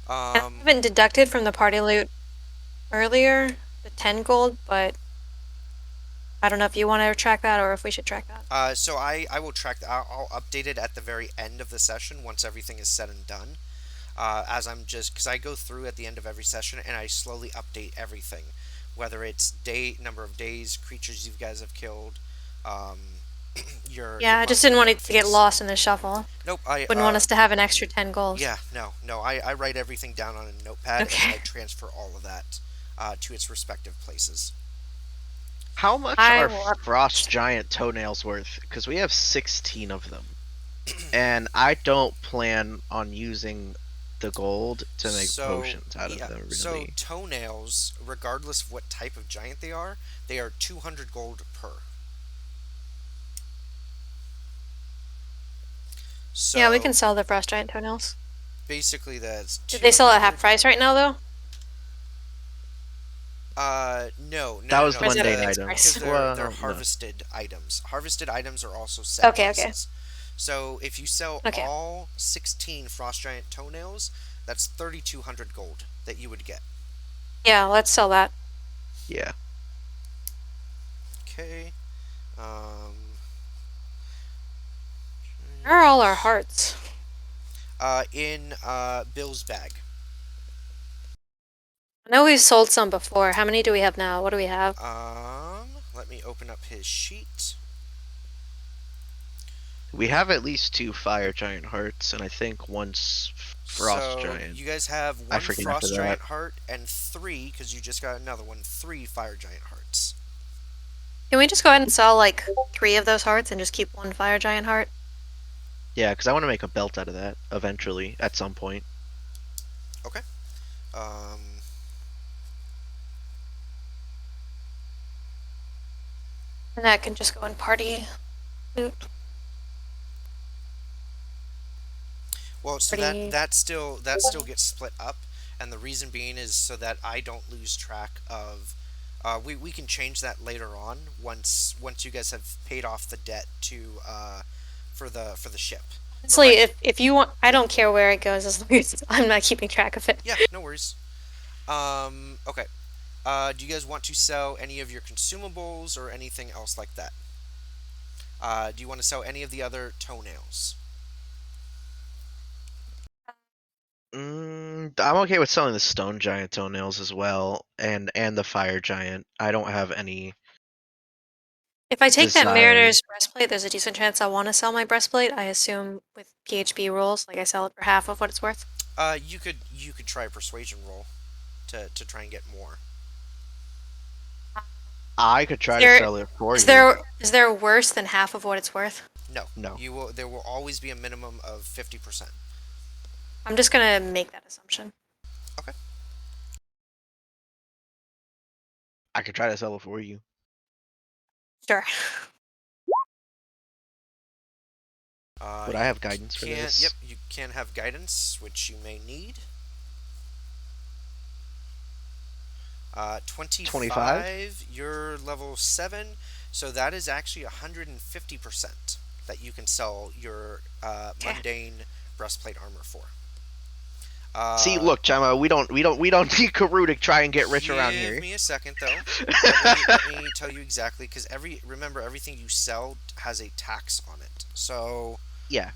I Um. haven't deducted from the party loot earlier the 10 gold, but I don't know if you want to track that or if we should track that. So I will track. I'll update it at the very end of the session once everything is said and done. As I'm just because I go through at the end of every session and I slowly update everything, whether it's number of days, creatures you guys have killed, um, Yeah, your I just monthly didn't want guild it to get fees. lost in the shuffle. Nope, Wouldn't want us to have an extra 10 goals. Yeah, no. I write everything down on a notepad and then I Okay. transfer all of that to its respective places. How much I are will frost giant toenails worth? Because we have 16 of them, and I don't plan on using the gold to make potions out of them. So Really, toenails, regardless of what type of giant they are 200 gold per. So Yeah, we can sell the frost giant toenails. basically that's Did they sell at half 200. price right now though? No, that was the Or is it mundane fixed item. price? because Well, they're no. harvested items. Harvested items are also set Okay. prices. So if you sell Okay. all 16 frost giant toenails, that's 3,200 gold that you would get. Yeah, let's sell that. Yeah. Okay. Where are all our hearts? In Bill's bag. I know we've sold some before. How many do we have now? What do we have? Let me open up his sheet. We have at least 2 fire giant hearts, and I think 1 frost So giant. you guys have I 1 forget frost after giant that. heart and 3, because you just got another one, 3 fire giant hearts. Can we just go ahead and sell like 3 of those hearts and just keep 1 fire giant heart? Yeah, because I want to make a belt out of that eventually, at some point. Okay. And that can just go in party loot. Well, so Pretty- that still gets split up, and the reason being is so that I don't lose track of. We can change that later on once you guys have paid off the debt to for the ship. Honestly, right- if you want, I don't care where it goes as long as I'm not keeping track of it. Yeah, no worries. Okay. Do you guys want to sell any of your consumables or anything else like that? Do you want to sell any of the other toenails? I'm okay with selling the stone giant toenails as well, and the fire giant. I don't have any. If I take that Desire. Mariner's breastplate, there's a decent chance I want to sell my breastplate. I assume with PHB rules, like I sell it for half of what it's worth. You could try a persuasion roll to try and get more. I could try There- to sell it for Is you. is there worse than half of what it's worth? No. No. There will always be a minimum of 50%. I'm just gonna make that assumption. Okay. I could try to sell it for you. Sure. Would I have guidance for this? Yep, you can have guidance, which you may need. 25. You're level 7, so that is actually 150% that you can sell your Okay. mundane breastplate armor for. See, look, Gemma, we don't need Karoo to try and get rich around here. Give me a second, though. let me tell you exactly, because remember, everything you sell has a tax on it. So, Yeah.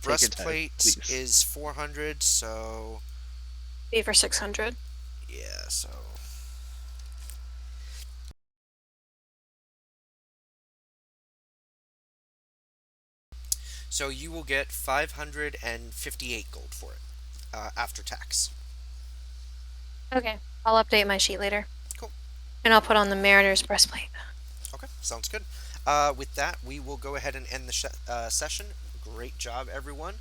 breastplate please. is 400, so Beaver 600. yeah, so. So you will get 558 gold for it after tax. Okay, I'll update my sheet later. Cool. And I'll put on the Mariner's breastplate. Okay, sounds good. With that, we will go ahead and end the session. Great job, everyone.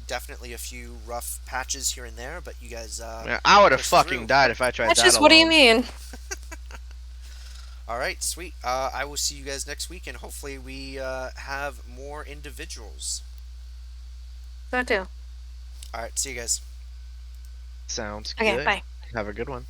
Definitely a few rough patches here and there, but you guys. I would have pushed fucking through. died if I tried That's that just alone. what do you mean? All right, sweet. I will see you guys next week, and hopefully we have more individuals. So too. All right, see you guys. Sounds Okay, good. bye. Have a good one.